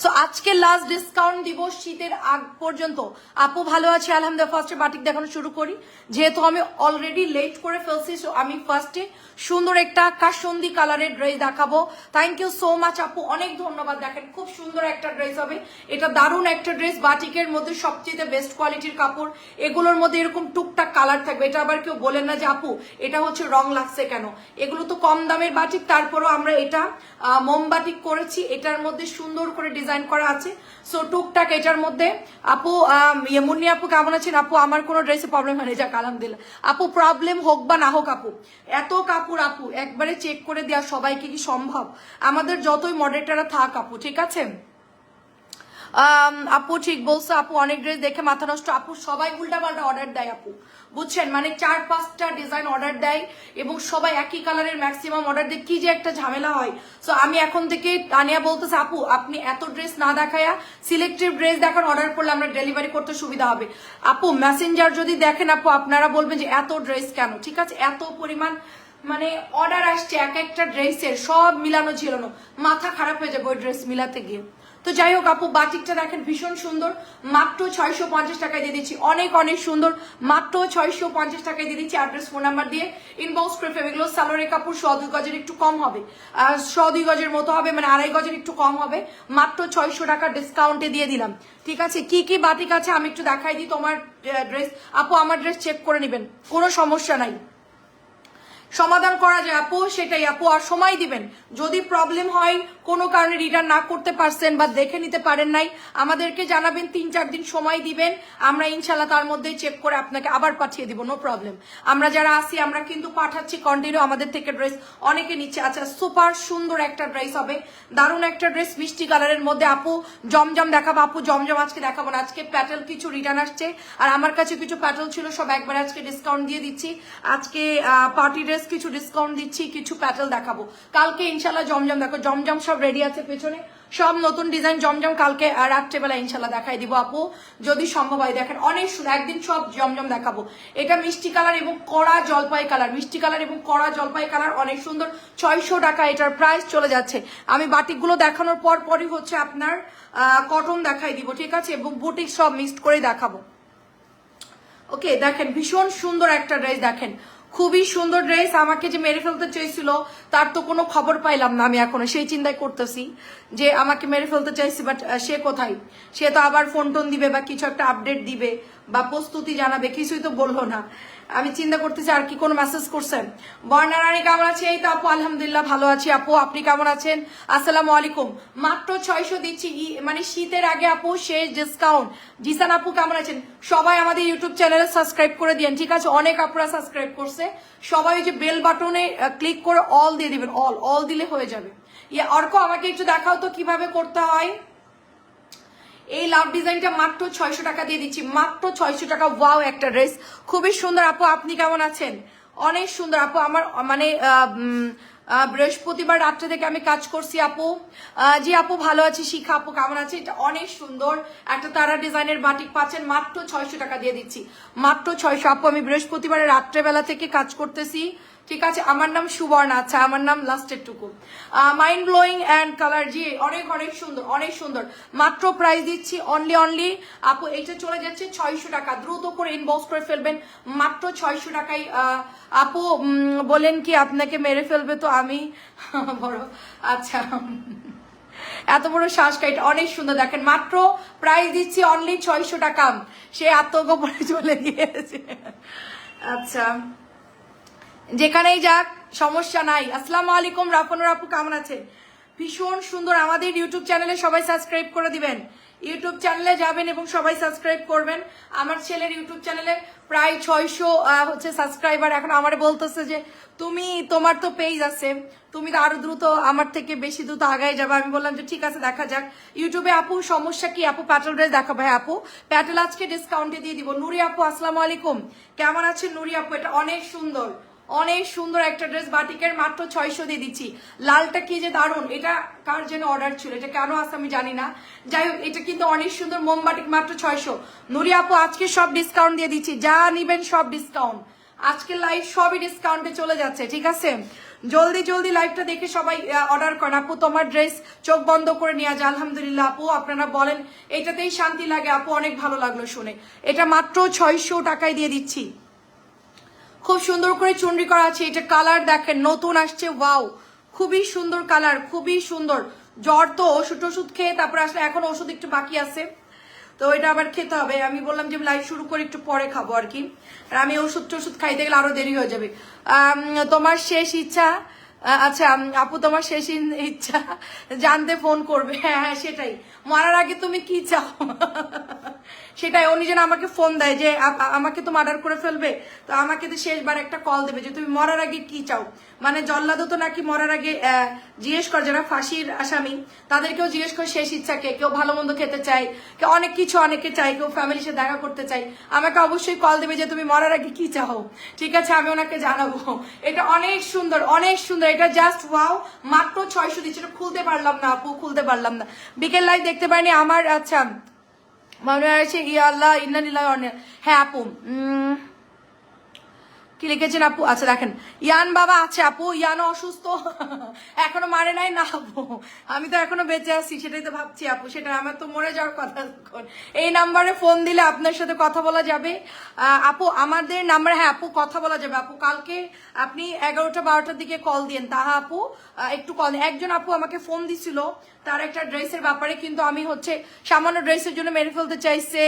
So আজকে last discount দিব শীতের আগ পর্যন্ত। আপু ভালো আছে আলহামদুলিল্লাহ। ফার্স্টে বাটিক দেখানো শুরু করি, যেহেতু আমি অলরেডি লেট করে ফেলছি। সো আমি ফার্স্টে সুন্দর একটা কাসন্দি কালারের ড্রেস দেখাবো। থ্যাংক ইউ সো মাচ আপু, অনেক ধন্যবাদ। দেখেন খুব সুন্দর একটা ড্রেস হবে এটা, দারুণ একটা ড্রেস, বাটিকের মধ্যে সবচেয়ে বেস্ট কোয়ালিটির কাপড়। এগুলোর মধ্যে এরকম টুকটাক কালার থাকবে, এটা আবার কেউ বলেন না যে আপু এটা হচ্ছে রং লাগছে কেন। এগুলো তো কম দামের বাটিক, তারপরও আমরা এটা মোমবাটিক করেছি, এটার মধ্যে সুন্দর করে ডিজাইন করা আছে। সো টুকটাক এটার মধ্যে আপু মুন্নি আপু কেমন আছেন? আপু আমার কোনো ড্রেসে প্রবলেম হয়নি, যাক আলহামদুলিল্লাহ। আপু প্রবলেম হোক বা না হোক আপু, এত কাপড় আপু একবারে চেক করে দেওয়া সবাইকে কি সম্ভব? আমাদের যতই মডারেটাররা থাক আপু, ঠিক আছে? আপু ঠিক বলছো আপু, অনেক ড্রেস দেখে মাথা নষ্ট। আপু সবাই উল্টাপাল্টা অর্ডার দেয় আপু, বুঝছেন, মানে 4-5টা ডিজাইন অর্ডার দেয় এবং সবাই একই কালারের ম্যাক্সিমাম অর্ডার দেয়, কি যে একটা ঝামেলা হয়। সো আমি এখন থেকে তানিয়া বলতেছে আপু আপনি এত ড্রেস না দেখায়া সিলেক্টিভ ড্রেস দেখান, অর্ডার করলে আমরা ডেলিভারি করতে সুবিধা হবে। আপু মেসেঞ্জার যদি দেখেন আপু আপনারা বলবেন যে এত ড্রেস কেন, ঠিক আছে, এত পরিমাণ মানে অর্ডার আসছে এক একটা ড্রেসের, সব মিলানো ঝিলানো, মাথা খারাপ হয়ে যাবে ওই ড্রেস মিলাতে গিয়ে। তো যাই হোক আপু বাটিকটা দেখেন ভীষণ সুন্দর, মাত্র 650 টাকায় দিয়ে দিচ্ছি, অনেক অনেক সুন্দর, মাত্র 650 টাকায় দিয়ে দিচ্ছি। অ্যাড্রেস ফোন নাম্বার দিয়ে ইনবক্স করে ফেলবে। এগুলো সালোয়ারের কাপড় 1.5 গজের একটু কম হবে, 1.5 গজের মতো হবে, মানে 2.5 গজের একটু কম হবে, মাত্র 600 টাকা ডিসকাউন্টে দিয়ে দিলাম। ঠিক আছে, কি কি বাটিক আছে আমি একটু দেখাই দিই। তোমার ড্রেস আপু, আমার ড্রেস চেক করে নেবেন, কোনো সমস্যা নাই, সমাধান করা যায় আপু, সেটাই আপু। আর সময় দিবেন, যদি প্রবলেম হয় কোনো কারণে রিটার্ন না করতে পারছেন বা দেখে নিতে পারেন নাই, আমাদেরকে জানাবেন, 3-4 দিন সময় দিবেন, আমরা ইনশাল্লাহ তার মধ্যেই চেক করে আপনাকে আবার পাঠিয়ে দিব, নো প্রবলেম। আমরা যারা আসি আমরা কিন্তু পাঠাচ্ছি কন্টিনিউ, আমাদের থেকে ড্রেস অনেকে নিচ্ছে। আচ্ছা সুপার সুন্দর একটা ড্রেস হবে, দারুণ একটা ড্রেস মিষ্টি কালারের মধ্যে। আপু জমজম দেখাবো, আপু জমজম আজকে দেখাবো না, আজকে প্যাটেল কিছু রিটার্ন আসছে, আর আমার কাছে কিছু প্যাটেল ছিল, সব একবার আজকে ডিসকাউন্ট দিয়ে দিচ্ছি। আজকে পার্টি ড্রেস কিছু ডিসকাউন্ট দিচ্ছি, কিছু প্যাটেল দেখাবো। কালকে ইনশাল্লাহ জমজম দেখো, জমজম সব রেডি আছে পেছনে, সব নতুন ডিজাইন জমজম কালকে রাত্রেবেলা ইনশাল্লাহ দেখাই দিব আপু, যদি সম্ভব হয়। দেখেন অনেক সুন্দর, একদিন সব জমজম দেখাবো। এটা মিষ্টি কালার এবং কড়া জলপাই কালার, মিষ্টি কালার এবং কড়া জলপাই কালার, অনেক সুন্দর। 600 টাকা এটার প্রাইস চলে যাচ্ছে। আমি বাটিকগুলো দেখানোর পরই হচ্ছে আপনার কটন দেখাই দিব, ঠিক আছে, এবং বুটিক সব মিক্সড করে দেখাবো। ওকে দেখেন ভীষণ সুন্দর একটা ড্রেস, দেখেন খুবই সুন্দর ড্রেস। আমাকে যে মেরে ফেলতে চাইছিল তার তো কোনো খবর পাইলাম না, আমি এখনো সেই চিন্তায় করতেছি যে আমাকে মেরে ফেলতে চাইছি, বাট সে কোথায়, সে তো আবার ফোন টোন দিবে বা কিছু একটা আপডেট দিবে বা প্রস্তুতি জানাবে, কিছুই তো বললো না। আমি চিন্তা করতেছি আর কি কোনো মেসেজ করছেন। বর্ণা রানী কেমন আছে? এই তো আপু আলহামদুলিল্লাহ ভালো আছি। আপু আপনি কেমন আছেন? আসসালামু আলাইকুম। মাত্র 600 দিচ্ছি, মানে শীতের আগে আপু শেষ ডিসকাউন্ট। জিসান আপু কেমন আছেন? সবাই আমাদের ইউটিউব চ্যানেলে সাবস্ক্রাইব করে দিন, ঠিক আছে, অনেক আপুরা সাবস্ক্রাইব করছে। সবাই ওই যে বেল বাটনে ক্লিক করে অল দিয়ে দিবেন, অল দিলে হয়ে যাবে। অর্ক আমাকে একটু দেখাও তো কিভাবে করতে হয়। এই লাভ ডিজাইনটা মাত্র 600 টাকা দিয়ে দিচ্ছি, মাত্র 600 টাকা। ওয়াও একটা ড্রেস, খুবই সুন্দর আপু, আপনি কেমন আছেন? অনেক সুন্দর আপু, আমার মানে বৃহস্পতিবার রাত্রে থেকে আমি কাজ করছি আপু। জি আপু ভালো আছি। শিখা আপু কেমন আছে? এটা অনেক সুন্দর একটা তারা ডিজাইনের বাটিক পাচ্ছেন, মাত্র 600 টাকা দিয়ে দিচ্ছি, মাত্র 600। আপু আমি বৃহস্পতিবারের রাত্রেবেলা থেকে কাজ করতেছি, ঠিক আছে। আমার নাম সুবর্ণা, আচ্ছা আমার নাম লাস্টের টুকু। মাইন্ড ব্লোয়িং অ্যান্ড কালার, জি অনেক অনেক সুন্দর, অনেক সুন্দর। মাত্র প্রাইস দিচ্ছি অনলি আপু, এইটা চলে যাচ্ছে 600 টাকা, দ্রুত করে ইনবক্স করে ফেলবেন, মাত্র 600 টাকায়। আপু বলেন কি আপনাকে মেরে ফেলবে তো আমি বড়, আচ্ছা এত বড় শ্বাস কাইট, অনেক সুন্দর। দেখেন মাত্র প্রাইস দিচ্ছি অনলি 600 টাকা, সে আত্মগোপনে চলে গিয়েছে। আচ্ছা যেখানেই যাক সমস্যা নাই। আসসালামু আলাইকুম রাফনুর আপু কেমন আছেন? ভীষণ সুন্দর। আমাদের ইউটিউব চ্যানেলে সবাই সাবস্ক্রাইব করে দিবেন, ইউটিউব চ্যানেলে যাবেন এবং সবাই সাবস্ক্রাইব করবেন। আমার ছেলের ইউটিউব চ্যানেলে প্রায় 600 হচ্ছে সাবস্ক্রাইবার। এখন আমারে বলতেছে যে তুমি, তোমার তো পেজ আছে, তুমি তো আরো দ্রুত আমার থেকে বেশি দ্রুত আগায় যাবে। আমি বললাম যে ঠিক আছে দেখা যাক। ইউটিউবে আপু সমস্যা কি? আপু প্যাটেল ড্রেস দেখো ভাই, আপু প্যাটেল আজকে ডিসকাউন্টে দিয়ে দিব। নুরি আপু আসসালামু আলাইকুম, কেমন আছেন নুরি আপু? এটা অনেক সুন্দর, অনেক সুন্দর একটা ড্রেস বাটিকের, মাত্র 600 দিয়ে দিচ্ছি। লালটা কি যে দারুণ, এটা কার যেন অর্ডার ছিল, এটা কেন আসে আমি জানি না। যাই হোক এটা কিন্তু অনেক সুন্দর মোমবাটিক, মাত্র 600। নুরি আপু আজকে সব ডিসকাউন্ট দিয়ে দিচ্ছি, যা নিবেন সব ডিসকাউন্ট। আজকে লাইভ সবই ডিসকাউন্টে চলে যাচ্ছে, ঠিক আছে? জলদি জলদি লাইভটা দেখে সবাই অর্ডার করেন। আপু তোমার ড্রেস চোখ বন্ধ করে নিয়ে যায়। আলহামদুলিল্লাহ আপু, আপনারা বলেন এটাতেই শান্তি লাগে। আপু অনেক ভালো লাগলো শুনে। এটা মাত্র 600 টাকায় দিয়ে দিচ্ছি। খুব সুন্দর করে চুনরি করা আছে। এটা কালার দেখেন, নতুন আসছে, ওয়াও, খুবই সুন্দর কালার, খুবই সুন্দর। জ্বর তো ওষুধ টষুধ খেয়ে তারপরে আসলে এখন ওষুধ একটু বাকি আছে, তো এটা আবার খেতে হবে। আমি বললাম যে লাইভ শুরু করে একটু পরে খাবো আর কি, আর আমি ওষুধ টষুধ খাইতে গেলে আরো দেরি হয়ে যাবে। তোমার শেষ ইচ্ছা, আচ্ছা আপু তোমার শেষ ইচ্ছা জানতে ফোন করবে। হ্যাঁ হ্যাঁ সেটাই, মরার আগে তুমি কি চাও সেটাই। উনি যেন আমাকে ফোন দেয় যে আমাকে তো মার্ডার করে ফেলবে, তো আমাকে তো শেষবার একটা কল দেবে যে তুমি মরার আগে কি চাও। মানে জল্লাদও তো নাকি মরার আগে জিজ্ঞেস করে, যারা ফাঁসির আসামি তাদেরকেও জিজ্ঞেস করে শেষ ইচ্ছাকে। কেউ ভালো মন্দ খেতে চায়, কেউ অনেক কিছু অনেকে চায়, কেউ ফ্যামিলির সাথে দেখা করতে চায়। আমাকে অবশ্যই কল দেবে যে তুমি মরার আগে কি চাও, ঠিক আছে? আমি ওনাকে জানাবো। এটা অনেক সুন্দর, অনেক সুন্দর। এটা জাস্ট ওয়াও, মাত্র 600 দিচ্ছে। এটা খুলতে পারলাম না আপু, খুলতে পারলাম না। বিকেল লাইভ দেখতে পারিনি আমার। আচ্ছা মনে আছে, ইয়া আল্লাহ ইন্না লিল্লাহি ওয়া ইন্না। হ্যাঁ আপু কি লিখেছেন আপু? আচ্ছা দেখেন, ইয়ান বাবা আছে আপু, ইয়ানও অসুস্থ এখনো মারে নাই না আপু, আমি তো এখনো বেঁচে আছি, সেটাই তো ভাবছি আপু। সেটা আমার তো মরে যাওয়ার কথা। এই নাম্বারে ফোন দিলে আপনার সাথে কথা বলা যাবে আপু? আমাদের নাম্বারে, হ্যাঁ আপু কথা বলা যাবে আপু। কালকে আপনি 11টা 12টার দিকে কল দিন, তাহা আপু একটু কল। একজন আপু আমাকে ফোন দিছিল তার একটা ড্রেসের ব্যাপারে, কিন্তু আমি হচ্ছে সামান্য ড্রেসের জন্য মেরে ফেলতে চাইছে।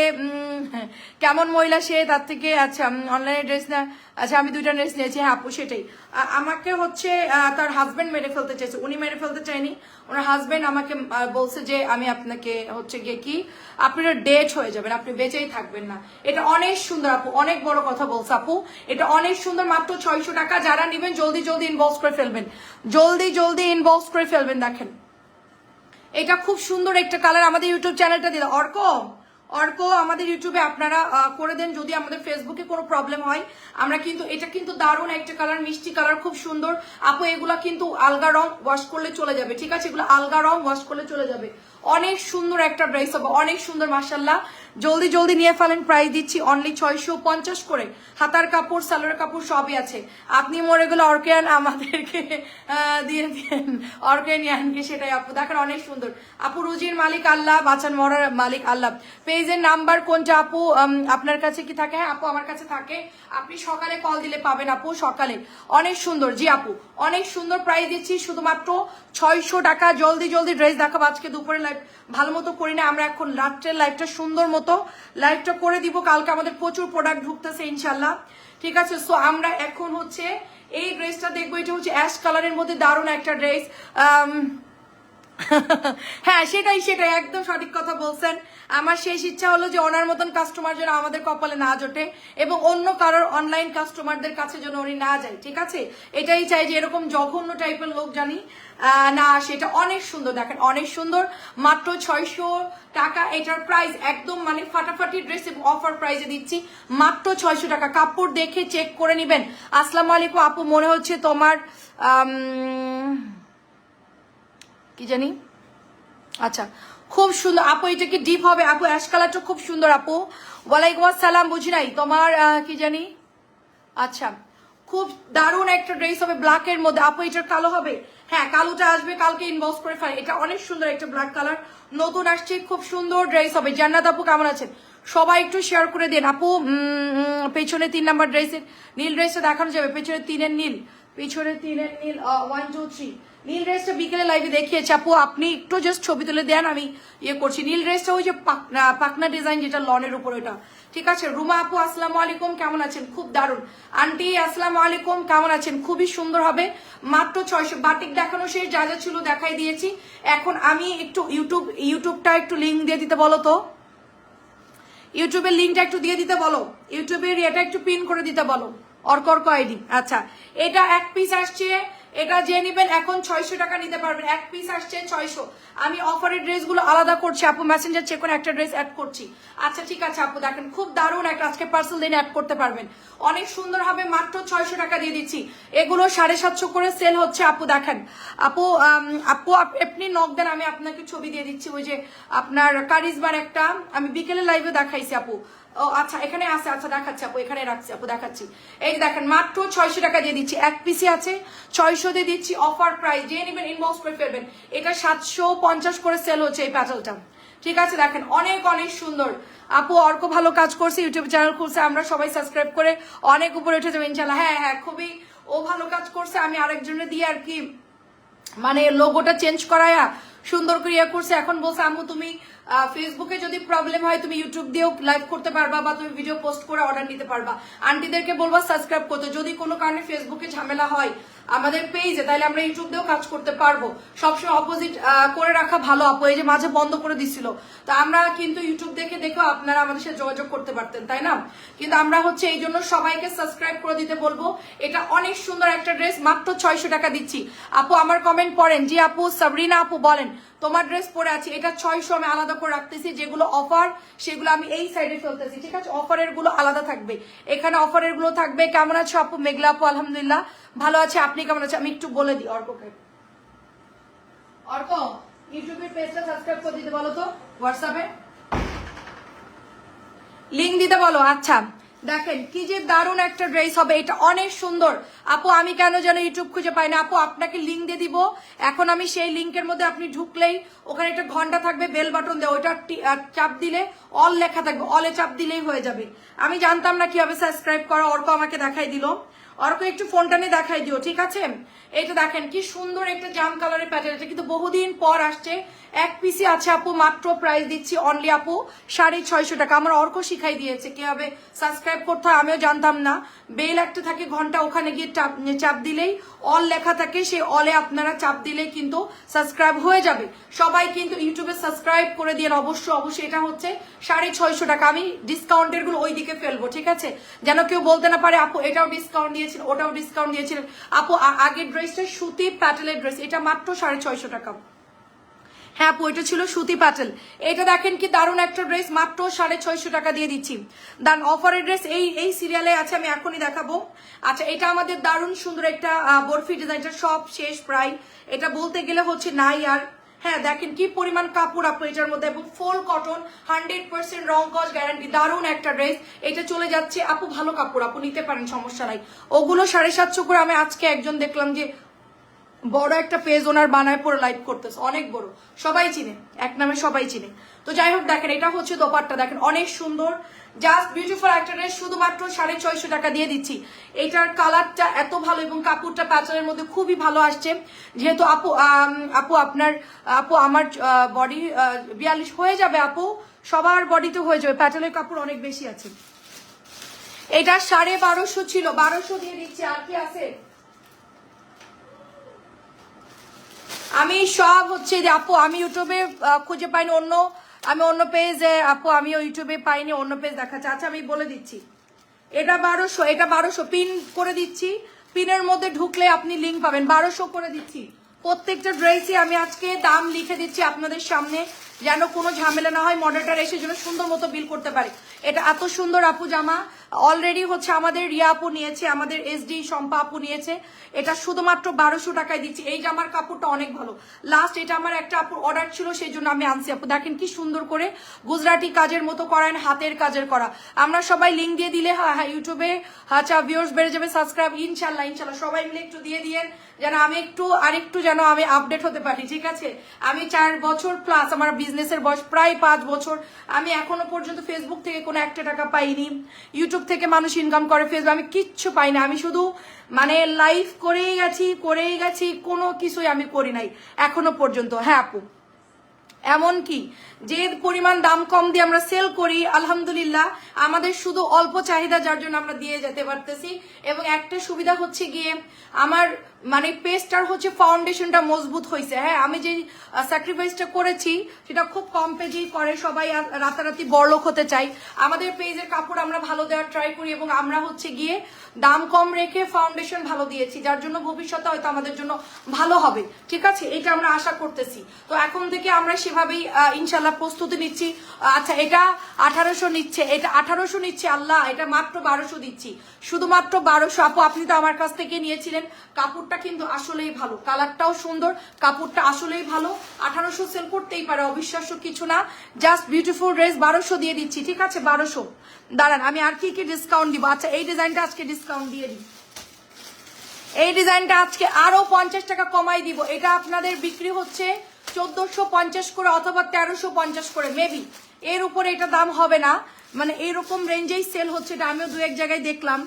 কেমন মহিলা সে, তার থেকে। আচ্ছা অনলাইনে ড্রেস না, আচ্ছা আমি 2টা ড্রেস নিয়েছি। হ্যাঁ আপু সেটাই, আমাকে হচ্ছে তার হাজবেন্ড মেরে ফেলতে চাইছে। উনি মেরে ফেলতে চাইনি, ওনার হাজবেন্ড আমাকে বলছে যে আমি আপনাকে হচ্ছে গিয়ে কি, আপনার ডেট হয়ে যাবেন, আপনি বেঁচেই থাকবেন না। এটা অনেক সুন্দর আপু, অনেক বড় কথা বলছে আপু। এটা অনেক সুন্দর, মাত্র 600 টাকা। যারা নেবেন জলদি জলদি ইনবক্স করে ফেলবেন, জলদি জলদি ইনবক্স করে ফেলবেন। দেখেন এটা খুব সুন্দর একটা কালার। আমাদের ইউটিউব চ্যানেলটা দিল অর্ক, অর্ক আমাদের ইউটিউবে আপনারা করে দেন। যদি আমাদের ফেসবুকে কোনো প্রবলেম হয়, আমরা কিন্তু, এটা কিন্তু দারুণ একটা কালার, মিষ্টি কালার, খুব সুন্দর আপু। এগুলা কিন্তু আলগা রং ওয়াশ করলে চলে যাবে, ঠিক আছে? এগুলো আলগা রং ওয়াশ করলে চলে যাবে। অনেক সুন্দর একটা ড্রেস হবে, অনেক সুন্দর মাশাল্লাহ। জলদি জলদি নিয়ে ফেলেন, প্রাইস দিচ্ছি অনলি 650 করে। হাতার কাপড়, সালোয়ার কাপড় সবই আছে। আপনি মরে গেলে অর্কেয়ান আমাদেরকে দিয়ে দিন, অর্কেয়ান ইয়ানকে, সেটাই আপু। দেখেন অনেক সুন্দর আপু। রুজির মালিক আল্লাহ, বাঁচান মরার মালিক আল্লাহ। পেজের নাম্বার কোনটা আপু? আপনার কাছে কি থাকে? হ্যাঁ আপু আমার কাছে থাকে, আপনি সকালে কল দিলে পাবেন আপু, সকালে। অনেক সুন্দর, জি আপু অনেক সুন্দর। প্রাইস দিচ্ছি শুধুমাত্র 600 টাকা। জলদি জলদি ড্রেস দেখাবো। আজকে দুপুরে লাইভ ভালো মতো করি না আমরা, এখন রাত্রের লাইভটা সুন্দর মতো লাইভটা করে দিব। কালকে আমাদের প্রচুর প্রোডাক্ট ঢুকতেছে ইনশাল্লাহ, ঠিক আছে? সো আমরা এখন হচ্ছে এই ড্রেসটা দেখবো। এটা হচ্ছে অ্যাশ কালারের মধ্যে দারুণ একটা ড্রেস। হ্যাঁ সেটাই সেটাই, একদম সঠিক কথা বলছেন। আমার শেষ ইচ্ছা হলো যে ওনার মতন কাস্টমার যেন আমাদের কপালে না জোটে, এবং অন্য কারোর অনলাইন কাস্টমারদের কাছে যেন উনি না যায়, ঠিক আছে? এটাই চাই যে এরকম জঘন্য টাইপের লোক জানি না। সেটা অনেক সুন্দর, দেখেন অনেক সুন্দর, মাত্র 600 টাকা। এটার প্রাইস একদম মানে ফাটাফাটি ড্রেস, এবং অফার প্রাইসে দিচ্ছি মাত্র 600 টাকা। কাপড় দেখে চেক করে নিবেন। আসসালামু আলাইকুম আপু, মনে হচ্ছে তোমার কি জানি, আচ্ছা খুব সুন্দর আপু। এটা কি ডিপ হবে আপু? অ্যাশ কালারটা খুব সুন্দর আপু। ওয়ালাইকুম আসসালাম, বুঝি নাই তোমার কি জানি। আচ্ছা খুব দারুণ একটা ড্রেস হবে ব্ল্যাকের মধ্যে আপু। এটার কালো হবে? হ্যাঁ কালোটা আসবে, কালকে ইনবক্স করে ফেলে। এটা অনেক সুন্দর একটা ব্ল্যাক কালার, নতুন আসছে, খুব সুন্দর ড্রেস হবে। জান্নাত আপু কেমন আছেন? সবাই একটু শেয়ার করে দেন আপু। পেছনে 3 নাম্বার ড্রেসের নীল ড্রেসটা দেখানো যাবে? পেছনে 3-এর নীল, পেছনে 3-এর নীল, 1 2 3। নীল ড্রেসটা বিকেলে লাইভে দেখিয়েছি আপু, আপনি একটু জাস্ট ছবি তুলে দেন, আমি ইয়ে করছি। নীল ড্রেসটা ওই যে পাকনা ডিজাইন, যেটা লনের উপর, ওটা ঠিক আছে। রুমা আপু আসসালামু আলাইকুম, কেমন আছেন? খুব দারুণ। আন্টি আসসালামু আলাইকুম, কেমন আছেন? খুবই সুন্দর হবে, মাত্র 600। বাটিক দেখানো শেষ, যা যা ছিল দেখাই দিয়েছি। এখন আমি একটু ইউটিউবটা একটু লিঙ্ক দিয়ে দিতে বলো তো, ইউটিউবের লিঙ্কটা একটু দিয়ে দিতে বলো, ইউটিউবের এটা একটু পিন করে দিতে বলো, অর্ক আইডি। আচ্ছা এটা 1 পিস আসছে, এটা যে নিবেন এখন 600 টাকা নিতে পারবেন। 1 পিস আসছে 600। আমি অফারের ড্রেসগুলো আলাদা করছি আপু, মেসেঞ্জার চেক করে একটা ড্রেস অ্যাড করছি। আচ্ছা ঠিক আছে আপু, দেখেন খুব দারুণ একটা, আজকে পার্সেল দিন অ্যাড করতে পারবেন, অনেক সুন্দর হবে। মাত্র 600 টাকা দিয়ে দিচ্ছি। এগুলো 750 করে সেল হচ্ছে আপু। দেখেন আপু, আপু আপনি নক দেন, আমি আপনাকে ছবি দিয়ে দিচ্ছি। ওই যে আপনার কারিজমার একটা আমি বিকেলে লাইভে দেখাইছি আপু, ও আচ্ছা এখানে আছে, আচ্ছা দেখাচ্ছি আপু, এখানে রাখছি আপু, দেখাচ্ছি। এই দেখেন মাত্র 600 টাকা দিয়ে দিচ্ছি, এক পিসি আছে 600 দিয়ে দিচ্ছি, অফার প্রাইস, যে নেবেন ইনবক্স করে ফেলবেন। এটা 750 করে সেল হচ্ছে এই প্যাটেলটা, ঠিক আছে। দেখেন অনেক অনেক সুন্দর আপু, অর্ক ভালো কাজ করছে, ইউটিউব চ্যানেল খুলছে, আমরা সবাই সাবস্ক্রাইব করে অনেক উপরে উঠে যাবো ইনশাল্লাহ। হ্যাঁ হ্যাঁ খুবই ও ভালো কাজ করছে, আমি আরেকজনে দিয়ে আর কি মানে লোগোটা চেঞ্জ করায়া সুন্দর করে ইয়ে করছে। এখন বলছে আম্মু তুমি ফেসবুকে যদি প্রবলেম হয় তুমি ইউটিউব দিয়েও লাইভ করতে পারবা, বা তুমি ভিডিও পোস্ট করে অর্ডার নিতে পারবা। আন্টিদেরকে বলবা সাবস্ক্রাইব করতে, যদি কোনো কারণে ফেসবুকে ঝামেলা হয় আমাদের পেজে, তাহলে আমরা ইউটিউব দিয়েও কাজ করতে পারবো। সবসময় অপোজিট করে রাখা ভালো আপু, এই যে মাঝে বন্ধ করে দিছিল, তো আমরা কিন্তু ইউটিউব দেখেও আপনারা আমাদের সাথে যোগাযোগ করতে পারতেন, তাই না? কিন্তু আমরা হচ্ছে এই জন্য সবাইকে সাবস্ক্রাইব করে দিতে বলবো। এটা অনেক সুন্দর একটা ড্রেস, মাত্র 600 টাকা দিচ্ছি। আপু আমার কমেন্ট পড়েন, জি আপু সাবরিনা আপু বলেন তোমার ড্রেস পরে আছি, এটা 600 আমি আলাদা করে রাখতেছি, যেগুলো অফার সেগুলো আমি এই সাইডে ফেলতেছি, ঠিক আছে? অফারের গুলো আলাদা থাকবে, এখানে অফারের গুলো থাকবে। কেমন আছো আপু? মেঘলা আপু আলহামদুলিল্লাহ ভালো আছে, আপনি কেমন আছেন? আমি একটু বলে দিই অর্ককে। অর্ক ইউটিউবের পেজটা সাবস্ক্রাইব করে দিতে বলো তো, হোয়াটসঅ্যাপে লিংক দিতে বলো। আচ্ছা দেখেন কি যে দারুণ একটা ড্রেস হবে, এটা অনেক সুন্দর আপু। আমি কেন যেন ইউটিউব খুঁজে পাই না আপু, আপনাকে লিংক দিয়ে দিব এখন আমি। সেই লিংকের মধ্যে আপনি ঢুকলেই ওখানে একটা ঘন্টা থাকবে, বেল বাটন দেওয়া, ওইটা চাপ দিলে অল লেখা থাকবে, অলে চাপ দিলেই হয়ে যাবে। আমি জানতাম না কিভাবে সাবস্ক্রাইব করা, অর্ক আমাকে দেখাই দিল। অর্ক একটু ফোনটা নিয়ে দেখাই দিও, ঠিক আছে? এটা দেখেন কি সুন্দর একটা জাম কালারের প্যাটার্ন, এটা কিন্তু বহুদিন পর আসছে। এক পিসি আছে আপু, মাত্র প্রাইস দিচ্ছি অনলি আপু 650 টাকা। আমার অর্ক শিখাই দিয়েছে কিভাবে সাবস্ক্রাইব করতে হয়, আমিও জানতাম না। বেল একটা থাকে ঘন্টা, ওখানে গিয়ে চাপ দিলেই অল লেখা থাকে, সেই অলে আপনারা চাপ দিলেই কিন্তু সাবস্ক্রাইব হয়ে যাবে। সবাই কিন্তু ইউটিউবে সাবস্ক্রাইব করে দিয়ে অবশ্যই। এটা হচ্ছে 650 টাকা। আমি ডিসকাউন্টের গুলো ওই দিকে ফেলবো, ঠিক আছে? যেন কেউ বলতে না পারে আপু এটাও ডিসকাউন্ট দিয়েছিল, ওটাও ডিসকাউন্ট দিয়েছিলেন। আপু আগের ড্রেসটা সুতি প্যাটেলের ড্রেস, এটা মাত্র 650 টাকা। হ্যাঁ আপু এটা ছিল সুতি প্যাটেল। এটা দেখেন কি দারুণ একটা ড্রেস, মাত্র 650 টাকা দিয়ে দিচ্ছি। দান অফারের ড্রেস এই সিরিয়ালে আছে, আমি এখনই দেখাবো। আচ্ছা এটা আমাদের দারুণ সুন্দর একটা বরফি ডিজাইনটা সব শেষ প্রায়, এটা বলতে গেলে হচ্ছে নাই আর। হ্যাঁ দেখেন কি পরিমাণ কাপড় আপু এটার মধ্যে, এবং ফুল কটন, 100% রং কস গ্যারান্টি, দারুণ একটা ড্রেস। এটা চলে যাচ্ছে আপু, ভালো কাপড় আপু নিতে পারেন, সমস্যা নাই। ওগুলো 750 করে। আমি আজকে একজন দেখলাম যে বড় একটা পেজ ওনার বানায় পরে লাইভ করতেছে, অনেক বড়, সবাই চিনে, এক নামে সবাই চিনে। তো যাই হোক দেখেন এটা হচ্ছে দোপাট্টা, দেখেন অনেক সুন্দর, জাস্ট বিউটিফুল একটা ড্রেস, শুধুমাত্র 650 টাকা দিয়ে দিচ্ছি। এটার কালারটা এত ভালো এবং কাপড়টা প্যাটার্নের মধ্যে খুবই ভালো আসছে। যেহেতু আপু আপু আমার বডি 42 হয়ে যাবে আপু, সবার বডিতে হয়ে যাবে, প্যাটার্নের কাপড় অনেক বেশি আছে। এটা 1250 ছিল, 1200 দিয়ে দিচ্ছি। আর কি আছে? আমি সব হচ্ছে যে আপু আমি ইউটিউবে খুঁজে পাইনি, আমি অন্য পেজে আপু, আমি ইউটিউবে পাইনি, অন্য পেজ দেখাচ্ছে। আচ্ছা আমি বলে দিচ্ছি, এটা 1200 পিন করে দিচ্ছি। পিনের মধ্যে ঢুকলে আপনি লিঙ্ক পাবেন, 1200 করে দিচ্ছি। প্রত্যেকটা ড্রেসে আমি আজকে দাম লিখে দিচ্ছি আপনাদের সামনে, যেন কোনো ঝামেলা না হয়, মডেলটার এসে যেন সুন্দর মতো বিল করতে পারে। এটা এত সুন্দর আপু জামা অলরেডি হচ্ছে আমাদের রিয়া আপু নিয়েছে, আমাদের এসডি শম্পা আপু নিয়েছে। এটা শুধুমাত্র 1200 টাকায় দিচ্ছি। এই জামার কাপড়টা অনেক ভালো, লাস্ট এটা আমার একটা আপুর অর্ডার ছিল, সেই জন্য আমি আনছি আপু। দেখেন কি সুন্দর করে গুজরাটি কাজের মতো করেন, হাতের কাজের করা। আমরা সবাই লিঙ্ক দিয়ে দিলে হ্যাঁ ইউটিউবে আচ্ছা ভিউয়ার্স বেড়ে যাবে, সাবস্ক্রাইব ইনশাল্লাহ সবাই মিলে একটু দিয়ে দিয়েন, যেন আমি আরেকটু যেন আমি আপডেট হতে পারি, ঠিক আছে? আমি 4 বছর প্লাস আমার বিজনেসের বয়স, প্রায় 5 বছর। আমি এখনো পর্যন্ত ফেসবুক থেকে কোনো একটা টাকা পাইনি, ইউটিউব থেকে মানুষ ইনকাম করে, ফেসবুক আমি কিচ্ছু পাই না। আমি শুধু মানে লাইভ করেই গেছি, কোনো কিছুই আমি করি নাই এখনো পর্যন্ত। হ্যাঁ আপু এমনকি যে পরিমাণ দাম কম দিয়ে আমরা সেল করি, আলহামদুলিল্লাহ আমাদের শুধু অল্প চাহিদা, যার জন্য আমরা দিয়ে যেতে পারতেছি। এবং একটা সুবিধা হচ্ছে গিয়ে আমার মানে পেজটার হচ্ছে ফাউন্ডেশনটা মজবুত হয়েছে। হ্যাঁ আমি যে স্যাক্রিফাইসটা করেছি সেটা খুব কম পেজেই করে, সবাই রাতারাতি বড়লোক হতে চাই। আমাদের পেজের কাপড় আমরা ভালো দেওয়ার ট্রাই করি, এবং আমরা হচ্ছে গিয়ে দাম কম রেখে ফাউন্ডেশন ভালো দিয়েছি, যার জন্য ভবিষ্যতে হয়তো আমাদের জন্য ভালো হবে, ঠিক আছে? এটা আমরা আশা করতেছি। তো এখন থেকে আমরা সেভাবেই ইনশাল্লাহ প্রস্তুতি নিচ্ছি। আচ্ছা এটা 1800 নিচ্ছে, এটা 1800 নিচ্ছে, আল্লাহ এটা মাত্র 1200 দিচ্ছি, শুধুমাত্র 1200। আপু আপনি তো আমার কাছ থেকে নিয়েছিলেন, কাপড়টা কিন্তু আসলেই ভালো, কালারটাও সুন্দর, কাপড়টা আসলেই ভালো। 1800 সেল করতেই পারে, অবিশ্বাস্য কিছু না, জাস্ট বিউটিফুল ড্রেস 1200 দিয়ে দিচ্ছি, ঠিক আছে 1200। দাঁড়ান আমি আর কি কি ডিসকাউন্ট দিব। আচ্ছা এই ডিজাইনটা আজকে ডিসকাউন্ট দিয়ে দিই, এই ডিজাইনটা আজকে আরো 50 টাকা কমাই দিব। এটা আপনাদের বিক্রি হচ্ছে 1450 করে অথবা 1350 করে, মেবি এর উপরে এটা দাম হবে না, মানে এরকম রেঞ্জেই সেল হচ্ছে, এটা আমিও দু এক জায়গায় দেখলাম।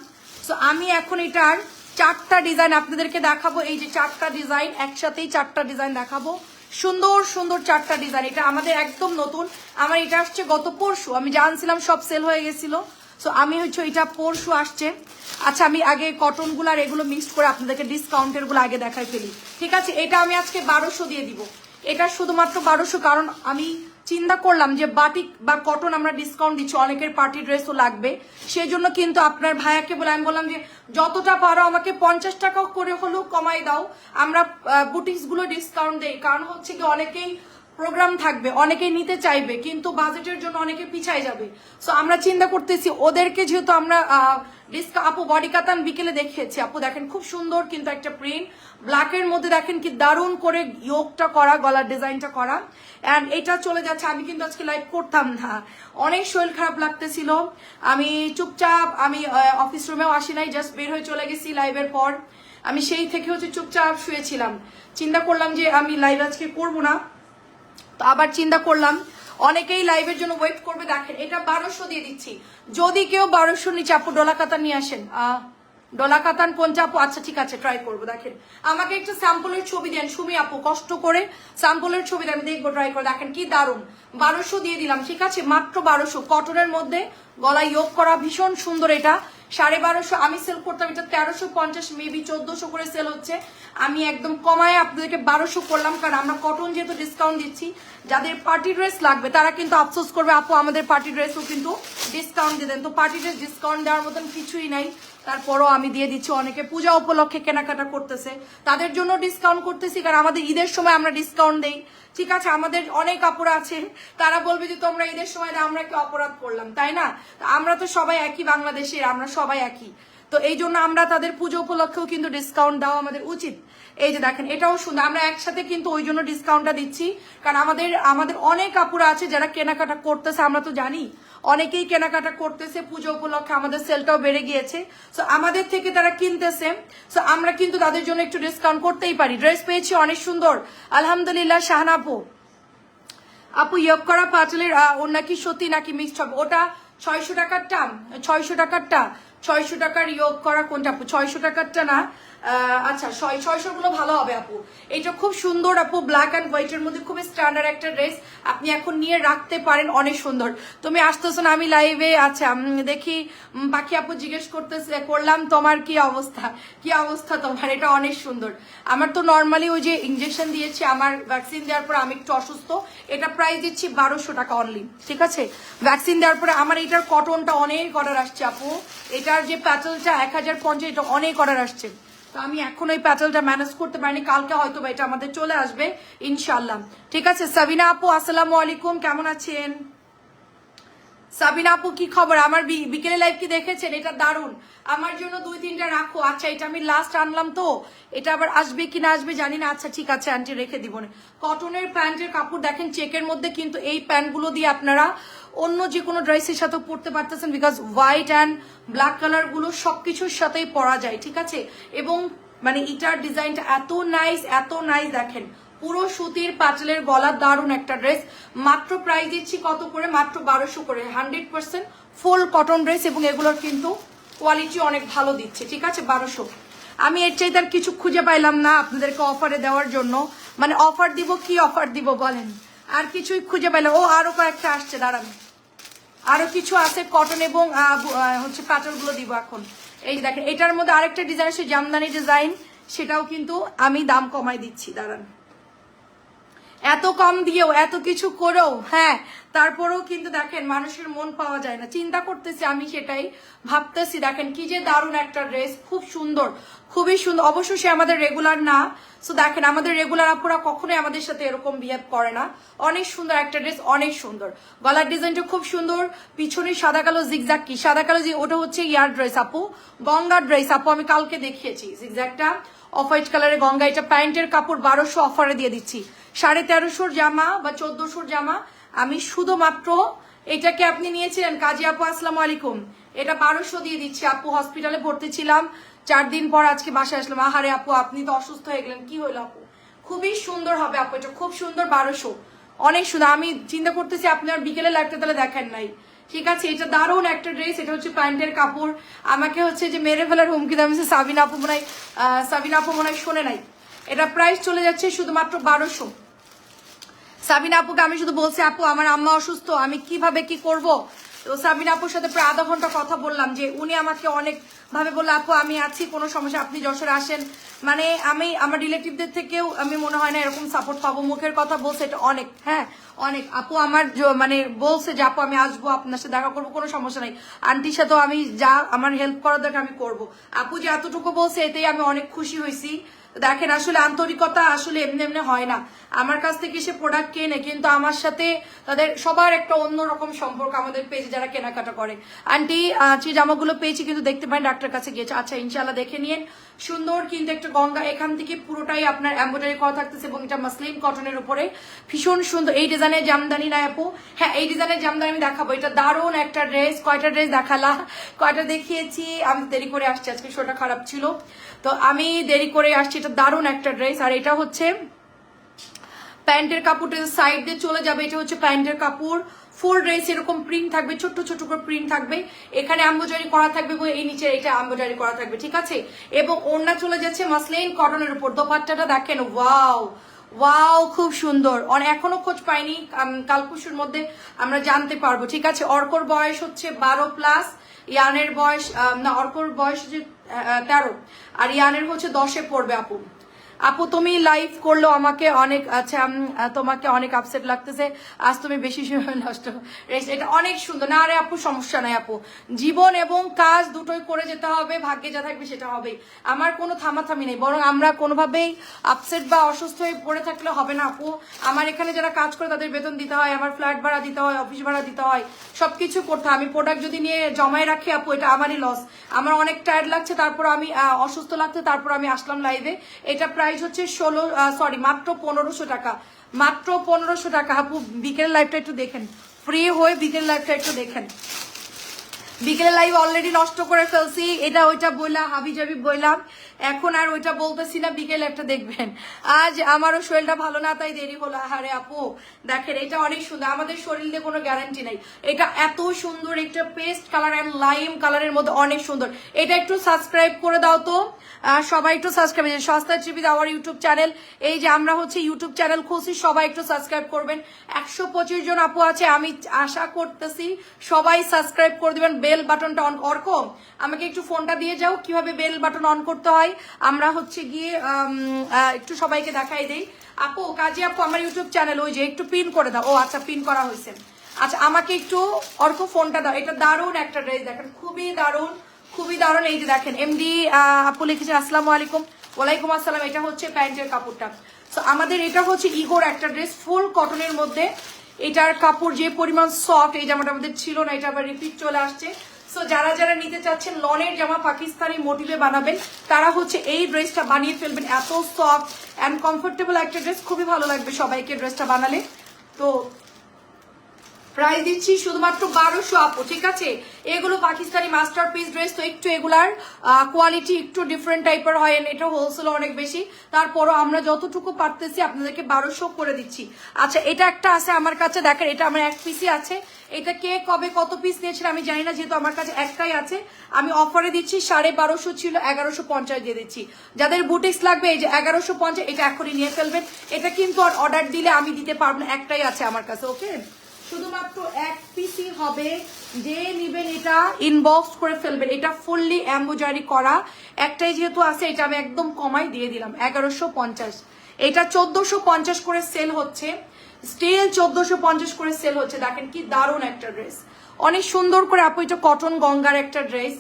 সো আমি এখন এটার 4টা ডিজাইন আপনাদেরকে দেখাবো, এই যে 4টা ডিজাইন একসাথেই 4টা ডিজাইন দেখাবো, সুন্দর সুন্দর 4টা ডিজাইন। এটা আমাদের একদম নতুন, আমার এটা আসছে গত পরশু, আমি জানছিলাম সব সেল হয়ে গেছিল, সো আমি হচ্ছে এটা পরশু আসছে। আচ্ছা আমি আগে কটন গুলো আর এগুলো মিক্সড করে আপনাদেরকে ডিসকাউন্টের গুলো আগে দেখাই ফেলি, ঠিক আছে। এটা আমি আজকে 1200 দিয়ে দিব, এটা শুধুমাত্র 1200, কারণ আমি চিন্তা করলাম যে বাটিক বা কটন আমরা ডিসকাউন্ট দিচ্ছি, অনেকের পার্টি ড্রেসও লাগবে, সেই জন্য কিন্তু আপনার ভাইয়াকে বলে আমি বললাম যে যতটা পারো আমাকে 50 টাকা করে হলেও কমাই দাও, আমরা বুটিক্স গুলো ডিসকাউন্ট দেই, কারণ হচ্ছে কি অনেকেই প্রোগ্রাম থাকবে, অনেকেই নিতে চাইবে কিন্তু বাজেটের জন্য অনেকে পিছায় যাবে। সো আমরা চিন্তা করতেছি ওদেরকে, যেহেতু আমরা আপু বডি কাতান বিকেলে দেখিয়েছি, আপু দেখেন খুব সুন্দর কিন্তু একটা প্রিন্ট, ব্ল্যাকের মধ্যে দেখেন কি দারুণ করে ইয়োগটা করা, গলার ডিজাইনটা করা, অ্যান্ড এটা চলে যাচ্ছে। আমি কিন্তু আজকে লাইভ করতাম না, অনেক শরীর খারাপ লাগতেছিল, আমি চুপচাপ, আমি অফিস রুমেও আসি নাই, জাস্ট বের হয়ে চলে গেছি লাইভের পর, আমি সেই থেকে হচ্ছে চুপচাপ শুয়েছিলাম, চিন্তা করলাম যে আমি লাইভ আজকে করবো না, তো আবার চিন্তা করলাম অনেকেই লাইভের জন্য ওয়েট করবে। দেখেন এটা 1200 দিয়ে দিচ্ছি, যদি কেউ 1200 নিচে আপু ডলা কাতান নিয়ে আসেন, ডলা কাতান কোনটা আপু? আচ্ছা ঠিক আছে ট্রাই করবো। দেখেন আমাকে একটা স্যাম্পলের ছবি দেন সুমি আপু, কষ্ট করে স্যাম্পলের ছবি দেন, আমি দেখবো ট্রাই করে। দেখেন কি দারুন, 1200 দিয়ে দিলাম, ঠিক আছে মাত্র 1200, কটনের মধ্যে গলা ইয়োগ করা, ভীষণ সুন্দর। এটা 1250, আমি সেল করতাম এটা 1350, মেবি 1400 করে সেল হচ্ছে, আমি একদম কমায় আপনাদেরকে 1200 করলাম, কারণ আমরা কটন যেহেতু ডিসকাউন্ট দিচ্ছি, যাদের পার্টি ড্রেস লাগবে তারা কিন্তু আফসোস করবে আপু আমাদের পার্টি ড্রেসও কিন্তু ডিসকাউন্ট দিয়ে দেন, তো পার্টি ড্রেস ডিসকাউন্ট দেওয়ার মতন কিছুই নাই, তারপরও আমি দিয়ে দিচ্ছি। অনেকে পূজা উপলক্ষে কেনাকাটা করতেছে, তাদের জন্য ডিসকাউন্ট করতেছি, কারণ আমাদের ঈদের সময় আমরা ডিসকাউন্ট দেই, ঠিক আছে। আমাদের অনেক কাপড় আছে, তারা বলবে যে তোমরা ঈদের সময় আমরা কি অপরাধ করলাম, তাই না? আমরা তো সবাই একই বাংলাদেশের, আমরা সবাই একই, তো এই জন্য আমরা তাদের পুজো উপলক্ষেও কিন্তু ডিসকাউন্ট দেওয়া আমাদের উচিত। এই যে দেখেন এটাও সুন্দর, আমরা একসাথে কিন্তু ওই জন্য ডিসকাউন্টটা দিচ্ছি, কারণ আমাদের অনেক কাপড় আছে যারা কেনাকাটা করতেছে, আমরা তো জানি অনেকেই কেনাকাটা করতেছে পুজো উপলক্ষে, আমাদের সেলটাও বেড়ে গিয়েছে, সো আমাদের থেকে তারা কিনতেছে, সো আমরা কিন্তু তাদের জন্য একটু ডিসকাউন্ট করতেই পারি। ড্রেস পেয়েছি অনেক সুন্দর আলহামদুলিল্লাহ। শাহানা আপু ইয়োগ করা পাঁচলের ওর নাকি সত্যি নাকি মিক্সড হবে? ওটা 600 টাকারটা, 600 টাকারটা, 600 টাকার ইয়োগ করা কোনটা আপু? 600 টাকারটা না, আচ্ছা 600 গুলো ভালো হবে আপু। এটা খুব সুন্দর আপু, ব্ল্যাক অ্যান্ড হোয়াইটের মধ্যে খুব স্ট্যান্ডার্ড একটা ড্রেস, আপনি এখন নিয়ে রাখতে পারেন, অনেক সুন্দর। তুমি আসতেছো না আমি লাইভে? আচ্ছা দেখি বাকি আপু জিজ্ঞেস করলাম তোমার কি অবস্থা, কি অবস্থা তোমার? এটা অনেক সুন্দর। আমার তো নর্মালি ওই যে ইঞ্জেকশন দিয়েছি, আমার ভ্যাকসিন দেওয়ার পর আমি একটু অসুস্থ, এটা প্রাইস দিচ্ছি 1200 টাকা অনলি, ঠিক আছে। ভ্যাকসিন দেওয়ার পরে আমার এটার কটনটা অনেক অর্ডার আসছে আপু, এটার যে প্যাটেলটা 1050, এটা অনেক অর্ডার আসছে, তো আমি এখন ওই প্যাটেলটা ম্যানেজ করতে পারিনি, কালকে হয়তো বা এটা আমাদের চলে আসবে ইনশাল্লাহ, ঠিক আছে। সাবিনা আপু আসসালামু আলাইকুম, কেমন আছেন? সাবিনা আপু কি খবর? আমার বিকেলে লাইভ কি দেখেছেন? এটা দারুন, আমার জন্য 2-3টা রাখো। আচ্ছা এটা আমি লাস্ট আনলাম, তো এটা আবার আসবে কি না আসবে জানি না। আচ্ছা ঠিক আছে আন্টি রেখে দিব না। কটনের প্যান্টের কাপড় দেখেন চেকের মধ্যে, কিন্তু এই প্যান্টগুলো দিয়ে আপনারা অন্য যে কোনো ড্রেসের সাথে পরতে পারতেছেন, because white and black colour গুলো সবকিছুর সাথেই পরা যায়, ঠিক আছে। এবং মানে এটার ডিজাইনটা এত নাইস, এত নাইস, দেখেন পুরো সুতির পাঁচলের গলা, দারুন একটা ড্রেস, মাত্র প্রাইস দিচ্ছি কত করে? মাত্র 1200 করে, 100% ফুল কটন ড্রেস, এবং এগুলোর কিন্তু কোয়ালিটি অনেক ভালো দিচ্ছে, ঠিক আছে 1200। আমি এর চাইতে আর কিছু খুঁজে পাইলাম না আপনাদেরকে অফারে দেওয়ার জন্য, মানে অফার দিব, কি অফার দিব বলেন, আর কিছুই খুঁজে পাইলাম। ও আরো কয়েকটা আসছে, দাঁড়ান আরো কিছু আছে কটন এবং হচ্ছে পাটলগুলো দিব এখন। এই দেখেন এটার মধ্যে আরেকটা ডিজাইন আছে জামদানি ডিজাইন, সেটাও কিন্তু আমি দাম কমাই দিচ্ছি, দাঁড়ান এত কম দিয়েও এত কিছু করেও হ্যাঁ তারপরেও কিন্তু দেখেন মানুষের মন পাওয়া যায় না। চিন্তা করতেছি আমি, সেটাই ভাবতেছি। দেখেন কি যে দারুণ একটা ড্রেস, খুব সুন্দর, খুবই সুন্দর। অবশ্য সে আমাদের রেগুলার না, সো দেখেন আমাদের রেগুলার আপুরা কখনোই আমাদের সাথে এরকম বিহেভ করে না। অনেক সুন্দর একটা ড্রেস, অনেক সুন্দর। গলার ডিজাইনটা খুব সুন্দর, পিছনে সাদা কালো জিগজ্যাগ, কি সাদা কালো, যে ওটা হচ্ছে ইয়ার ড্রেস আপু, গঙ্গার ড্রেস আপু, আমি কালকে দেখিয়েছি জিগজ্যাগটা অফ হোয়াইট কালারের গঙ্গা। এটা প্যান্টের কাপড় 1200 অফারে দিয়ে দিচ্ছি, 1350 জামা বা 1400 জামা আমি শুধুমাত্র, এটাকে আপনি নিয়েছিলেন কাজী আপু, আসসালামু আলাইকুম, এটা 1200 দিয়ে দিচ্ছি আপু। হসপিটালে ভর্তি ছিলাম, 4 দিন পর আজকে বাসায় আসলাম। আহারে আপু আপনি তো অসুস্থ হয়ে গেলেন, কি হইলো আপু? খুবই সুন্দর হবে আপু, এটা খুব সুন্দর, 1200, অনেক সুন্দর। আমি চিন্তা করতেছি আপনার বিকেলে লাইভটা তাহলে দেখেন নাই। ঠিক আছে, এটা দারুণ একটা ড্রেস। এটা হচ্ছে প্যান্টের কাপড়। আমাকে হচ্ছে যে মেরে ফেলার হুমকি দেওয়া, সাবিনা আপু মনে হয় শোনে নাই। এটা প্রাইস চলে যাচ্ছে শুধুমাত্র 1200। সাবিনা আপুকে আমি শুধু বলছি আপু আমার আম্মা অসুস্থ, আমি কিভাবে কি করব। তো সাবিনা আপুর সাথে প্রায় আধা ঘন্টা কথা বললাম, যে উনি আমাকে অনেক ভাবে বললো আপু আমি আছি, কোনো সমস্যা, আপনি যশোরে আসেন। মানে আমি আমার রিলেটিভদের থেকেও আমি মনে হয় না এরকম সাপোর্ট পাবো। মুখের কথা বলছে এটা অনেক, হ্যাঁ অনেক। আপু আমার মানে বলছে যে আপু আমি আসবো, আপনার সাথে দেখা করবো, কোনো সমস্যা নাই, আন্টির সাথেও আমি যা আমার হেল্প করার দরকার আমি করবো। আপু যে এতটুকু বলছে এতেই আমি অনেক খুশি হয়েছি। দেখেন আসলে আন্তরিকতা আসলে এমনি এমনি হয় না। আমার কাছ থেকে সে প্রোডাক্ট কেনে, কিন্তু আমার সাথে তাদের সবার একটা অন্যরকম সম্পর্ক আমাদের পেজে যারা কেনাকাটা করে। আন্টি যে জামাগুলো পেয়েছি কিন্তু দেখতে পারেন ডাক্তার কাছে গিয়েছে, আচ্ছা ইনশাল্লাহ দেখে নিন। সুন্দর কিন্তু একটা গঙ্গা, এখান থেকে পুরোটাই আপনার এমব্রয়ডারি করা থাকতেছে, এবং এটা মাসলিন কটনের উপরে ভীষণ সুন্দর। এই ডিজাইনের জামদানি নাই আপু? হ্যাঁ এই ডিজাইনের জামদানি আমি দেখাবো। এটা দারুণ একটা ড্রেস। কয়টা ড্রেস দেখালা, কয়টা দেখিয়েছি, আমি দেরি করে আসছি, আজকে শোটা খারাপ ছিল তো আমি দেরি করে আসছি। এটা দারুণ একটা ড্রেস। আর এটা হচ্ছে প্যান্টের কাপড়টা সাইড দিয়ে চলে যাবে, এটা হচ্ছে প্যান্টের কাপড়। ফুল ড্রেস এরকম প্রিন্ট থাকবে, ছোট্ট ছোট্ট করে প্রিন্ট থাকবে, এখানে এমব্রয়ডারি করা থাকবে এবং এই নিচে এটা এমব্রয়ডারি করা থাকবে, ঠিক আছে। এবং ওড়না চলে যাচ্ছে মাসলিন কটনের উপর। দোপাট্টাটা দেখেন, ওয়াও ওয়াও খুব সুন্দর। এখনো খোঁজ পাইনি, কালকুশুর মধ্যে আমরা জানতে পারবো, ঠিক আছে। অর্কর বয়স হচ্ছে 12+, ইয়ানের বয়স না, অর্কর বয়স হচ্ছে 13, আর ইয়ানের হচ্ছে 10-এ পড়বে আপু। আপু তুমি লাইভ করলো আমাকে অনেক, আচ্ছা তোমাকে অনেক আপসেট লাগতেছে, আজ তুমি বেশি সময় নষ্ট, এটা অনেক সুন্দর না। আরে আপু সমস্যা নাই আপু, জীবন এবং কাজ দুটোই করে যেতে হবে, ভাগ্যে যা থাকবে সেটা হবে। আমার কোনো থামাথামি নেই, বরং আমরা কোনোভাবেই আপসেট বা অসুস্থ হয়ে পড়ে থাকলে হবে না আপু। আমার এখানে যারা কাজ করে তাদের বেতন দিতে হয়, আমার ফ্ল্যাট ভাড়া দিতে হয়, অফিস ভাড়া দিতে হয়, সবকিছু করতে হয়। আমি প্রোডাক্ট যদি নিয়ে জমায় রাখি আপু এটা আমারই লস। আমার অনেক টায়ার্ড লাগছে, তারপর আমি অসুস্থ লাগছে, তারপর আমি আসলাম লাইভে। এটা প্রাইস হচ্ছে মাত্র 1500 টাকা, মাত্র 1500 টাকা আপু। বিকেলের লাইভটা একটু দেখেন, ফ্রি হয়ে বিকেলের লাইভটা একটু দেখেন। বিকেলের লাইভ অলরেডি নষ্ট করে ফেলছি, এটা ওইটা বললাম, হাবি জাবি বললাম, এখন আর ওইটা বলতেছি না, বিকেলে একটা দেখবেন। আজ আমারও শরীরটা ভালো না, তাই দেরি হলো। আরে আপু দেখেন এটা অনেক সুন্দর, আমাদের শরীর দিয়ে কোনো গ্যারান্টি নাই। এটা এত সুন্দর একটা পেস্ট কালার অ্যান্ড লাইম কালারের মধ্যে অনেক সুন্দর। এটা একটু সাবস্ক্রাইব করে দাও তো সবাই, একটু সাবস্ক্রাইব, সস্তা ট্রিপিজ আওয়ার ইউটিউব চ্যানেল, এই যে আমরা হচ্ছে ইউটিউব চ্যানেল খুলছি, সবাই একটু সাবস্ক্রাইব করবেন। 125 জন আপু আছে, আমি আশা করতেছি সবাই সাবস্ক্রাইব করে দিবেন। বেল বাটনটা অন, অর্ক আমাকে একটু ফোনটা দিয়ে যাও কিভাবে বেল বাটন অন করতে হয়, আমরা হচ্ছে গিয়ে একটু সবাইকে দেখাই দেই। আপু কাজী আপু আমার ইউটিউব চ্যানেল ওই যে একটু পিন করে দাও। ও আচ্ছা পিন করা হয়েছে, আচ্ছা আমাকে একটু অর্ক ফোনটা দাও। এটা দারুণ একটা ড্রেস, দেখেন খুবই দারুণ, খুবই দারুণ। এই যে দেখেন এমডি আপু লিখেছে আসসালামু আলাইকুম। ওয়ালাইকুম আসসালাম। এটা হচ্ছে প্যান্টের কাপড়টা। তো আমাদের এটা হচ্ছে ইগোর একটা ড্রেস, ফুল কটনের মধ্যে। এটার কাপড় যে পরিমাণ সফট, এই জামাটা আমাদের ছিল না, এটা আবার রিপিট চলে আসছে। সো যারা যারা নিতে চাচ্ছেন লনের জামা পাকিস্তানি মোটিভে বানাবেন, তারা হচ্ছে এই ড্রেসটা বানিয়ে ফেলবেন। এত সফট অ্যান্ড কমফোর্টেবল একটা ড্রেস, খুবই ভালো লাগবে সবাইকে ড্রেসটা বানালে। তো প্রাইস দিচ্ছি শুধুমাত্র 1200 আপু, ঠিক আছে। এগুলো পাকিস্তানি মাস্টার পিস ড্রেস, তো একটু এগুলার কোয়ালিটি একটু ডিফারেন্ট টাইপের হয়, এটা হোলসেল অনেক বেশি, তারপরও আমরা যতটুকু পারতেছি আপনাদেরকে 1200 করে দিচ্ছি। আচ্ছা এটা একটা আছে আমার কাছে, দেখেন এটা আমার এক পিসই আছে। এটা কে কবে কত পিস নিয়েছেন আমি জানি না, যেহেতু আমার কাছে একটাই আছে, আমি অফারে দিচ্ছি। 1250 ছিল, 1150 দিয়ে দিচ্ছি। যাদের বুটিক্স লাগবে এই যে 1150, এটা এখনই নিয়ে ফেলবেন। এটা কিন্তু আর অর্ডার দিলে আমি দিতে পারবো না, একটাই আছে আমার কাছে, ওকে। শুধুমাত্র এক পিসই হবে, যে নিবেন এটা ইনবক্স করে ফেলবেন। এটা ফুললি এমব্রয়ডারি করা, একটাই যেহেতু আছে এটা আমি একদম কমাই দিয়ে দিলাম 1150। এটা 1450 করে সেল হচ্ছে, স্টিল 1450 করে সেল হচ্ছে। দেখেন কি দারুণ একটা ড্রেস, অনেক সুন্দর করে আপু, এটা কটন গঙ্গার একটা ড্রেস,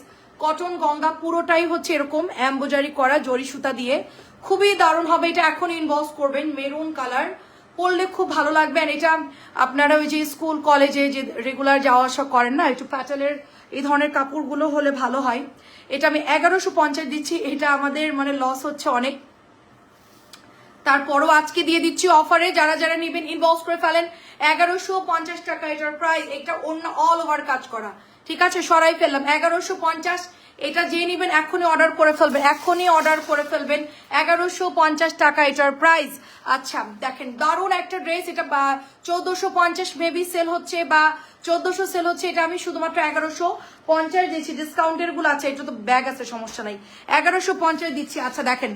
কটন গঙ্গা পুরোটাই হচ্ছে এরকম এমব্রয়ডারি করা জরি সুতা দিয়ে, খুবই দারুণ হবে। এটা এখন ইনবক্স করবেন, মেরুন কালার, পরলে খুব ভালো লাগবে। আর এটা আপনারা ওই যে স্কুল কলেজে যে রেগুলার যাওয়া আসা করেন না, একটু প্যাটেলের এই ধরনের কাপড়গুলো হলে ভালো হয়। এটা আমি 1150 দিচ্ছি, এটা আমাদের মানে লস হচ্ছে অনেক, তারপরও আজকে দিয়ে দিচ্ছি অফারে। যারা যারা নেবেন ইনবক্স করে ফেলেন। 1150 টাকা এটার প্রাইস। এটা অন্য অল ওভার কাজ করা, ঠিক আছে, সরাই ফেললাম 1150। এটা যে নেবেন এখনই অর্ডার করে ফেলবেন, এখনই অর্ডার করে ফেলবেন। 1150 টাকা এটার প্রাইস। আচ্ছা দেখেন দারুণ একটা ড্রেস, এটা 1450 মেবি সেল হচ্ছে বা 1400 সেল হচ্ছে, এটা আমি শুধুমাত্র 1150 দিচ্ছি। ডিসকাউন্টের গুলো আছে, এটা তো ব্যাগ আছে সমস্যা নাই, 1150 দিচ্ছি। আচ্ছা দেখেন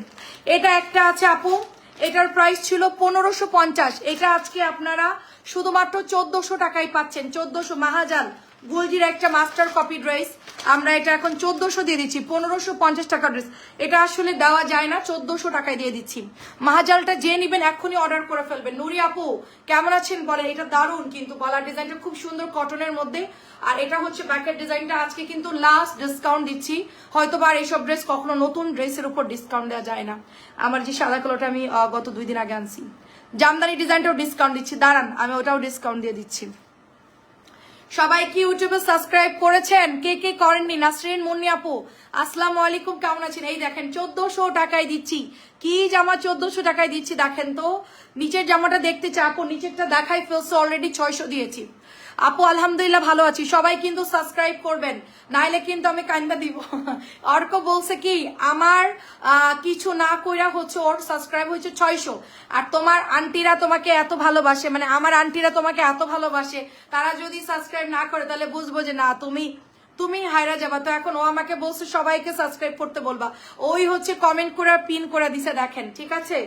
এটা একটা আছে আপু, এটার প্রাইস ছিল 1550, এটা আজকে আপনারা শুধুমাত্র 1400 টাকায় পাচ্ছেন। 1400 মাহাজাল গোল্ডির একটা মাস্টার কপি ড্রেস, আমরা এটা এখন 1400 দিয়ে দিচ্ছি। 1550 টাকা ড্রেস, এটা আসলে দেওয়া যায় না, 1400 টাকায় দিয়ে দিচ্ছি। মাহাজালটা যে নিবেন এক্ষুনি অর্ডার করে ফেলবেন। নুরি আপু কেমন আছেন বলেন? এটা দারুণ কিন্তু, গলার ডিজাইনটা খুব সুন্দর কটনের মধ্যে, আর এটা হচ্ছে ব্যাকের ডিজাইনটা। আজকে কিন্তু লাস্ট ডিসকাউন্ট দিচ্ছি, হয়তো বা এইসব ড্রেস কখনো নতুন ড্রেসের উপর ডিসকাউন্ট দেওয়া যায় না। আমার যে সাদা কালোটা আমি গত 2 দিন আগে আনছি, জামদানি ডিজাইনটাও ডিসকাউন্ট দিচ্ছি, দাঁড়ান আমি ওটাও ডিসকাউন্ট দিয়ে দিচ্ছি। সবাই কি ইউটিউবে সাবস্ক্রাইব করেছেন? কে কে করেননি? নাসরিন মুন্নি আপু আসসালামু আলাইকুম, কেমন আছেন? এই দেখেন 1400 টাকায় দিচ্ছি। কি জামা 1400 টাকায় দিচ্ছি দেখেন তো। নিচের জামাটা দেখতে চাই আপু, নিচেরটা দেখাই ফেলছে অলরেডি, 600 দিয়েছি আপু। আলহামদুলিল্লাহ ভালো আছি। সবাই কিন্তু সাবস্ক্রাইব করবেন, নাইলে কিন্তু আমি কান্দা দিব। অর্ক বলছে কি আমার কিছু না কইরা হচ্ছে ওর সাবস্ক্রাইব হয়েছে 600, আর তোমার আন্টিরা তোমাকে এত ভালোবাসে, মানে আমার আন্টিরা তোমাকে এত ভালোবাসে, তারা যদি সাবস্ক্রাইব না করে তাহলে বুঝবো যে না তুমি হায়রা যাবা। তো এখন ও আমাকে বলছে সবাইকে সাবস্ক্রাইব করতে বলবা, ওই হচ্ছে কমেন্ট করে পিন করে দিছে দেখেন, ঠিক আছে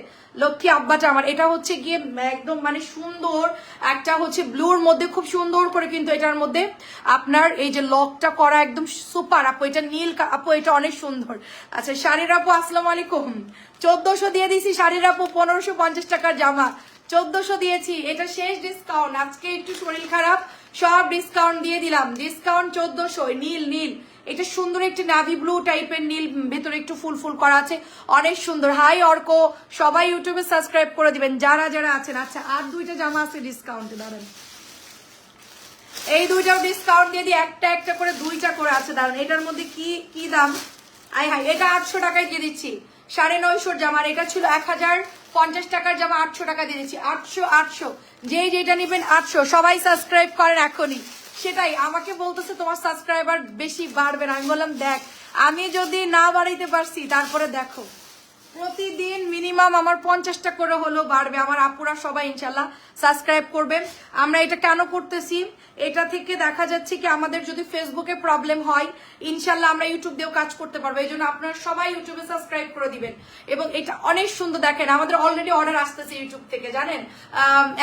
লক্ষ্মী আব্বাটা আমার। এটা হচ্ছে গিয়ে একদম মানে সুন্দর একটা হচ্ছে ব্লুর মধ্যে, খুব সুন্দর করে কিন্তু এটার মধ্যে আপনার এই যে লকটা করা একদম সুপার আপু। এটা নীল আপু, এটা অনেক সুন্দর। আচ্ছা শাড়ির আপু আসসালামু আলাইকুম, 1400 দিয়ে দিছি শাড়ির আপু। 1550 টাকার জামা 1400 দিয়েছি, এটা শেষ ডিসকাউন্ট। আজকে একটু শরীর খারাপ, সব ডিসকাউন্ট দিয়ে দিলাম, ডিসকাউন্ট 1400। নীল নীল, এটা সুন্দর একটি নাভি ব্লু টাইপের নীল, ভেতরে একটু ফুল ফুল করা আছে, অনেক সুন্দর। হাই অর্ক, সবাই ইউটিউবে সাবস্ক্রাইব করে দিবেন যারা যারা আছেন। আচ্ছা আর 2টা জামা আছে ডিসকাউন্টে, দাঁড়ান এই 2টাও ডিসকাউন্ট দিয়ে দিই, একটা একটা করে 2টা করে আছে, দাঁড়ান এটার মধ্যে কি কি দাম। আই হাই, এটা 800 টাকায় দিয়ে দিচ্ছি, 950 জামার। এটা ছিল 1050 টাকার জামা, 800 টাকা দিয়ে দিচ্ছি। 800 যেটা নিবেন 800। সবাই সাবস্ক্রাইব করেন এখনই। সেটাই আমাকে বলতেছে তোমার সাবস্ক্রাইবার বেশি বাড়বে না, আমি বললাম দেখ আমি যদি না বাড়াইতে পারছি তারপরে দেখো প্রতিদিন মিনিমাম আমার 50টা করে হলো বাড়বে। আমার আপুরা সবাই ইনশাল্লাহ সাবস্ক্রাইব করবেন। আমরা এটা কেন করতেছি, এটা থেকে দেখা যাচ্ছে কি আমাদের যদি ফেসবুকে প্রবলেম হয় ইনশাল্লাহ আমরা ইউটিউব দিয়েও কাজ করতে পারবো। এই জন্য আপনারা সবাই ইউটিউবে সাবস্ক্রাইব করে দিবেন। এবং এটা অনেক সুন্দর, দেখেন আমাদের অলরেডি অর্ডার আসতেছে ইউটিউব থেকে, জানেন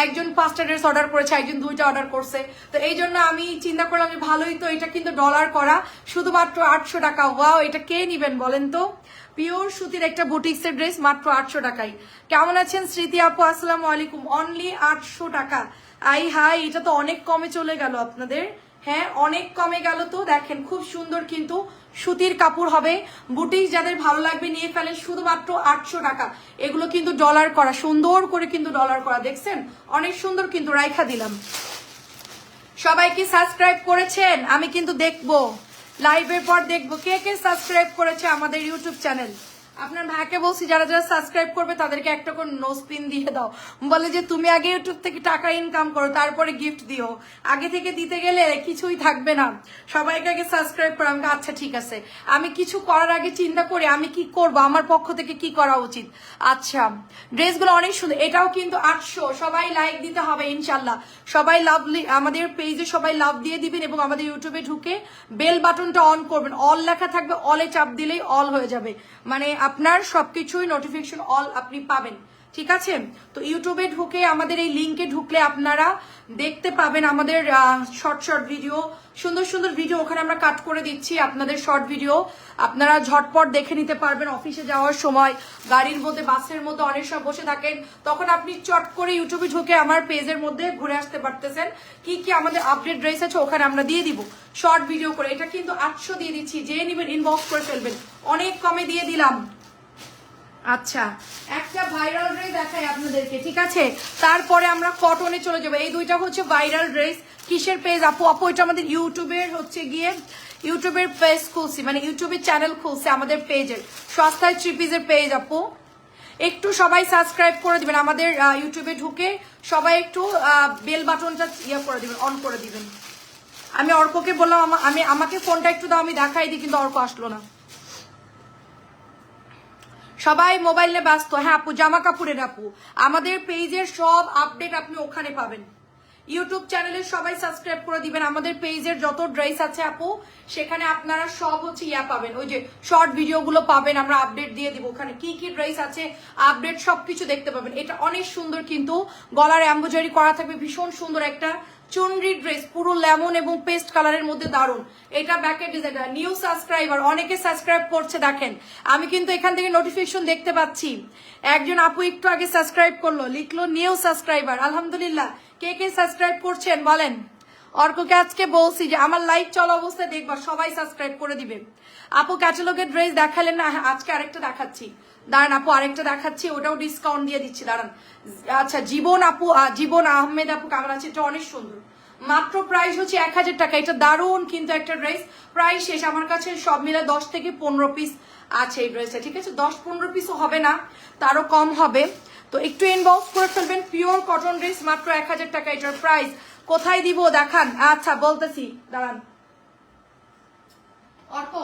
একজন 5টা ড্রেস অর্ডার করেছে, একজন 2টা অর্ডার করছে। তো এই জন্য আমি চিন্তা করলাম ভালোই তো, এটা কিন্তু ডলার করা, শুধুমাত্র 800 টাকা। ওয়াও, এটা কে নিবেন বলেন তো? পিওর সুতির একটা বুটিক্সের ড্রেস মাত্র 800 টাকায়। কেমন আছেন স্মৃতি আপু আসসালামু আলাইকুম, অনলি 800 টাকা। আই হাই, এটা তো অনেক কমে চলে গেল আপনাদের, হ্যাঁ অনেক কমে গেল। তো দেখেন খুব সুন্দর কিন্তু সুতির কাপড় হবে, বুটিক্স যাদের ভালো লাগবে নিয়ে ফেলেন, শুধুমাত্র 800 টাকা। এগুলো কিন্তু ডলার করা, সুন্দর করে কিন্তু ডলার করা, দেখছেন অনেক সুন্দর কিন্তু, রাইখা দিলাম। সবাই কি সাবস্ক্রাইব করেছেন? আমি কিন্তু দেখবো লাইভের পর, দেখবো কে কে সাবস্ক্রাইব করেছে আমাদের ইউটিউব চ্যানেল। আপনার ভাইকে বলছি যারা যারা সাবস্ক্রাইব করবে তাদেরকে একটা করে নোজপিন দিয়ে দাও, বলে যে তুমি আগে ইউটিউব থেকে টাকা ইনকাম করো তারপরে গিফট দিও, আগে থেকে দিতে গেলে কিছুই থাকবে না। সবাইকে আগে সাবস্ক্রাইব করো। আমি আচ্ছা ঠিক আছে, আমি কিছু করার আগে চিন্তা করি আমি কি করব, আমার পক্ষ থেকে কি করা উচিত। আচ্ছা ড্রেসগুলো অনেক সুন্দর, এটাও কিন্তু 800। সবাই লাইক দিতে হবে ইনশাল্লাহ, সবাই লাভ, আমাদের পেজে সবাই লাভ দিয়ে দিবেন এবং আমাদের ইউটিউবে ঢুকে বেল বাটনটা অন করবেন, অল লেখা থাকবে, অলে চাপ দিলেই অল হয়ে যাবে, মানে আপনার সবকিছুই নোটিফিকেশন অল আপনি পাবেন। ঠিক আছে? তো ইউটিউবে ঢুকে আমাদের এই লিঙ্কে ঢুকলে আপনারা দেখতে পাবেন আমাদের শর্ট শর্ট ভিডিও, সুন্দর সুন্দর ভিডিও ওখানে আমরা কাট করে দিচ্ছি আপনাদের শর্ট ভিডিও। আপনারা ঝটপট দেখে নিতে পারবেন। অফিসে যাওয়ার সময়, গাড়ির মধ্যে, বাসের মধ্যে অনেক সময় বসে থাকেন, তখন আপনি চট করে ইউটিউবে ঢুকে আমার পেজের মধ্যে ঘুরে আসতে পারতেছেন। কি কি আমাদের আপডেট ড্রেস আছে ওখানে আমরা দিয়ে দিব শর্ট ভিডিও করে। এটা কিন্তু 800 দিয়ে দিচ্ছি, যে নেবেন ইনবক্স করে ফেলবেন, অনেক কমে দিয়ে দিলাম। আচ্ছা, একটা ভাইরাল ড্রেস দেখাই আপনাদেরকে, ঠিক আছে? তারপরে আমরা কটনে চলে যাবো। এই দুইটা হচ্ছে ভাইরাল ড্রেস। কিসের পেজ আপু? আপু এটা আমাদের ইউটিউবের হচ্ছে গিয়ে ইউটিউবের পেজ খুলছি, মানে ইউটিউবের চ্যানেল খুলছে আমাদের পেজের, সস্তায় থ্রি পিসের পেজ আপু। একটু সবাই সাবস্ক্রাইব করে দিবেন আমাদের ইউটিউবে ঢুকে, সবাই একটু বেল বাটনটা করে দিবেন, অন করে দিবেন। আমি অর্ককে বললাম আমাকে ফোনটা একটু দাও, আমি দেখাই দিই, কিন্তু অর্ক আসলো না। সবাই মোবাইল নিয়ে ব্যস্ত। হ্যাঁ আপু, জামা কাপড়ের আপু, আমাদের পেজের সব আপডেট আপনি ওখানে পাবেন। ইউটিউব চ্যানেলে সবাই সাবস্ক্রাইব করে দিবেন। আমাদের পেজের যত ড্রেস আছে আপু, সেখানে আপনারা সব হচ্ছে পাবেন, ওই যে শর্ট ভিডিওগুলো পাবেন, আমরা আপডেট দিয়ে দিব। ওখানে কি কি ড্রেস আছে আপডেট সবকিছু দেখতে পাবেন। এটা অনেক সুন্দর, কিন্তু গলার এমব্রয়ডারি করা থাকবে, ভীষণ সুন্দর একটা চুনরি ড্রেস, পুরো লেমন এবং পেস্ট কালারের মধ্যে দারুন। এটা ব্যাকের ডিজাইনটা। নিউ সাবস্ক্রাইবার অনেকে সাবস্ক্রাইব করছে, দেখেন আমি কিন্তু এখান থেকে নোটিফিকেশন দেখতে পাচ্ছি। একজন আপু একটু আগে সাবস্ক্রাইব করলো, লিখলো নিউ সাবস্ক্রাইবার, আলহামদুলিল্লাহ। কে কে সাবস্ক্রাইব করছেন বলেন? অর্ককে আজকে বলছি যে আমার লাইভ চলা অবস্থায় দেখবা, সবাই সাবস্ক্রাইব করে দিবে। আপু ক্যাটালগের ড্রেস দেখালেন না? আজকে আরেকটা দেখাচ্ছি, দাঁড়ান আপু, আরেকটা দেখাচ্ছি, ওটাও ডিসকাউন্ট দিয়ে দিচ্ছি, দাঁড়ান। আচ্ছা, জীবন আপু, জীবন আহমেদ আপু কেমন আছে? এটা অনেক সুন্দর, মাত্র প্রাইস হচ্ছে 1000 টাকা। এটা দারুন কিন্তু একটা ড্রেস, প্রাইস শেষ। আমার কাছে সব মিলে 10 থেকে 15 পিস আছে এই ড্রেসটা, ঠিক আছে? 10-15 পিসও হবে না, তারও কম হবে। তো একটু ইনবক্স করে ফেলবেন। পিওর কটন ড্রেস, মাত্র 1000 টাকা এটার প্রাইস। কোথায় দিব দেখান? আচ্ছা বলতেছি, দাঁড়ান। অর্ক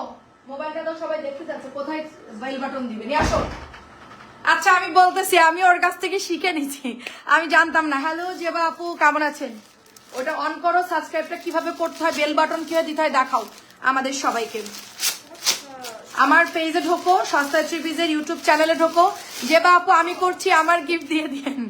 মোবাইলটা তো সবাই দেখতে যাচ্ছে, কোথায় বেল বাটন দিবে, নিয়ে আসো। আচ্ছা আমি বলতেছি, আমি ওর কাছ থেকে শিখে নিচ্ছি, আমি জানতাম না। হ্যালো জেবা আপু, কেমন আছেন? ওটা অন করো, সাবস্ক্রাইবটা কিভাবে করতে হয়, বেল বাটন কিভাবে দিতে হয় দেখাও আমাদের সবাইকে। আমার পেজে ঢোকো, সস্তা থ্রি পিসের ইউটিউব চ্যানেলে ঢোকো। যে আপু আমি করছি, আমার গিফট দিয়ে দিন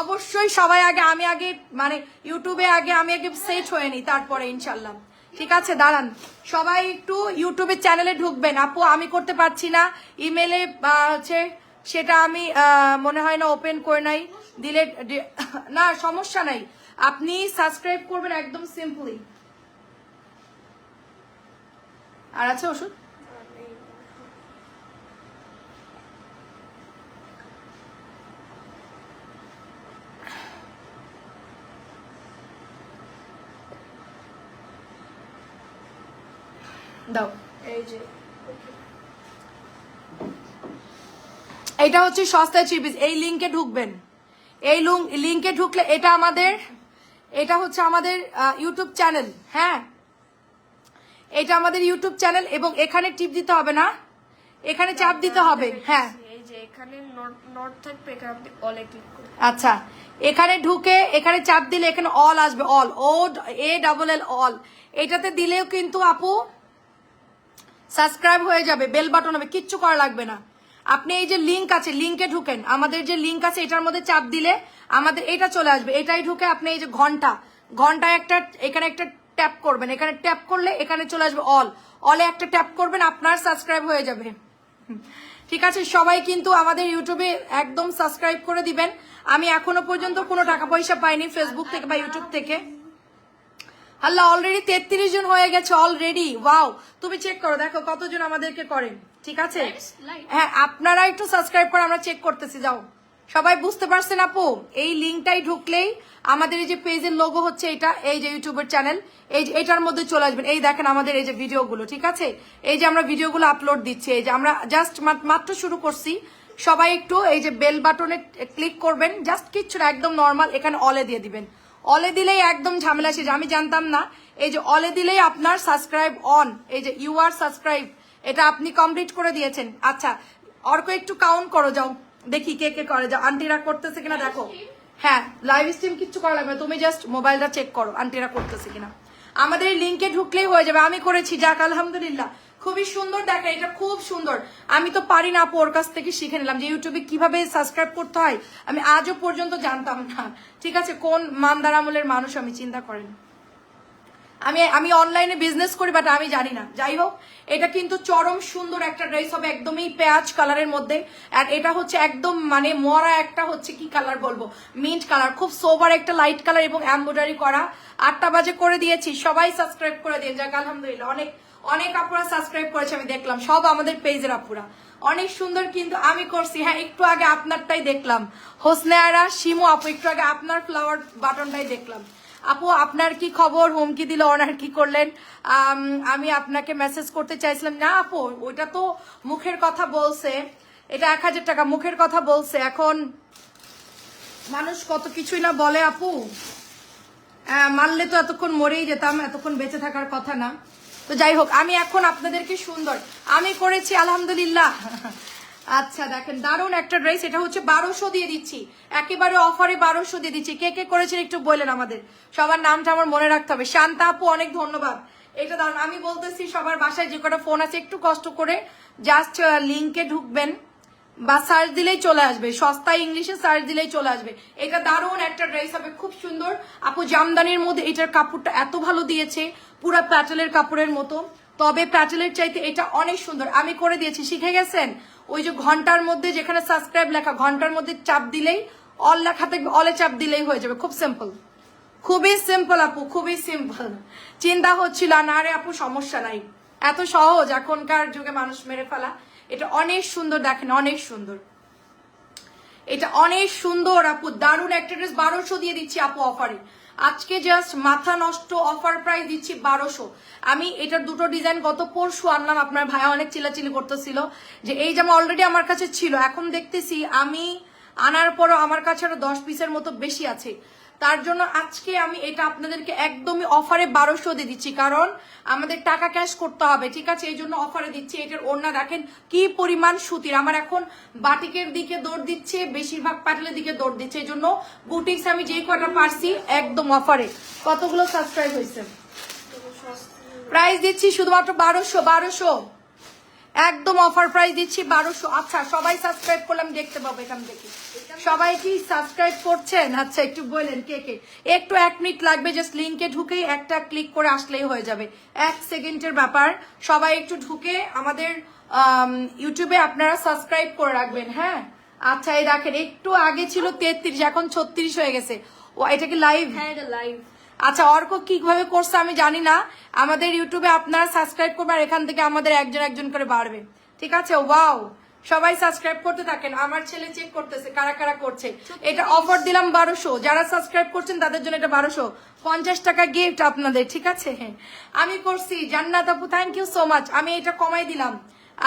অবশ্যই। সবাই আগে, আমি আগে, মানে ইউটিউবে আগে আমি আগে সেট হয়ে নিই, তারপরে ইনশাল্লাহ, ঠিক আছে? দাঁড়ান, সবাই একটু ইউটিউবের চ্যানেলে ঢুকবেন। আপু আমি করতে পারছি না, ইমেলে হচ্ছে সেটা আমি মনে হয় না ওপেন করে নাই, দিলে না সমস্যা নাই, আপনি সাবস্ক্রাইব করবেন একদম সিম্পলি। আর আছে ওষুধ? দাও। এই যে এটা হচ্ছে সস্তায় থ্রি পিস। এই লিংকে ঢুকবেন, এই লিংকে ঢুকলে এটা আমাদের, এটা হচ্ছে আমাদের ইউটিউব চ্যানেল। হ্যাঁ, এটা আমাদের ইউটিউব চ্যানেল, এবং এখানে টিপ দিতে হবে না, এখানে চাপ দিতে হবে। হ্যাঁ, এই যে এখানে নট থাকবে, এখানে আপনি অলে ক্লিক করুন। আচ্ছা, এখানে ঢুকে এখানে চাপ দিলে এখানে অল আসবে, অল, ও এ ডাবল এল, অল। এটাতে দিলেও কিন্তু আপু সাবস্ক্রাইব হয়ে যাবে, বেল বাটন হবে, কিচ্ছু করা লাগবে না। আপনি এই যে লিংক আছে, লিংকে ঢুকেন, আমাদের যে লিংক আছে এটার মধ্যে চাপ দিলে আমাদের এটা চলে আসবে। এটাই ঢুকে আপনি এই যে ঘন্টায় একটা, এখানে একটা ট্যাপ করবেন, এখানে ট্যাপ করলে এখানে চলে আসবে অল, অলে একটা ট্যাপ করবেন, আপনার সাবস্ক্রাইব হয়ে যাবে। ঠিক আছে, সবাই কিন্তু আমাদের ইউটিউবে একদম সাবস্ক্রাইব করে দিবেন। আমি এখনো পর্যন্ত কোনো টাকা পয়সা পাইনি ফেসবুক থেকে বা ইউটিউব থেকে। আল্লাহ, অলরেডি 33 জন হয়ে গেছে অলরেডি। ওয়াও, তুমি চেক করো, দেখো কতজন আমাদেরকে করেন, ঠিক আছে? হ্যাঁ, আপনারা একটু সাবস্ক্রাইব করে, আমরা চেক করতেছি। যাও, সবাই বুঝতে পারছেন আপু? এই লিঙ্কটাই ঢুকলেই আমাদের এই যে পেজের লোগো হচ্ছে এটা, এই যে ইউটিউবের চ্যানেল, এই যে এটার মধ্যে চলে আসবেন। এই দেখেন আমাদের এই যে ভিডিওগুলো, ঠিক আছে? এই যে আমরা ভিডিওগুলো আপলোড দিচ্ছি, এই যে আমরা জাস্ট মাত্র শুরু করছি। সবাই একটু এই যে বেল বাটনে ক্লিক করবেন, জাস্ট কিচ্ছু না, একদম নর্মাল, এখানে অলে দিয়ে দিবেন। অলে দিলেই একদম ঝামেলা শেষ। আমি জানতাম না, এই যে অলে দিলেই আপনার সাবস্ক্রাইব অন, এই যে ইউ আর সাবস্ক্রাইব, এটা আপনি কমপ্লিট করে দিয়েছেন। আচ্ছা অর্ক, একটু কাউন্ট করো, যাও দেখি কে কে করে, যাও। আন্টিরা করতেছে কিনা দেখো। হ্যাঁ, লাইভ স্ট্রিম কিচ্ছু করা লাগবে, তুমি জাস্ট মোবাইলটা চেক করো আন্টিরা করতেছে কিনা। আমাদের এই লিঙ্কে ঢুকলেই হয়ে যাবে। আমি করেছি, যাক আলহামদুলিল্লাহ, খুবই সুন্দর দেখেন, এটা খুব সুন্দর। আমি তো পারি না আপু, ওর কাছ থেকে শিখে নিলাম যে ইউটিউবে কিভাবে সাবস্ক্রাইব করতে হয়, আমি আজও পর্যন্ত জানতাম না। ঠিক আছে, কোন মানদার আমলের মানুষ আমি, চিন্তা করেন। আমি অনলাইনে বিজনেস করি, বাট আমি জানি না। যাই হোক, এটা কিন্তু চরম সুন্দর একটা ড্রেস হবে, একদমই পেঁয়াজ কালারের মধ্যে। আর এটা হচ্ছে একদম মানে মরা একটা হচ্ছে কি কালার বলবো, মিন্ট কালার, খুব সোবার একটা লাইট কালার এবং এমব্রয়ডারি করা। 8টা বাজে করে দিয়েছি, সবাই সাবস্ক্রাইব করে দিন। যাক আলহামদুলিল্লাহ, অনেক অনেক আপুরা সাবস্ক্রাইব করেছে, আমি দেখলাম সব আমাদের পেজের আপুরা। অনেক সুন্দর কিন্তু আমি করছি। হ্যাঁ, একটু আগে আপনারটাই দেখলাম, হোসনে আরা শিমু আপু, একটু আগে আপনার ফ্লাওয়ার বাটনটাই দেখলাম। আপু আপনার কি খবর, হুমকি দিল, অনার কি করলেন? আমি আপনাকে মেসেজ করতে চাইছিলাম না আপু, ওইটা তো মুখের কথা বলছে, এটা 1000 টাকা মুখের কথা বলছে। এখন মানুষ কত কিছুই না বলে আপু, মারলে তো এতক্ষণ মরেই যেতাম, এতক্ষণ বেঁচে থাকার কথা না। তো যাই হোক, আমি এখন আপনাদেরকে সুন্দর আমি করেছি আলহামদুলিল্লাহ। আচ্ছা দেখেন, দারুণ একটা ড্রেস, এটা হচ্ছে 1200 দিয়ে দিচ্ছি, একেবারে অফারে 1200 দিয়ে দিচ্ছি। কে কে করেছেন একটু বললেন, আমাদের সবার নামটা আমার মনে রাখতে হবে। শান্তা আপু অনেক ধন্যবাদ, এটা দারুণ। আমি বলতেছি সবার বাসায় যে কটা ফোন আছে একটু কষ্ট করে জাস্ট লিঙ্কে ঢুকবেন বা সার্চ দিলেই চলে আসবে, সস্তায় ইংলিশে সার্চ দিলেই চলে আসবে। এটা দারুণ একটা ড্রেস হবে, খুব সুন্দর আপু। জামদানির মধ্যে এটার কাপড়টা এত ভালো দিয়েছে, পুরো প্যাটেলের কাপড়ের মতো, তবে প্যাটেলের চাইতে এটা অনেক সুন্দর। আমি করে দিয়েছি, শিখে গেছেন? ওই যে ঘন্টার মধ্যে যেখানে সাবস্ক্রাইব লেখা, ঘন্টার মধ্যে চাপ দিলেই অল লেখা থাকবে, অলে চাপ দিলেই হয়ে যাবে, খুব সিম্পল, খুবই সিম্পল আপু, খুবই সিম্পল। চিন্তা হচ্ছিল না রে আপু, সমস্যা নাই, এত সহজ এখনকার যুগে মানুষ মেরে ফেলা। এটা অনেক সুন্দর দেখেন, অনেক সুন্দর, এটা অনেক সুন্দর আপু, দারুণ একটা ড্রেস। 1200 দিয়ে দিচ্ছি আপু অফারে, আজকে জাস্ট মাথা নষ্ট অফার প্রাইস দিচ্ছি 1200। আমি এটার দুটো ডিজাইন গত পরশু আনলাম, আপনার ভাইয়া অনেক চিল্লাচিল্লি করতেছিল যে এই জামা অলরেডি আমার কাছে ছিল, এখন দেখতেছি আমি আনার পরও আমার কাছে আরো 10 পিসের মতো বেশি আছে। তার জন্য আজকে আমি এটা আপনাদেরকে একদমই অফারে 1200 দিয়ে দিচ্ছি, কারণ আমাদের টাকা ক্যাশ করতে হবে, ঠিক আছে, এই জন্য অফারে দিচ্ছি। এটার ওড়না দেখেন কি পরিমাণ সুতির, আমার এখন বাটিকের দিকে দৌড় দিচ্ছে, বেশিরভাগ প্যাটেলের দিকে দৌড় দিচ্ছে, এই জন্য বুটিক্স আমি যেই কটা পারছি একদম অফারে। কতগুলো সাবস্ক্রাইব হয়েছে? প্রাইস দিচ্ছি শুধুমাত্র 1200 একদম অফার প্রাইস দিচ্ছি 1200। আচ্ছা, সবাই সাবস্ক্রাইব করলাম, দেখতে পাবো এখান থেকে সবাই কি সাবস্ক্রাইব করছেন? আচ্ছা একটু বলেন কে কে। একটু 1 মিনিট লাগবে, জাস্ট লিঙ্কে ঢুকেই একটা ক্লিক করে আসলেই হয়ে যাবে, 1 সেকেন্ডের ব্যাপার। সবাই একটু ঢুকে আমাদের ইউটিউবে আপনারা সাবস্ক্রাইব করে রাখবেন। হ্যাঁ আচ্ছা, এই দেখেন একটু আগে ছিল 33, এখন 36 হয়ে গেছে। ও এটা কি লাইভ? হ্যাঁ এটা লাইভ। আচ্ছা, অর্ক কিভাবে করছে আমি জানি না, আমাদের ইউটিউবে আপনারা সাবস্ক্রাইব করবেন, এখান থেকে আমাদের একজন একজন করে বাড়বে, ঠিক আছে? ওয়াও, সবাই সাবস্ক্রাইব করতে থাকেন, আমার ছেলে চেক করতেছে কারা কারা করছে। এটা অফার দিলাম 1200, যারা সাবস্ক্রাইব করছেন তাদের জন্য এটা 1200, 50 টাকা গিফট আপনাদের, ঠিক আছে? আমি করছি জান্নাত আপু, থ্যাংক ইউ সো মাচ, আমি এটা কমাই দিলাম।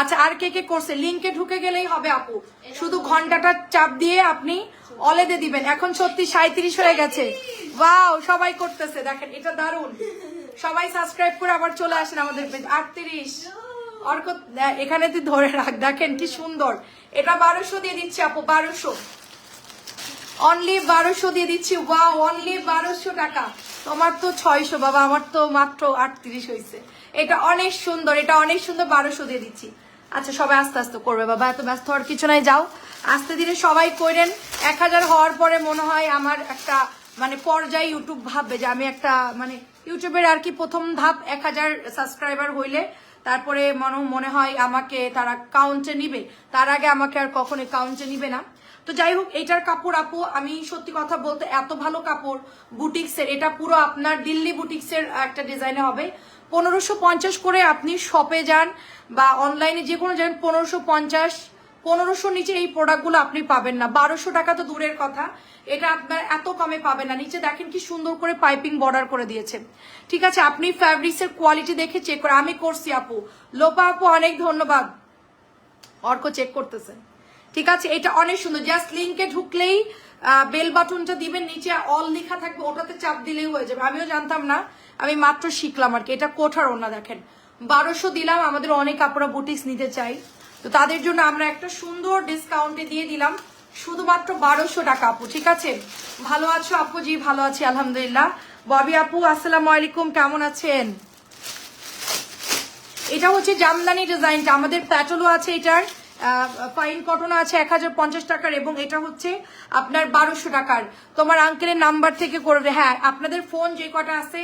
আচ্ছা, আর কে কে করছে? লিঙ্কে ঢুকে গেলেই হবে আপু, শুধু ঘন্টাটা চাপ দিয়ে আপনি অলে দিয়ে দিবেন। এখন 37 হয়ে গেছে, ওয়াও সবাই করতেছে দেখেন, এটা দারুণ। সবাই সাবস্ক্রাইব করে আবার চলে আসেন আমাদের পেজ। 38 অর্ক এখানে তুই ধরে রাখ, দেখেন কি সুন্দর। এটা 1200 দিয়ে দিচ্ছি আপু, 1200 অনলি 1200 দিয়ে দিচ্ছি। ওয়াও, অনলি 1200 টাকা। তোমার তো 600 বাবা, আমার তো মাত্র 38 হয়েছে। এটা অনেক সুন্দর, এটা অনেক সুন্দর, 1200 দিয়ে দিচ্ছি। আচ্ছা সবাই আস্তে আস্তে করবে বাবা, এত ব্যস্ত হওয়ার কিছু নাই, যাও আস্তে ধীরে সবাই করেন। 1000 হওয়ার পরে মনে হয় আমার একটা মানে পর্যায়ে ইউটিউব ভাববে যে আমি একটা মানে ইউটিউবের আর কি প্রথম ধাপ 1000 সাবস্ক্রাইবার হইলে তারপরে মনে হয় আমাকে তারা কাউন্টে নিবে, তার আগে আমাকে আর কখনো কাউন্টে নিবে না। তো যাই হোক, এইটার কাপড় আপু আমি সত্যি কথা বলতে এত ভালো কাপড় বুটিক্সের, এটা পুরো আপনার দিল্লি বুটিক্সের একটা ডিজাইনে হবে। 1550 করে আপনি শপে যান বা অনলাইনে যে কোনো যান, 1550 1500 নিচে এই প্রোডাক্টগুলো আপনি পাবেন না। 1200 টাকা তো দূরের কথা, এটা আপনার এত কমে পাবেন না। নিচে দেখেন কি সুন্দর করে পাইপিং বর্ডার করে দিয়েছে, ঠিক আছে? আপনি ফ্যাব্রিক্সের কোয়ালিটি দেখে চেক করে, আমি করছি আপু। লোপা আপু অনেক ধন্যবাদ, অর্ক চেক করতেছে, ঠিক আছে? এটা অনেক সুন্দর, জাস্ট লিঙ্কে ঢুকলেই বেল বাটনটা দিবেন, নিচে অল লেখা থাকবে, ওটাতে চাপ দিলেই হয়ে যাবে। আমিও জানতাম না, আমি মাত্র শিখলাম আর কি। এটা কোঠার ওনা দেখেন, 1200 দিলাম। আমাদের অনেক আপনারা বুটিক্স নিতে চাই, তো তাদের জন্য আমরা একটা সুন্দর ডিসকাউন্টে দিয়ে দিলাম শুধুমাত্র 1200 টাকা আপু, ঠিক আছে? ভালো আছো আপু? জি ভালো আছি আলহামদুলিল্লাহ। ববি আপু আসসালামু আলাইকুম, কেমন আছেন? এটা হচ্ছে জামদানি ডিজাইনটা, আমাদের প্যাটেলও আছে এটার, ফাইন কটন আছে 1050 টাকার, এবং এটা হচ্ছে আপনার 1200 টাকার। তোমার আঙ্কেলের নাম্বার থেকে করবে। হ্যাঁ, আপনাদের ফোন যে কটা আছে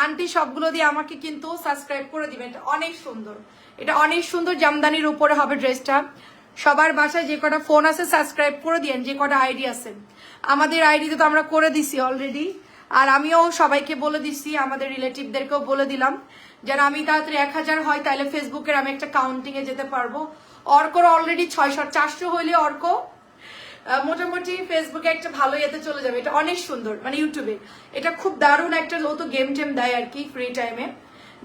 আন্টি সবগুলো দিয়ে আমাকে কিন্তু সাবস্ক্রাইব করে দিবেন। এটা অনেক সুন্দর, এটা অনেক সুন্দর জামদানির উপরে হবে ড্রেসটা। সবার বাসায় যে কটা ফোন আছে সাবস্ক্রাইব করে দিয়েন, যে কটা আইডি আছে। আমাদের আইডিতে তো আমরা করে দিছি অলরেডি, আর আমিও সবাইকে বলে দিছি, আমাদের রিলেটিভদেরকেও বলে দিলাম, যেন আমি তাড়াতাড়ি 1000 হয় তাহলে ফেসবুকের আমি একটা কাউন্টিং এ যেতে পারবো। অর্কর অলরেডি 600, 400 হইলে অর্ক মোটামুটি ফেসবুকে একটা ভালো ইয়েতে চলে যাবে। এটা অনেক সুন্দর, মানে ইউটিউবে এটা খুব দারুণ একটা, ও তো গেম টেম দেয় আর কি ফ্রি টাইমে,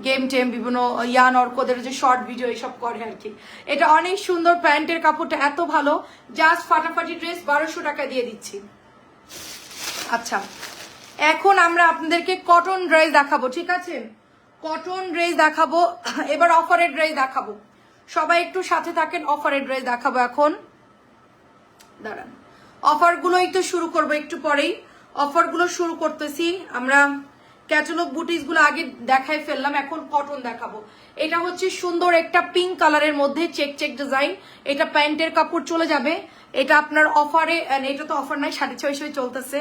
গেম টেম বিভিন্ন ইয়ান অর্কদের যে শর্ট ভিডিও এইসব করে আর কি। এটা অনেক সুন্দর, প্যান্টের কাপড়টা এত ভালো, জাস্ট ফাটাফাটি ড্রেস 1200 টাকা দিয়ে দিচ্ছি। আচ্ছা, এখন আমরা আপনাদেরকে কটন ড্রেস দেখাবো, ঠিক আছে? কটন ড্রেস দেখাবো, এবার অফারের ড্রেস দেখাবো। সবাই একটু সাথে থাকেন, অফারের ড্রেস দেখাবো এখন। দাঁড়ান, অফারগুলো একটু শুরু করবো একটু পরেই, অফারগুলো শুরু করতেছি আমরা। ক্যাটালগ বুটিসগুলো আগে দেখাই ফেললাম, এখন কটন দেখাবো। এটা হচ্ছে সুন্দর একটা পিঙ্ক কালারের মধ্যে চেক চেক ডিজাইন, এটা প্যান্টের কাপড় চলে যাবে। এটা আপনার অফারে, এটা তো অফার নাই, 650 চলতেছে,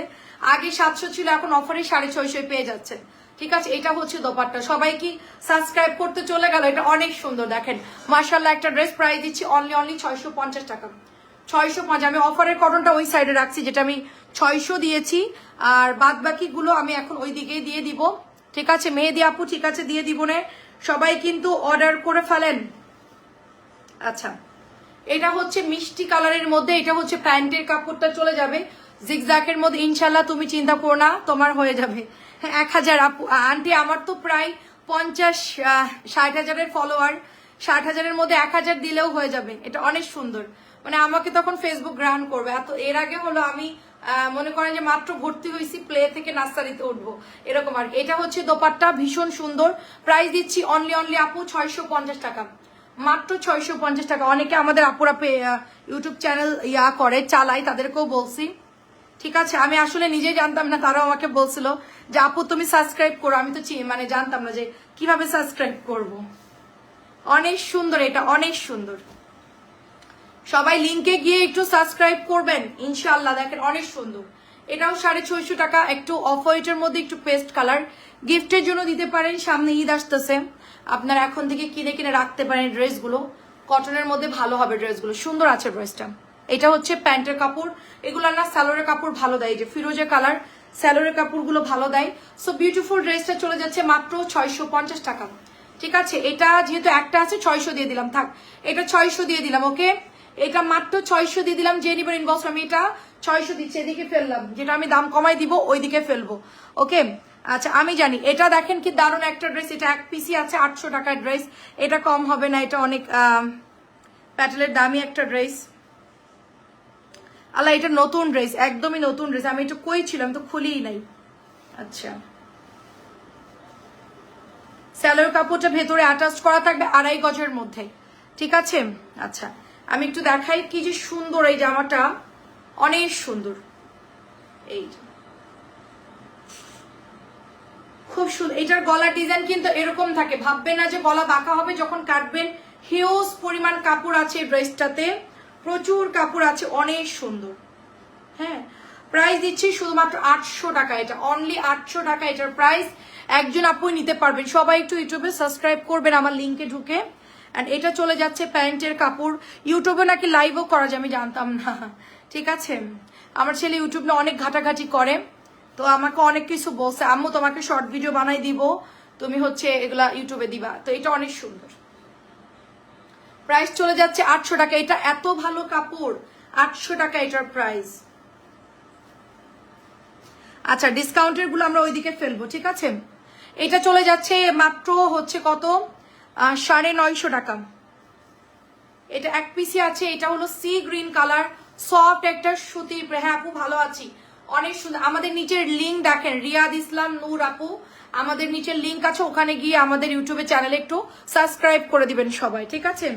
আগে 700 ছিল, এখন অফারে 650 পেয়ে যাচ্ছে, ঠিক আছে? এটা হচ্ছে দোপাট্টা। সবাই কি সাবস্ক্রাইব করতে চলে গেল? এটা অনেক সুন্দর, দেখেন মাশাআল্লাহ একটা ড্রেস, প্রাইস দিচ্ছি অনলি 650 টাকা। 605। আমি অফারের কটনটা ওই সাইডে রাখছি, যেটা আমি 600 দিয়েছি, আর বাদ বাকি গুলো আমি এখন ওই দিকেই দিয়ে দিব, ঠিক আছে? মেহেদি আপু ঠিক আছে, দিয়ে দিব না, সবাই কিন্তু অর্ডার করে ফেলেন। আচ্ছা, এটা হচ্ছে মিষ্টি কালারের মধ্যে, এটা হচ্ছে প্যান্টের কাপড়টা চলে যাবে জিগজ্যাকের মধ্যে, ইনশাল্লাহ তুমি চিন্তা করো না, তোমার হয়ে যাবে। হ্যাঁ, 1000 আপু আন্টি, আমার তো প্রায় 50-60 হাজারের ফলোয়ার, 60 হাজারের মধ্যে 1000 দিলেও হয়ে যাবে। এটা অনেক সুন্দর, মানে আমাকে তখন ফেসবুক গ্রহণ করবে। এত এর আগে হলো আমি মনে করেন যে মাত্র ভর্তি হয়েছি, প্লে থেকে নার্সারিতে উঠবো এরকম আর কি। এটা হচ্ছে দোপাট্টা, ভীষণ সুন্দর, প্রাইস দিচ্ছি অনলি আপু 650 টাকা, মাত্র 650 টাকা। অনেকে আমাদের আপুরা ইউটিউব চ্যানেল করে চালাই, তাদেরকেও বলছি, ঠিক আছে? আমি আসলে নিজেই জানতাম না, তারাও আমাকে বলছিল যে আপু তুমি সাবস্ক্রাইব করো, আমি তো মানে জানতাম না যে কিভাবে সাবস্ক্রাইব করব। অনেক সুন্দর, এটা অনেক সুন্দর, সবাই লিংকে গিয়ে একটু সাবস্ক্রাইব করবেন ইনশাআল্লাহ। দেখেন অনেক সুন্দর, এটাও 650 টাকা, একটু অফ হোয়াইটের মধ্যে একটু পেস্ট কালার, গিফটের জন্য দিতে পারেন, সামনে ঈদ আসতেছে, আপনারা এখন থেকে কিনে কিনে রাখতে পারেন ড্রেসগুলো। কটনের মধ্যে ভালো হবে ড্রেসগুলো, সুন্দর আছে ড্রেসটা। এটা হচ্ছে প্যান্টের কাপড়, এগুলো না স্যালোরের কাপড় ভালো দেয়, যে ফিরোজা কালার স্যালোরের কাপড়গুলো ভালো দেয়। সো বিউটিফুল ড্রেসটা চলে যাচ্ছে মাত্র 650 টাকা, ঠিক আছে? এটা যেহেতু একটা আছে 600 দিয়ে দিলাম, থাক এটা 600 দিয়ে দিলাম, ওকে? এটা মাত্র 600 দিয়ে দিলাম, যে নিবেন ইনবক্স, আমি এটা 600 দিচ্ছি, এদিকে ফেললাম, যেটা আমি দাম কমাই দিব ওইদিকে ফেলবো, ওকে? আচ্ছা, আমি জানি এটা দেখেন কি দারুণ একটা ড্রেস, এটা এক পিসি আছে 800 টাকার ড্রেস, এটা কম হবে না, এটা অনেক প্যাটেলের দামি একটা ড্রেস। আল্লাহ, এটা নতুন ড্রেস, একদমই নতুন ড্রেস, আমি এটা কই ছিলাম তো খুলিই নাই। আচ্ছা, স্যালোর কাপড়টা ভেতরে অ্যাটাচ করা থাকবে 2.5 গজের মধ্যে, ঠিক আছে? আচ্ছা, আমি একটু দেখাই কি যে সুন্দর এই জামাটা, অনেক সুন্দর, এই খুব সুন্দর। এটার গলার ডিজাইন কিন্তু এরকম থাকে, ভাববেন না যে গলা বাঁকা হবে যখন কাটবেন, হিউজ পরিমাণ কাপড় আছে ড্রেসটাতে, প্রচুর কাপড় আছে, অনেক সুন্দর। হ্যাঁ, প্রাইস দিচ্ছি শুধুমাত্র 800 টাকা, এটা অনলি 800 টাকা এটার প্রাইস। একজন আপুই নিতে পারবেন, সবাই একটু ইউটিউবে সাবস্ক্রাইব করবেন আমার লিঙ্কে ঢুকে। অ্যান্ড এটা চলে যাচ্ছে প্যান্টের কাপড়, ইউটিউবে নাকি লাইভও করা যায়, আমি জানতাম না, ঠিক আছে? আমার ছেলে ইউটিউবে অনেক ঘাটাঘাটি করে, তো আমাকে অনেক কিছু বলছে, আম্মু তোমাকে শর্ট ভিডিও বানাই দিব, তুমি হচ্ছে এগুলা ইউটিউবে দিবা। তো এটা অনেক সুন্দর, প্রাইস চলে যাচ্ছে 800 টাকা। এটা এত ভালো কাপড়, 800 টাকা এটার প্রাইস। আচ্ছা, ডিসকাউন্টের গুলো আমরা ওইদিকে ফেলবো, ঠিক আছে? এটা চলে যাচ্ছে মাত্র হচ্ছে কত, 950 টাকা। এটা এক পিসি আছে, এটা হলো সি গ্রিন কালার, সফট একটা সুতির। হ্যাঁ আপু, ভালো আছি, অনেক সুন্দর। আমাদের নিচের লিঙ্ক দেখেন, রিয়াদ ইসলাম নূর আপু, আমাদের নিচের লিঙ্ক আছে, ওখানে গিয়ে আমাদের ইউটিউবে চ্যানেলে একটু সাবস্ক্রাইব করে দিবেন সবাই, ঠিক আছে?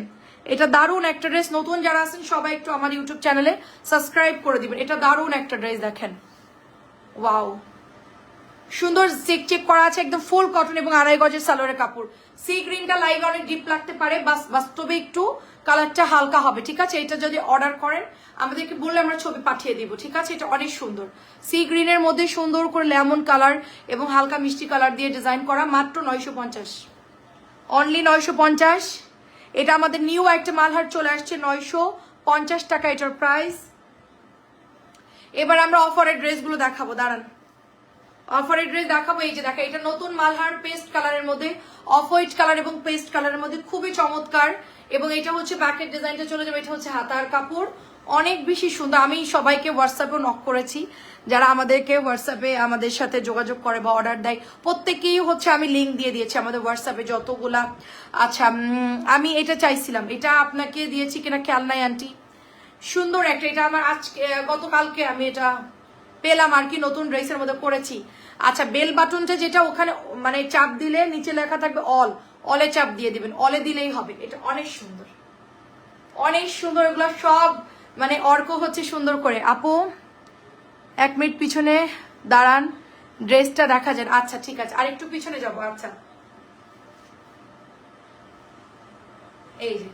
এটা দারুণ একটা ড্রেস, নতুন যারা আছেন সবাই একটু আমার ইউটিউব চ্যানেলে সাবস্ক্রাইব করে দিবেন। এটা দারুণ একটা ড্রেস, দেখেন, ওয়াও, সুন্দর চেক চেক করা আছে, একদম ফুল কটন এবং 2.5 গজের সালোয়ারের কাপড়। সি গ্রিনটা লাইভে অনেক ডিপ লাগতে পারে, বাস্তবে একটু কালারটা হালকা হবে, ঠিক আছে? এটা যদি অর্ডার করেন আমাদেরকে বললে আমরা ছবি পাঠিয়ে দিব, ঠিক আছে? এটা অনেক সুন্দর, সি গ্রিনের মধ্যে সুন্দর করে লেমন কালার এবং হালকা মিষ্টি কালার দিয়ে ডিজাইন করা, মাত্র 950, অনলি 950। এটা আমাদের নিউ একটা মালহার চলে আসছে, 950 টাকা এটার প্রাইস। এবার আমরা অফারের ড্রেসগুলো দেখাবো, দাঁড়ান অফারের ড্রেস দেখাবো। এই যে দেখা, এটা নতুন মালহার পেস্ট কালারের মধ্যে, অফ হোয়াইট কালার এবং পেস্ট কালারের মধ্যে, খুবই চমৎকার। এবং এটা হচ্ছে ব্যাকের ডিজাইনটা চলে যাবে, এটা হচ্ছে হাতার কাপড়, অনেক বেশি সুন্দর। আমি সবাইকে হোয়াটসঅ্যাপে নক করেছি, যারা আমাদেরকে হোয়াটসঅ্যাপে আমাদের সাথে যোগাযোগ করে বা অর্ডার দেয়, প্রত্যেকেই হচ্ছে আমি লিঙ্ক দিয়ে দিয়েছি আমাদের হোয়াটসঅ্যাপে যতগুলা। আচ্ছা, আমি এটা চাইছিলাম, এটা আপনাকে দিয়েছি কিনা খেয়াল নাই আন্টি, সুন্দর একটা, এটা আমার আজকে গতকালকে আমি এটা পেলাম আর কি, নতুন ড্রেসের মধ্যে করেছি। আচ্ছা, বেল বাটনটা যেটা ওখানে মানে চাপ দিলে নিচে লেখা থাকবে অল, অলে চাপ দিয়ে দিবেন, অলে দিলেই হবে। এটা অনেক সুন্দর, অনেক সুন্দর, এগুলো সব মানে অর্ক হচ্ছে সুন্দর করে। আপু 1 মিনিট পিছনে দাঁড়ান, ড্রেসটা দেখা যায়। আচ্ছা ঠিক আছে, আর একটু পিছনে যাবো। আচ্ছা, এই যে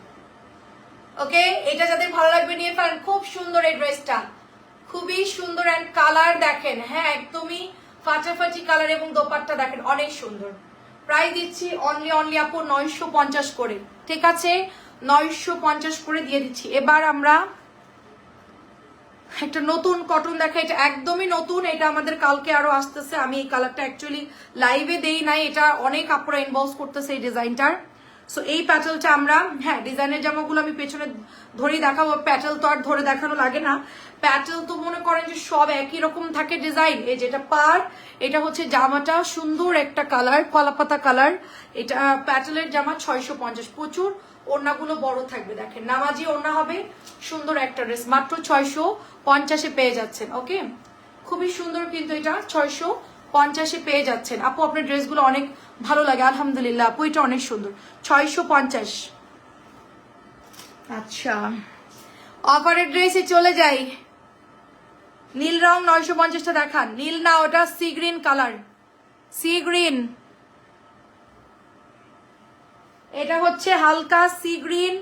ওকে, এটা যাদের ভালো লাগবে নিয়ে ফেলেন, খুব সুন্দর এই ড্রেসটা, খুবই সুন্দর। অ্যান্ড কালার দেখেন, হ্যাঁ একদমই ফাটাফাটি কালার, এবং দোপাট্টা দেখেন অনেক সুন্দর। প্রাইস দিচ্ছি অনলি আপু 950 করে, ঠিক আছে? 950 করে দিয়ে দিচ্ছি। এবার আমরা একটা নতুন কটন দেখা, এটা একদমই নতুন, এটা আমাদের কালকে আরো আসতেছে। আমি এই কালারটা অ্যাকচুয়ালি লাইভে দেই নাই, এটা অনেক আপুরা ইনবক্স করতেছে এই ডিজাইনটার। সো এই প্যাটেলটা আমরা, হ্যাঁ ডিজাইনের জামাগুলো আমি পেছনে ধরেই দেখাবো, প্যাটেল তো আর ধরে দেখানো লাগে না, প্যাটেল তো মনে করেন যে সব একই রকম থাকে ডিজাইন। এই যেটা পার, এটা হচ্ছে জামাটা, সুন্দর একটা কালার, কলাপাতা কালার। এটা প্যাটেলের জামা 650, প্রচুর ওড়নাগুলো বড় থাকবে, দেখেন নামাজি ওড়না হবে, সুন্দর একটা ড্রেস, মাত্র 650-এ পেয়ে যাচ্ছেন। ওকে, খুবই সুন্দর কিন্তু এটা 650-এ পেয়ে যাচ্ছেন। আপু আপনার ড্রেসগুলো অনেক ভালো লাগে, আলহামদুলিল্লাহ আপু, এটা অনেক সুন্দর, 650। আচ্ছা, অফারের ড্রেসে চলে যাই, নীল রং 950টা দেখান। নীল না, ওটা sea green colour, sea green, এটা হচ্ছে হালকা সি গ্রিন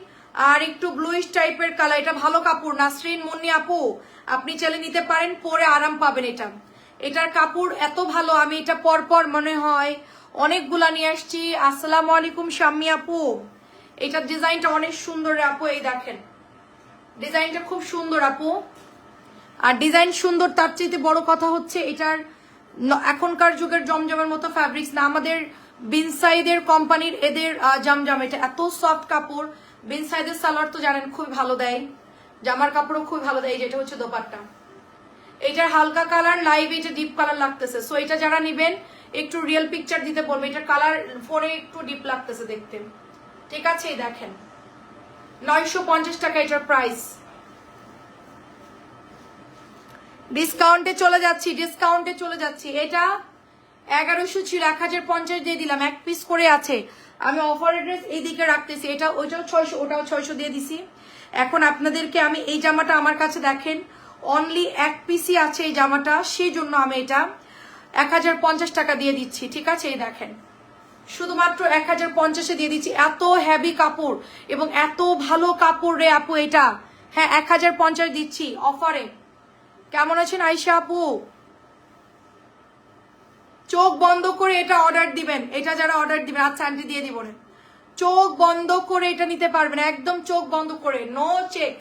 আর একটু ব্লুইশ টাইপের কালার। এটা ভালো কাপড়, নাসরিন মুন্নি আপু আপনি চাইলে নিতে পারেন, পরে আরাম পাবেন। এটার কাপড় এত ভালো, আমি এটা পরপর মনে হয় অনেকগুলা নিয়ে আসছি। আসসালামু আলাইকুম শাম্মী আপু, এটার ডিজাইনটা অনেক সুন্দর আপু, এই দেখেন ডিজাইনটা খুব সুন্দর আপু। আর ডিজাইন সুন্দর, তার চাইতে বড় কথা হচ্ছে এটার এখনকার যুগের জমজমের মতো ফ্যাব্রিক্স না, আমাদের বিনসাইদের কোম্পানির এদের জমজম, এটা এত সফট কাপড়। বিনসাইদের সালোয়ার তো জানেন খুব ভালো দেয়, জামার কাপড়ও খুব ভালো দেয়। যেটা হচ্ছে দোপাট্টা, এটার হালকা কালার, লাইভ এটা ডিপ কালার লাগতেছে। সো এটা যারা নিবেন একটু রিয়েল পিকচার দিতে বলবে, এটার কালার ফোনে একটু ডিপ লাগতেছে দেখতে, ঠিক আছে? দেখেন 950 টাকা এটার প্রাইস। ডিসকাউন্টে চলে যাচ্ছি, এটা 1100 ছিল, 1050 দিয়ে দিলাম, 1 পিস করে আছে। আমি অফার ড্রেস এইদিকে রাখতেছি, এটা ওইটাও 600, ওটাও 600 দিয়ে দিছি। এখন আপনাদেরকে আমি এই জামাটা, আমার কাছে দেখেন অনলি 1 পিসই আছে এই জামাটা, সেই জন্য আমি এটা 1050 টাকা দিয়ে দিচ্ছি, ঠিক আছে? এই দেখেন শুধুমাত্র 1050-এ দিয়ে দিচ্ছি। এত হেভি কাপড় এবং এত ভালো কাপড় রে আপু এটা, হ্যাঁ 1050 দিচ্ছি অফারে। কেমন আছেন আয়শা আপু? চোখ বন্ধ করে এটা অর্ডার দিবেন, এটা যারা অর্ডার দিবেন, আচ্ছা আন্টি দিয়ে দিব না, চোখ বন্ধ করে এটা নিতে পারবেন, একদম চোখ বন্ধ করে, নো চেক।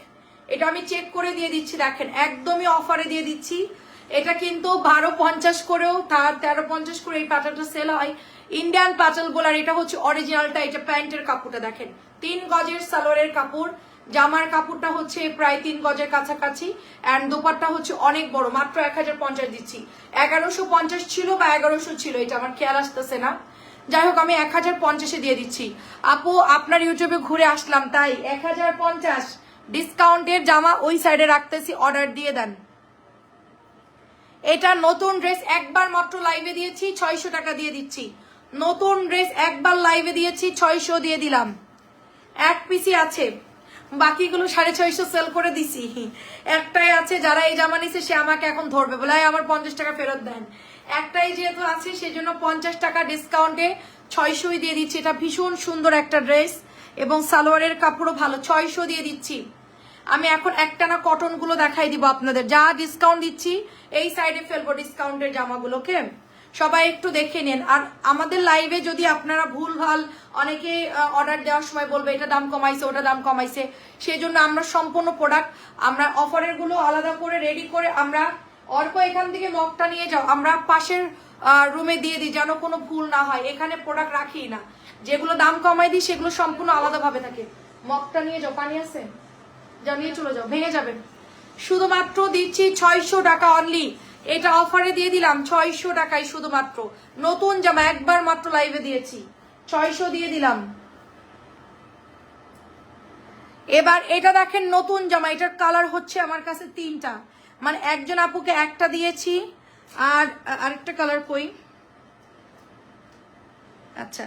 এটা আমি চেক করে দিয়ে দিচ্ছি, দেখেন একদমই অফারে দিয়ে দিচ্ছি। এটা কিন্তু 1250 করেও, 1350 করে এই প্যাটার্নটা সেল হয়, ইন্ডিয়ান প্যাটার্ন বলার। এটা হচ্ছে অরিজিনালটা, এটা প্যান্টের কাপড়টা দেখেন, 3 গজের সালোয়ারের কাপড়, জামার কাপড়টা হচ্ছে প্রায় 3 গজের কাছাকাছি, অ্যান্ড দোপাট্টা হচ্ছে অনেক বড়, মাত্র 1050 দিচ্ছি। 1150 ছিল বা 1100 ছিল, এটা আমার খেয়াল আসতেছে না, যাই হোক আমি 1050-এ দিয়ে দিচ্ছি। আপু আপনার ইউটিউবে ঘুরে আসলাম তাই 1050 ডিসকাউন্টের জামা ওই সাইডে রাখতেছি, অর্ডার দিয়ে দেন। এটা নতুন ড্রেস, একবার মাত্র লাইভে দিয়েছি, 600 টাকা দিয়ে দিচ্ছি। নতুন ড্রেস একবার লাইভে দিয়েছি, 600 দিয়ে দিলাম। 1 পিসি আছে, বাকিগুলো 650 সেল করে দিছি। একটাই আছে, যারা এই জামা নিছে সে আমাকে এখন ধরবে, বলে আমার 50 টাকা ফেরত দেন। একটাই যেহেতু আছে সেজন্য 50 টাকা ডিসকাউন্টে 600 দিয়ে দিচ্ছি। এটা ভীষণ সুন্দর একটা ড্রেস এবং সালোয়ারের কাপড়ও ভালো, 600 দিয়ে দিচ্ছি। আমি এখন একটানা কটন গুলো দেখাই দিব আপনাদের, যা ডিসকাউন্ট দিচ্ছি এই সাইডে ফেলবো ডিসকাউন্টের জামাগুলোকে, সবাই একটু দেখে নেন। আর আমাদের লাইভে যদি আপনারা ভুলভাল অনেকে অর্ডার দেওয়ার সময় বলবে এটা দাম কমাইছে ওটা দাম কমাইছে, সেই জন্য আমরা সম্পূর্ণ প্রোডাক্ট আমরা অফারের গুলো আলাদা করে রেডি করে আমরা অর্ক এখান থেকে মগটা নিয়ে যাও, আমরা পাশের রুমে দিয়ে দিই যেন কোনো ভুল না হয়। এখানে প্রোডাক্ট রাখি না, যেগুলো দাম কমাই দিই সেগুলো সম্পূর্ণ আলাদাভাবে থাকে। মগটা নিয়ে যাও, পানি আছে জানিয়ে চলে যাও, ভেঙে যাবে। শুধুমাত্র দিচ্ছি 600 টাকা অনলি, এটা অফারে দিয়ে দিলাম 600 টাকায় শুধুমাত্র। নতুন জামা একবার মাত্র লাইভে দিয়েছি, 600 দিয়ে দিলাম। এবার এটা দেখেন নতুন জামা, এটার কালার হচ্ছে আমার কাছে 3টা, মানে একজন আপুকে একটা দিয়েছি আর আরেকটা কালার কই, আচ্ছা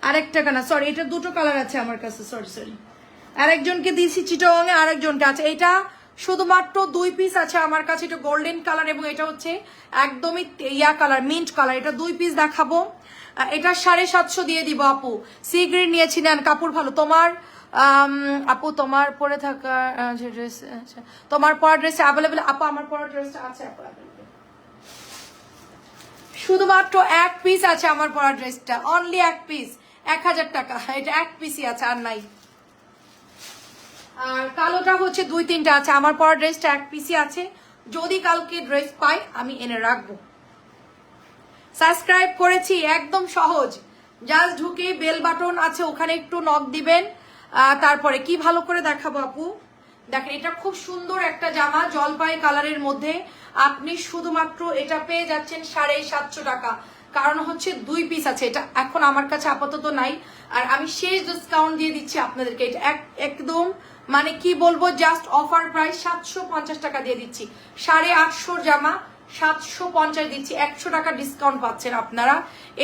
আরেকটা কালার, সরি এটা দুটো কালার আছে আমার কাছে, সরি আরেকজনকে দিয়েছি চিটাগাং এ, আরেকজনকে আছে। এটা শুধুমাত্র 2 পিস আছে আমার কাছে, এটা গোল্ডেন কালার এবং এটা হচ্ছে একদমই ইয়া কালার, মিন্ট কালার। এটা 2 পিস দেখাবো, এটা 750 দিয়ে দিব আপু। সি গ্রিন নিয়েছি, নেন কাপড় ভালো। তোমার আপু তোমার পরে থাকা যে ড্রেস, আচ্ছা তোমার পরা ড্রেস অ্যাভেলেবেল আপু, আমার পরা ড্রেসটা আছে আপু অ্যাভেলেবেল। শুধুমাত্র 1 পিস আছে আমার পরা ড্রেসটা, অনলি 1 পিস, 1000 টাকা। এটা 1 পিসই আছে, আর নাই। আর কালোটা হচ্ছে 2-3টা আছে, আমার পরা ড্রেসটা 1 পিসই আছে। যদি কালকে ড্রেস পাই আমি এনে রাখবো। সাবস্ক্রাইব করেছি, একদম সহজ, জাস্ট ঢুকে বেল বাটন আছে ওখানে একটু নক দিবেন। তারপরে কি ভালো করে দেখাবো আপু, দেখেন এটা খুব সুন্দর একটা জামা জলপাই কালারের মধ্যে, আপনি শুধুমাত্র এটা পেয়ে যাচ্ছেন 750 টাকা। কারণ হচ্ছে 2 পিস আছে, এটা এখন আমার কাছে আপাতত নাই, আর আমি শেষ ডিসকাউন্ট দিয়ে দিচ্ছি আপনাদেরকে। এটা একদম মানে কি বলবো, জাস্ট অফার প্রাইস 750 টাকা দিয়ে দিচ্ছি। 850 জামা 750 দিচ্ছি, 100 টাকা ডিসকাউন্ট পাচ্ছেন আপনারা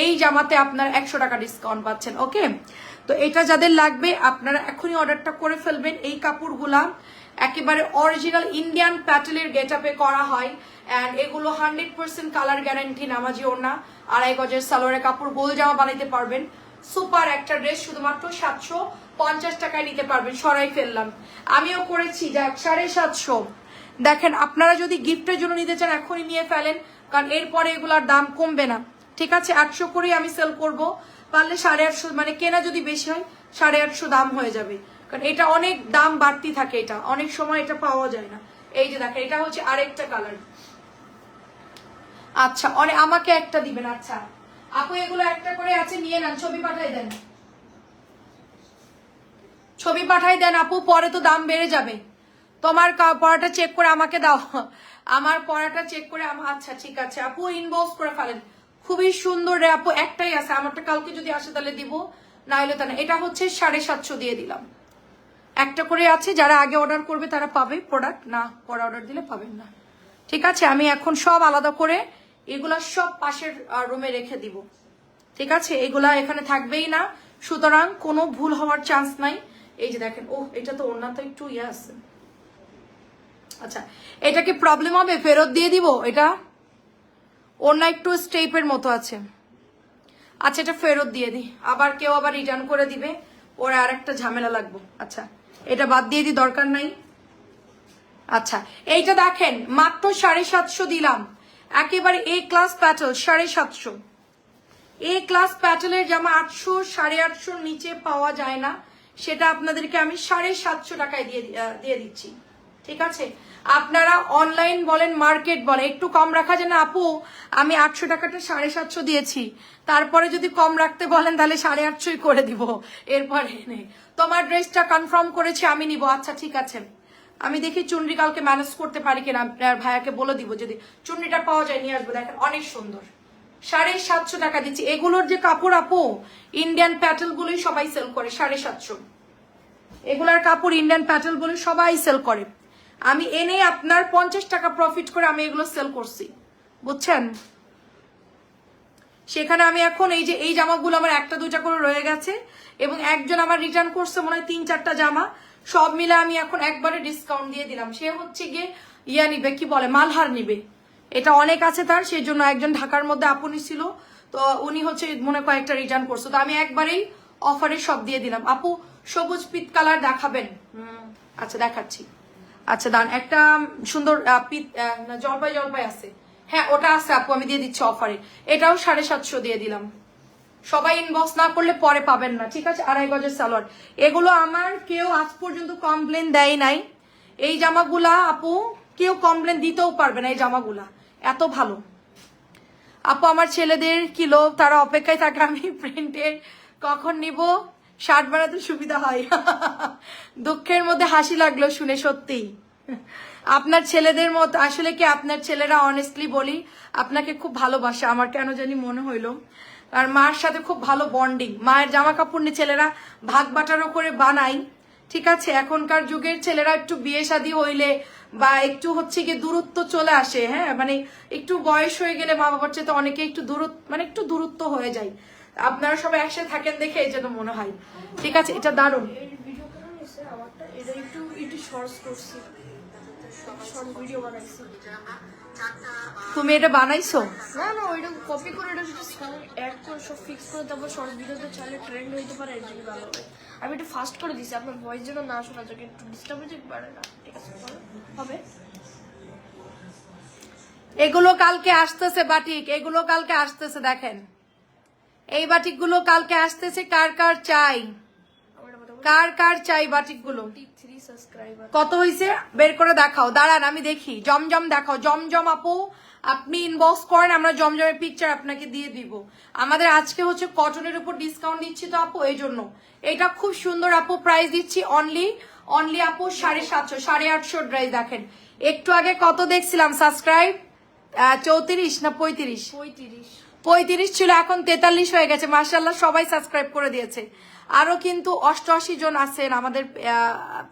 এই জামাতে, আপনারা 100 টাকা ডিসকাউন্ট পাচ্ছেন। ওকে, তো এটা যাদের লাগবে আপনারা এখনই অর্ডারটা করে ফেলবেন। এই কাপড়গুলা একেবারে অরিজিনাল ইন্ডিয়ান প্যাটেলের গেটআপে করা হয়, এন্ড এগুলো 100% কালার গ্যারান্টি, নামাজি ওড়না, 2.5 গজের সালোয়ারের কাপড়, গোল জামা বানাইতে পারবেন। সুপার একটা ড্রেস, শুধুমাত্র 750 টাকায় নিতে পারবেন। সরাই ফেললাম, আমিও করেছি, যাক 750। দেখেন আপনারা যদি গিফটের জন্য নিতে চান এখনই নিয়ে ফেলেন, কারণ এরপরে এগুলার দাম কমবে না, ঠিক আছে। 800 করেই আমি সেল করব, পারলে 850, মানে কেনা যদি বেশি হয় 850 দাম হয়ে যাবে, কারণ এটা অনেক দাম বাড়তি থাকে, এটা অনেক সময় এটা পাওয়া যায় না। এই যে দেখেন এটা হচ্ছে আরেকটা কালার। আচ্ছা অনেক আমাকে একটা দিবেন, আচ্ছা আপু এগুলো একটা করে আছে, নিয়ে নেন, ছবি পাঠাই দেন, ছবি পাঠাই দেন আপু, পরে তো দাম বেড়ে যাবে। তোমার পড়াটা চেক করে আমাকে দাও, আমার পড়াটা চেক করে আচ্ছা ঠিক আছে আপু, ইনবক্স করে ফেলেন। খুবই সুন্দর রে আপু, একটাই আছে, আমারটা কালকে যদি আসে তাহলে দিব, না হলে তা না। এটা হচ্ছে 750 দিয়ে দিলাম, একটা করে আছে, যারা আগে অর্ডার করবে তারা পাবে প্রোডাক্ট, না পরে অর্ডার দিলে পাবেন না, ঠিক আছে। আমি এখন সব আলাদা করে এগুলা সব পাশের রুমে রেখে দিব, ঠিক আছে। এগুলা এখানে থাকবেই না, সুতরাং কোনো ভুল হওয়ার চান্স নাই। এই যে দেখেন, ও এটা তো ওড়না তো একটু ইয়ে আছে, আচ্ছা এটা কি প্রবলেম হবে, ফেরত দিয়ে দিব? এটা ওড়না একটু স্টেপের মতো আছে, আচ্ছা এটা ফেরত দিয়ে দিই, আবার কেউ আবার রিটার্ন করে দিবে, ওরা আর একটা ঝামেলা লাগবে। আচ্ছা এটা বাদ দিয়ে দিই, দরকার নাই। আচ্ছা এইটা দেখেন মাত্র 750 দিলাম, একেবারে এ ক্লাস প্যাটেল, 750। এ ক্লাস প্যাটেলের জামা 800 850 নিচে পাওয়া যায় না, সেটা আপনাদেরকে আমি 750 টাকায় দিয়ে দিচ্ছি, ঠিক আছে। আপনারা অনলাইন বলেন মার্কেট বলেন একটু কম রাখা যায় না আপু, আমি 800 টাকাটা 750 দিয়েছি, তারপরে যদি কম রাখতে বলেন তাহলে 850 করে দিব, এরপরে নেই। তোমার ড্রেসটা কনফার্ম করেছি আমি নিব, আচ্ছা ঠিক আছে। আমি দেখি চুনরি কালকে ম্যানেজ করতে পারি কিনা, আপনার ভাইয়াকে বলে দিব, যদি চুনরিটা পাওয়া যায় নিয়ে আসবো। দেখেন অনেক সুন্দর, 750 টাকা দিচ্ছি। এগুলোর যে কাপড় আপু, ইন্ডিয়ান প্যাটেল গুলোই সবাই সেল করে 750, এগুলার কাপড় ইন্ডিয়ান প্যাটেল বলে সবাই সেল করে। আমি এনে আপনার 50 টাকা প্রফিট করে আমি এগুলো সেল করছি, বুঝছেন। সেখানে আমি এখন এই যে এই জামাগুলো আমার 1-2টা করে রয়ে গেছে, এবং একজন আমার রিটার্ন করছে মনে হয় 3-4টা জামা, সব মিলে আমি এখন একবারে ডিসকাউন্ট দিয়ে দিলাম। সে হচ্ছে গিয়ে ইয়া নিবে, কি বলে মালহার নিবে, এটা অনেক আছে তার, সেই জন্য একজন ঢাকার মধ্যে আপনি ছিল, তো উনি হচ্ছে মনে কয়েকটা রিটার্ন করছে, তো আমি একবারেই অফারে সব দিয়ে দিলাম। আপু সবুজ পিত কালার দেখাবেন? আচ্ছা দেখাচ্ছি। আচ্ছা দান, একটা সুন্দর পিত জলপাই জলপাই আছে, হ্যাঁ ওটা আছে আপু, আমি দিয়ে দিচ্ছি অফারে। এটাও 750 দিয়ে দিলাম। সবাই ইনবক্স না করলে পরে পাবেন না, ঠিক আছে? 2.5 গজের সালোয়ার, এগুলো আমার কেউ আজ পর্যন্ত কমপ্লেন দেয় নাই। এই জামাগুলা আপু কেউ কমপ্লেন দিতেও পারবে না, এই জামাগুলা এত ভালো। আপু আমার ছেলেদের কিলো, তারা অপেক্ষায় থাকে আমি প্রিন্টের কখন নিব, শার্ট বানাতে সুবিধা হয়। দুঃখের মধ্যে হাসি লাগলো শুনে, সত্যি আপনার ছেলেদের মতো আসলে কি আপনার ছেলেরা, অনেস্টলি বলি, আপনাকে খুব ভালোবাসে আমার কেন জানি মনে হইলো। আর মার সাথে খুব ভালো বন্ডিং, মায়ের জামা কাপড় নিয়ে ছেলেরা ভাগ বাটারও করে বানাই, ঠিক আছে? এখনকার যুগের ছেলেরা একটু বিয়ে শাদী হইলে বা একটু হচ্ছে গিয়ে দূরত্ব চলে আসে, হ্যাঁ মানে একটু বয়স হয়ে গেলে মা বাবার চেয়ে অনেকে একটু দূরত্ব, মানে একটু দূরত্ব হয়ে যায়। আপনারা সবাই একসাথে থাকেন দেখে এই জন্য মনে হয়, ঠিক আছে? এটা দারুণ। তুমি এটা বানাইছো? না না, ওইটা কপি করে এটা অ্যাড করে সব ফিক্স করে তারপর শর্ট ভিডিওতে চাইলে ট্রেন্ড হইতে পারে, এর জন্য ভালো হবে। আমি একটু ফাস্ট করে দিছি, আপনার ভয়েস যেন না শোনা যায়, একটু ডিস্টার্ব হয়ে যেতে পারে না, ঠিক আছে? হবে। এগুলো কালকে আসতেছে বাটিক, এগুলো কালকে আসতেছে, দেখেন এই বাটিক গুলো কালকে আসতেছে। কার কার চাই, কার কার চাই বাটিক গুলো? 3 সাবস্ক্রাইবার কত হয়েছে বের করে দেখাও, দাঁড়ান আমি দেখি। জমজম দেখাও, জমজম আপু আপনি ইনবক্স করেন, আমরা জমজমের পিকচার আপনাকে দিয়ে দিব। আমাদের আজকে হচ্ছে কটনের উপর ডিসকাউন্ট দিচ্ছি তো আপু, এই জন্য এটা খুব সুন্দর আপু, প্রাইস দিচ্ছি অনলি আপু 750, 850 ড্রেস। দেখেন একটু আগে কত দেখছিলাম সাবস্ক্রাইব, 34 না 35? 35 ছিল, এখন 43 হয়ে গেছে, মাশাআল্লাহ সবাই সাবস্ক্রাইব করে দিয়েছে। আরো কিন্তু 88 জন আছেন আমাদের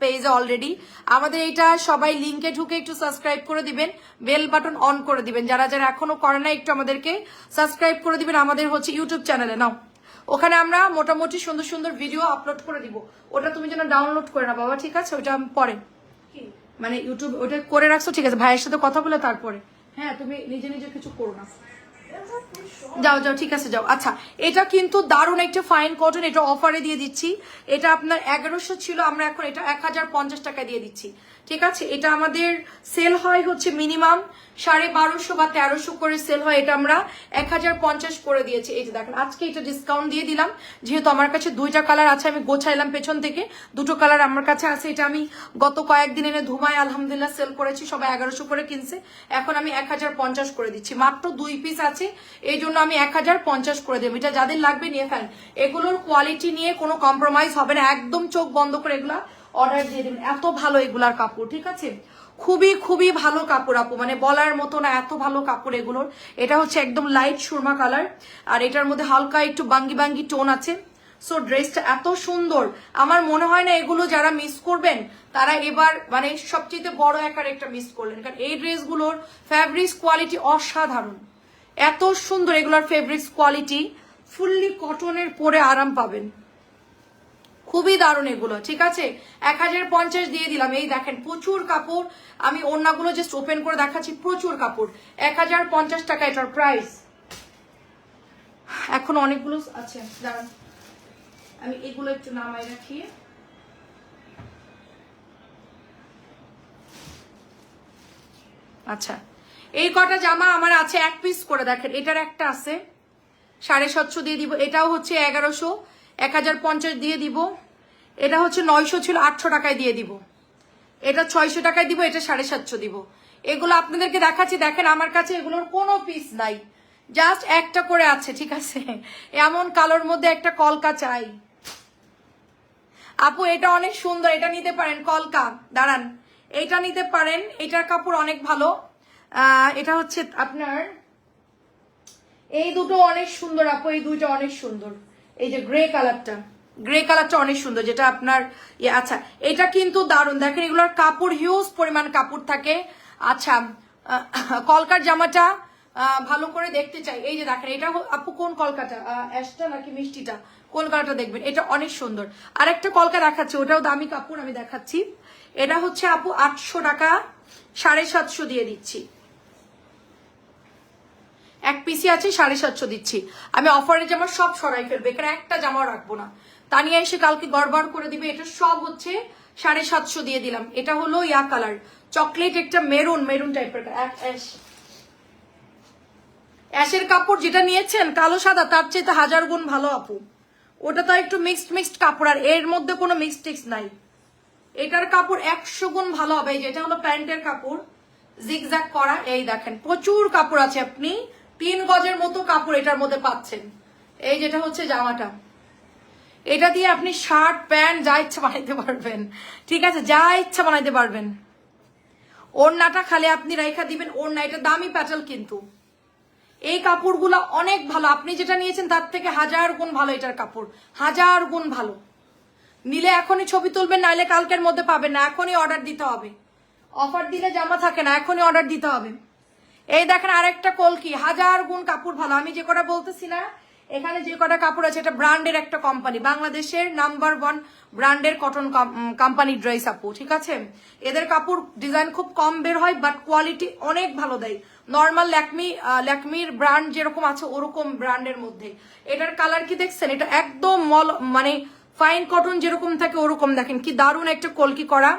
পেজে অলরেডি। আমাদের এটা সবাই লিংকে ঢুকে একটু সাবস্ক্রাইব করে দিবেন, বেল বাটন অন করে দিবেন, যারা যারা এখনো করে না একটু আমাদেরকে সাবস্ক্রাইব করে দিবেন আমাদের হচ্ছে ইউটিউব চ্যানেলে। নাও ওখানে আমরা মোটামুটি সুন্দর সুন্দর ভিডিও আপলোড করে দিব, ওটা তুমি যেন ডাউনলোড করে না বাবা, ঠিক আছে? ওটা পরে মানে ইউটিউব ওটা করে রাখছো, ঠিক আছে? ভাইয়ের সাথে কথা বলে তারপরে, হ্যাঁ তুমি নিজে নিজে কিছু করো না, যাও যাও, ঠিক আছে যাও। আচ্ছা এটা কিন্তু দারুণ একটা ফাইন কটন, এটা অফারে দিয়ে দিচ্ছি। এটা আপনার 1100 ছিল, আমরা এখন এটা 1050 টাকা দিয়ে দিচ্ছি, ঠিক আছে? এটা আমাদের সেল হয় হচ্ছে মিনিমাম 1250 বা 1300 করে সেল হয়, এটা আমরা 1050 করে দিয়েছি। এই যে দেখেন আজকে এটা ডিসকাউন্ট দিয়ে দিলাম, যেহেতু আমার কাছে 2টা কালার আছে, আমি গোছাইলাম পেছন থেকে, 2টো কালার আমার কাছে আছে। এটা আমি গত কয়েকদিন এনে ধুমায় আলহামদুলিল্লাহ সেল করেছি, সবাই 1100 করে কিনছে, এখন আমি 1050 করে দিচ্ছি। মাত্র 2 পিস আছে, এই জন্য আমি 1050 করে দেবো। এটা যাদের লাগবে নিয়ে ফেলেন, এগুলোর কোয়ালিটি নিয়ে কোনো কম্প্রোমাইজ হবে না, একদম চোখ বন্ধ করে এগুলা অর্ডার দিয়ে দেবেন। এত ভালো এগুলার কাপড়, ঠিক আছে? খুবই খুবই ভালো কাপড় আপু, মানে বলার মতো না, এত ভালো কাপড় এগুলোর। এটা হচ্ছে একদম লাইট সুরমা কালার, আর এটার মধ্যে হালকা একটু বাঙ্গি বাঙ্গি টোন আছে। সো ড্রেসটা এত সুন্দর, আমার মনে হয় না এগুলো যারা মিস করবেন তারা এবার মানে সবচেয়ে বড় একটা মিস করলেন, কারণ এই ড্রেসগুলোর ফ্যাব্রিক্স কোয়ালিটি অসাধারণ, এত সুন্দর এগুলোর ফেব্রিক্স কোয়ালিটি, ফুললি কটনের পরে আরাম পাবেন, খুবই দারুণ এগুলো, ঠিক আছে? 1050 দিয়ে দিলাম। এই দেখেন প্রচুর কাপড়, আমি ওড়নাগুলো জাস্ট ওপেন করে দেখাচ্ছি, প্রচুর কাপড়। 1050 টাকা এটার প্রাইস। এখন অনেকগুলো আছে, দাঁড়ান আমি এগুলো একটু নামাই রাখি। আচ্ছা এই কটা জামা আমার আছে 1 পিস করে, দেখেন এটার একটা আছে 750 দিয়ে দিব, এটাও হচ্ছে 1100, 1050 দিয়ে দিব। এটা হচ্ছে 900 ছিল, 800 টাকায় দিয়ে দিব। এটা 600 টাকায় দিব, এটা 750 দিব। এগুলো আপনাদেরকে দেখাচ্ছি, দেখেন আমার কাছে এগুলোর কোনো পিস নাই, জাস্ট একটা করে আছে, ঠিক আছে? এমন কালোর মধ্যে একটা কলকা চাই আপু, এটা অনেক সুন্দর, এটা নিতে পারেন কলকা, দাঁড়ান এটা নিতে পারেন, এটার কাপড় অনেক ভালো। এটা হচ্ছে আপনার এই দুটো অনেক সুন্দর আপু, এই দুইটা অনেক সুন্দর। এই যে গ্রে কালারটা অনেক সুন্দর, যেটা আপনার আচ্ছা এটা কিন্তু দারুণ, দেখেন এগুলোর কাপড় হিউজ পরিমাণ কাপড় থাকে। আচ্ছা কলকার জামাটা ভালো করে দেখতে চাই, এই যে দেখেন এটা আপু কোন কলকাটা, অ্যাশটা নাকি মিষ্টিটা, কোন কালারটা দেখবেন, এটা অনেক সুন্দর। আরেকটা কলকা দেখাচ্ছি, ওটাও দামি কাপড়, আমি দেখাচ্ছি। এটা হচ্ছে আপু 800 টাকা, 750 দিয়ে দিচ্ছি। এক পিসি আছে 750 দিচ্ছি। আমি অফারের জামা সব সরাই ফেলবো, এখানে একটা জামাও রাখবো না। তানিয়া এসে কালকে গড়বড় করে দিবে। এটা সব হচ্ছে 750 দিয়ে দিলাম। এটা হলো ইয়া কালার, চকলেট একটা মেরুন টাইপের অ্যাশের কাপড় যেটা নিয়েছেন কালো সাদা, তার চাইতে 1000 গুণ ভালো আপু। ওটা তো একটু মিক্সড কাপড়, আর এর মধ্যে কোনো মিক্সড টিক্স নাই। এটার কাপড় 100 গুণ ভালো হবে। এই যে এটা হলো প্যান্টের কাপড়, জিগজ্যাগ করা। এই দেখেন প্রচুর কাপড় আছে, আপনি 3 গজের মতো কাপড় এটার মধ্যে পাচ্ছেন। এই যেটা হচ্ছে জামাটা, এটা দিয়ে আপনি শার্ট প্যান্ট যা ইচ্ছা বানাইতে পারবেন, ঠিক আছে, যা ইচ্ছা বানাইতে পারবেন। ওড়নাটা খালি আপনি রাইখা দিবেন, ওড়না এটা দামি প্যাটেল, কিন্তু এই কাপড়গুলো অনেক ভালো। আপনি যেটা নিয়েছেন তার থেকে 1000 গুণ ভালো এটার কাপড়, 1000 গুণ ভালো। নিলে এখনই ছবি তুলবেন, নাইলে কালকের মধ্যে পাবেন না, এখনই অর্ডার দিতে হবে। অফার দিলে জামা থাকে না, এখনই অর্ডার দিতে হবে। এই দেখেন আরেকটা কলকি, 1000 গুণ কাপড় ভালো। আমি যে কটা বলতেছি না, এখানে যে কটা কাপড় আছে, এটা ব্র্যান্ডের একটা কোম্পানি, বাংলাদেশের নাম্বার 1 ব্র্যান্ডের কটন কোম্পানি ড্রেস আপু, ঠিক আছে। এদের কাপড় ডিজাইন খুব কম বের হয়, বাট কোয়ালিটি অনেক ভালো দেয়। নর্মাল ল্যাকমির ব্র্যান্ড যেরকম আছে ওরকম ব্র্যান্ডের মধ্যে। এটার কালার কি দেখছেন, এটা একদম মানে ফাইন কটন যেরকম থাকে ওরকম। দেখেন কি দারুণ একটা কলকি করা।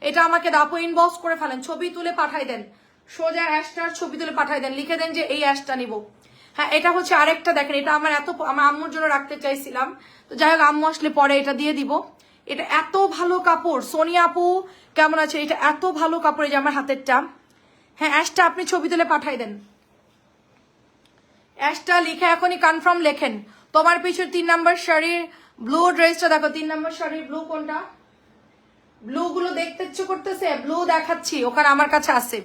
এটা আমাকে দাপো ইনবক্স করে ফেলেন, ছবি তুলে পাঠাই দেন, সোজা অ্যাশটার ছবি তুলে পাঠাই দেন, লিখে দেন যে এই অ্যাশটা নিব। হ্যাঁ, এটা হচ্ছে আরেকটা, দেখেন এটা আমার আম্মুর জন্য রাখতে চাইছিলাম, তো যাই হোক আম্মু আসলে পরে এটা দিয়ে দিব। এটা এত ভালো কাপড়, সোনিয়া আপু কেমন আছে, এটা এত ভালো কাপড়। এই যে আমার হাতেরটা, হ্যাঁ অ্যাশটা আপনি ছবি তুলে পাঠাই দেন। অ্যাশটা লিখে এখনই কনফার্ম লেখেন। তোমার পিছনে 3 নাম্বার শাড়ির ব্লু ড্রেসটা দেখো, 3 নাম্বার শাড়ির ব্লু কোনটা? ব্লু গুলো দেখতে ইচ্ছে করতেছে, ব্লু দেখাচ্ছি, ওখানে আমার কাছে আছে।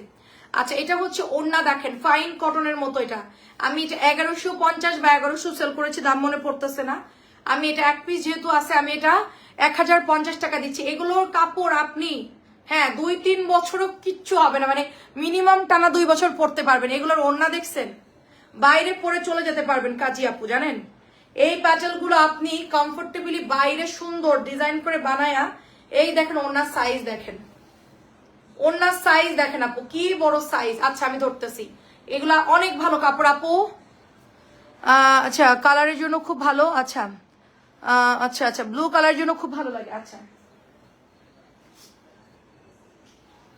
আচ্ছা, এটা হচ্ছে ওড়না, দেখেন ফাইন কটনের মতো। এটা আমি এটা 1150 বা 1100 সেল করেছি, দাম মনে পড়তেছে না। আমি এটা এক পিস যেহেতু আছে, আমি এটা 1050 টাকা দিচ্ছি। এগুলোর কাপড় আপনি হ্যাঁ 2-3 বছরও কিচ্ছু হবে না, মানে মিনিমাম টানা 2 বছর পরতে পারবেন। এগুলোর ওড়না দেখছেন, বাইরে পরে চলে যেতে পারবেন কাজী আপু, জানেন। এই প্যাটেল গুলো আপনি কমফোর্টেবলি বাইরে সুন্দর ডিজাইন করে বানায়া, এই দেখেন ওড়নার সাইজ দেখেন, ওড়নার সাইজ দেখেন আপু কি বড় সাইজ। আচ্ছা আমি ধরতেছি, এগুলা অনেক ভালো কাপড় আপু। আচ্ছা কালারের জন্য খুব ভালো। আচ্ছা আচ্ছা আচ্ছা, ব্লু কালারের জন্য খুব ভালো লাগে। আচ্ছা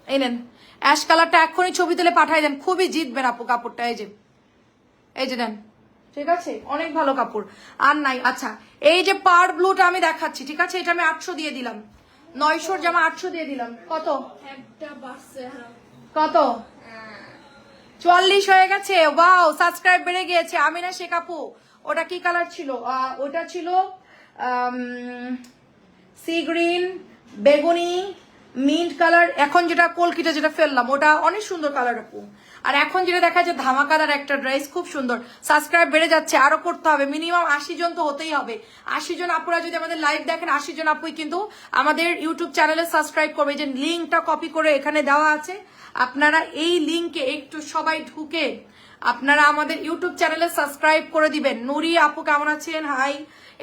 এই নেন, অ্যাশ কালারটা এখনই ছবি তুলে পাঠাই দেন, খুবই জিতবেন আপু কাপড়টা। এই যে নেন, ঠিক আছে, অনেক ভালো কাপড় আর নাই। আচ্ছা এই যে পার ব্লুটা আমি দেখাচ্ছি, ঠিক আছে, এটা আমি 800 দিয়ে দিলাম। 900 জামা 800 দিয়ে দিলাম। কত কত 44 হয়ে গেছে। ওয়াও, সাবস্ক্রাইব বেড়ে গিয়েছে। আমিনা শেখ আপু, ওটা কি কালার ছিল? ওটা ছিল সি গ্রিন, বেগুনি, মিন্ট কালার। এখন যেটা কলকিটা যেটা ফেললাম ওটা অনেক সুন্দর কালার আপু। আর এখন যেটা দেখা যায় ধামাকাদার একটা ড্রেস, খুব সুন্দর। সাবস্ক্রাইব বেড়ে যাচ্ছে, আরো করতে হবে, মিনিমাম 80 জন তো হতেই হবে। 80 জন আপুরা যদি আমাদের লাইভ দেখেন, 80 জন আপুই কিন্তু আমাদের ইউটিউব চ্যানেলে সাবস্ক্রাইব করবে। যে লিঙ্কটা কপি করে এখানে দেওয়া আছে, আপনারা এই লিঙ্কে একটু সবাই ঢুকে আপনারা আমাদের ইউটিউব চ্যানেলে সাবস্ক্রাইব করে দিবেন। নুরি আপু কেমন আছেন? হাই।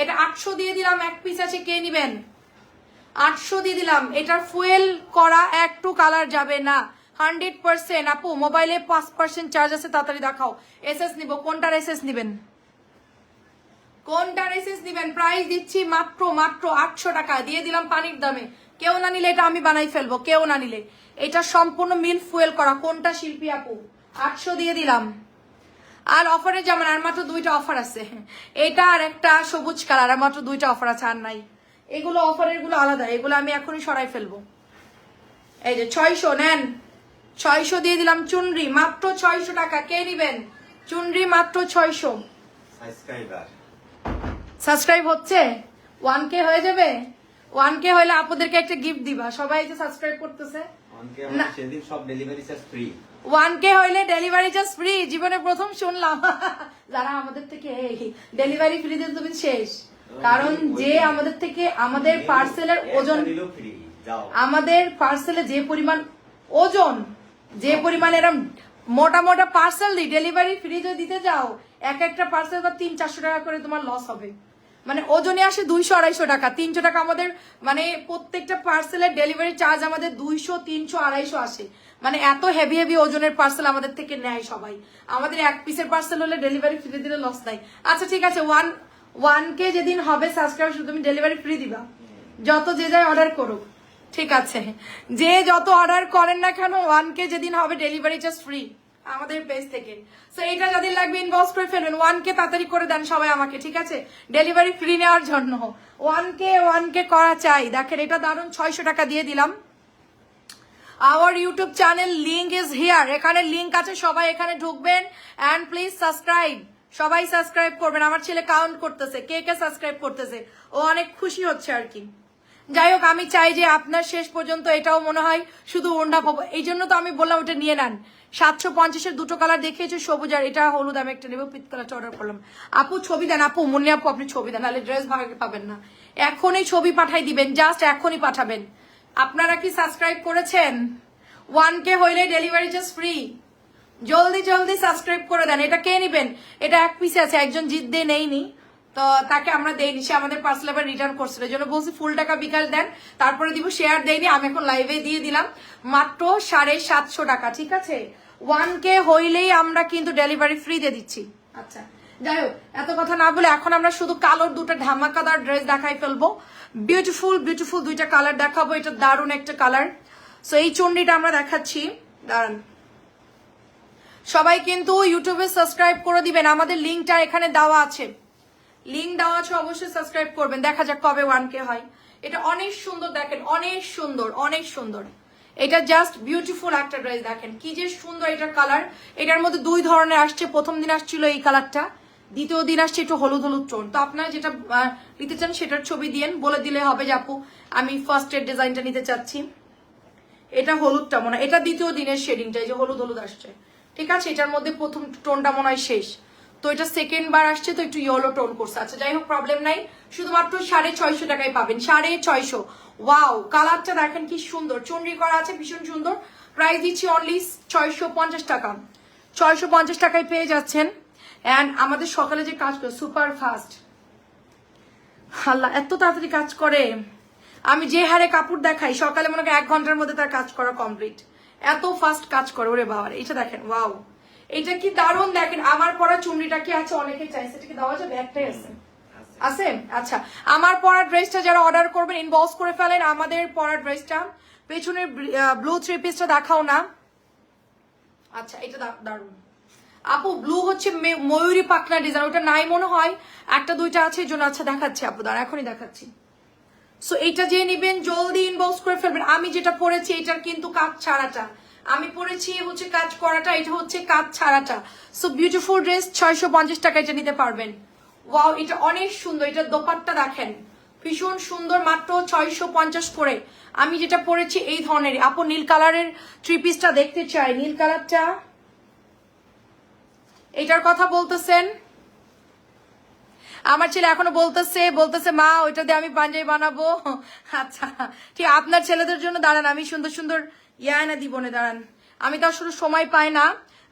এটা 800 দিয়ে দিলাম, এক পিস আছে, কে নিবেন? 800 দিয়ে দিলাম। এটার ফুয়েল করা একটু কালার যাবে না, 100%। আপু মোবাইলে 5% চার্জ আছে, তাড়াতাড়ি দেখাও। এসএস নিব, কোনটার এসএস নিবেন? কোনটার এসএস নিবেন? প্রাইস দিচ্ছি মাত্র 800 টাকা দিয়ে দিলাম পানির দামে। কেউ না নিলে এটা আমি বানাই ফেলবো, কেউ না নিলে। এটা সম্পূর্ণ মিল ফুয়েল করা। কোনটা শিল্পী আপু? 800 দিয়ে দিলাম। আর অফারে যেমন আর মাত্র 2টা অফার আছে, এটা আর একটা সবুজ কালার, আর মাত্র 2টা অফার আছে, আর নাই। এগুলো অফারের গুলো আলাদা, এগুলো আমি এখনই সরাই ফেলবো। এই যে 600 নেন, 600 দিয়ে দিলাম। চুনরি মাত্র 600 টাকা, কে নিবেন? চুনরি মাত্র 600। সাবস্ক্রাইব হচ্ছে? 1K হয়ে যাবে। 1K হলে আপনাদেরকে একটা গিফট দিবা। সবাই যে সাবস্ক্রাইব করতেছে, 1K হইলে ডেলিভারি চার্জ ফ্রি। জীবনে প্রথম শুনলাম যারা আমাদের থেকে ডেলিভারি ফ্রি দিতে তুমি শেষ। কারণ যে আমাদের থেকে আমাদের পার্সেলের ওজন, আমাদের পার্সেলে যে পরিমাণ ওজন, যে পরিমাণ এরকম মোটা মোটা পার্সেল দিই, ডেলিভারি ফ্রি যদি দিতে যাও, এক একটা পার্সেল বা 300-400 টাকা করে তোমার লস হবে। মানে ওজনে আসে 200-250 টাকা, 300 টাকা আমাদের, মানে প্রত্যেকটা পার্সেলের ডেলিভারি চার্জ আমাদের 200, 300, 250 আসে। মানে এত হেভি হেভি ওজনের পার্সেল আমাদের থেকে নেয় সবাই। আমাদের এক পিসের পার্সেল হলে ডেলিভারি ফ্রি দিলে লস নাই। আচ্ছা ঠিক আছে, 1K যেদিন হবে সাবস্ক্রাইব শুধু তুমি ডেলিভারি ফ্রি দিবা, যত যে যায় অর্ডার করুক, ঠিক আছে? যে যত অর্ডার করেন না কেন 1K যেদিন হবে ডেলিভারি জাস্ট ফ্রি আমাদের পেজ থেকে। সো এটা যাদের লাগবে ইনবক্স করে ফেলবেন, 1K তাড়াতাড়ি করে দেন সবাই আমাকে, ঠিক আছে? ডেলিভারি ফ্রি নেওয়ার জন্য 1K করা চাই। দেখেন এটা দারুন, 600 টাকা দিয়ে দিলাম। Our YouTube channel link is here, এখানে লিঙ্ক আছে, সবাই এখানে ঢুকবেন অ্যান্ড প্লিজ সাবস্ক্রাইব, সবাই সাবস্ক্রাইব করবেন। আমার ছেলে কাউন্ট করতেছে কে কে সাবস্ক্রাইব করতেছে, ও অনেক খুশি হচ্ছে আর কি। যাই হোক, আমি চাই যে আপনার শেষ পর্যন্ত এটাও মনে হয় শুধু ওড়না পাবো, এই জন্য তো আমি বললাম ওটা নিয়ে নেন। 750-এর দুটো কালার দেখিয়েছে, সবুজ আর এটা হলুদ, আমি একটা নেবো, পিত কালারটা অর্ডার করলাম। আপু ছবি দেন, আপু মুন্নি আপু আপনি ছবি দেন, নাহলে ড্রেস ভাগে পাবেন না। এখনই ছবি পাঠাই দিবেন, জাস্ট এখনই পাঠাবেন। আপনারা কি সাবস্ক্রাইব করেছেন? 1K হইলে ডেলিভারি জাস্ট ফ্রি, জলদি জলদি সাবস্ক্রাইব করে দেন। এটা কে নিবেন? এটা এক পিসে আছে, একজন জিদ দিয়ে নেইনি, তো তাকে আমরা দেইনি, সে আমাদের পার্সেল আবার রিটার্ন করছিল, এই জন্য বলছি ফুল টাকা বিকাশ দেন, তারপরে দিব। শেয়ার দেয়নি, আমি এখন লাইভে দিয়ে দিলাম মাত্র 750 টাকা, ঠিক আছে? 1K হইলেই আমরা কিন্তু ডেলিভারি ফ্রি দিয়ে দিচ্ছি। আচ্ছা যাই হোক, এত কথা না বলে এখন আমরা শুধু কালোর দুটো ধামাকাদার ড্রেস দেখাই ফেলবো। বিউটিফুল বিউটিফুল দুইটা কালার দেখাবো, এটা দারুণ একটা কালার। সো এই চুন্ডিটা আমরা দেখাচ্ছি, দাঁড়ান। সবাই কিন্তু ইউটিউবে সাবস্ক্রাইব করে দিবেন, আমাদের লিঙ্কটা এখানে দেওয়া আছে, লিঙ্ক দেওয়া আছে, অবশ্যই সাবস্ক্রাইব করবেন। দেখা যাক কবে 1K হয়। এটা অনেক সুন্দর, দেখেন অনেক সুন্দর, অনেক সুন্দর। এটা জাস্ট বিউটিফুল একটা ড্রেস, দেখেন কি যে সুন্দর এটার কালার। এটার মধ্যে দুই ধরনের আসছে, প্রথম দিন আসছিল এই কালারটা, দ্বিতীয় দিন আসছে একটু হলুদ হলুদ টোন। তো আপনারা যেটা নিতে চান সেটার ছবি দিয়েন, বলে দিলে হবে যে আপু আমি ফার্স্ট এর ডিজাইনটা নিতে চাচ্ছি। এটা হলুদটা মনে হয় এটা দ্বিতীয় দিনের শেডিংটা, এই যে হলুদ হলুদ আসছে, ঠিক আছে? এটার মধ্যে প্রথম টোনটা মনে হয় শেষ, তো এটা সেকেন্ড বার আসছে, তো একটু ইয়েলো টোন করছে। আচ্ছা যাই হোক, প্রবলেম নাই, শুধুমাত্র 650 টাকায় পাবেন, 650। ওয়াও, কালারটা দেখেন কি সুন্দর, চুনরি করা আছে, ভীষণ সুন্দর। প্রাইস দিচ্ছি অনলি 650 টাকা, 650 টাকায় পেয়ে যাচ্ছেন। অ্যান্ড আমাদের সকালে যে কাজ করে সুপার ফাস্ট, আল্লাহ এত তাড়াতাড়ি কাজ করে। আমি যে হারে কাপড় দেখাই সকালে মনে হয় 1 ঘন্টার মধ্যে তার কাজ করা কমপ্লিট, এত ফাস্ট কাজ করে ওরে বাবার। এটা দেখেন, ওয়াও, এটা কি দারুণ। দেখেন আমার পরা চুমড়িটা কি আছে, অনেকে চাইছে, এটা কি দেওয়া যাবে? একটাই আছে, আছে? আচ্ছা, আমার পরা ড্রেসটা যারা অর্ডার করবেন ইনবক্স করে ফেলেন, আমাদের পরা ড্রেসটা। পেছনের ব্লু 3 পিসটা দেখাও না। আচ্ছা এটা দারুণ আপু, ব্লু হচ্ছে ময়ূরী পাখনা ডিজাইন, ওটা নাই মনে হয়, একটা দুইটা আছে এই জন্য। আচ্ছা দেখাচ্ছি আপু, দাঁড়া এখনই দেখাচ্ছি। সো এইটা যে নিবেন জলদি ইনবক্স করে ফেলবেন। আমি যেটা পরেছি এটার কিন্তু কাজ ছাড়াটা, আমি পরেছি হচ্ছে কাজ করাটা, এটা হচ্ছে কাজ ছাড়াটা। সো বিউটিফুল ড্রেস, 650 টাকা এটা নিতে পারবেন। ওয়াও, এটা অনেক সুন্দর, এটা দোপাট্টা দেখেন ভীষণ সুন্দর, মাত্র 650 করে। আমি যেটা পরেছি এই ধরনের। আপু নীল কালারের 3 পিসটা দেখতে চাই, নীল কালারটা, এটার কথা বলতেছেন? আমার ছেলে এখনো বলতেছে মা ওইটা দিয়ে আমি পাঞ্জাবি বানাবো। আচ্ছা ঠিক, আপনার ছেলেদের জন্য দাঁড়ান, আমি সুন্দর সুন্দর এনে দিব না, দাঁড়ান। আমি তো আসলে সময় পাই না,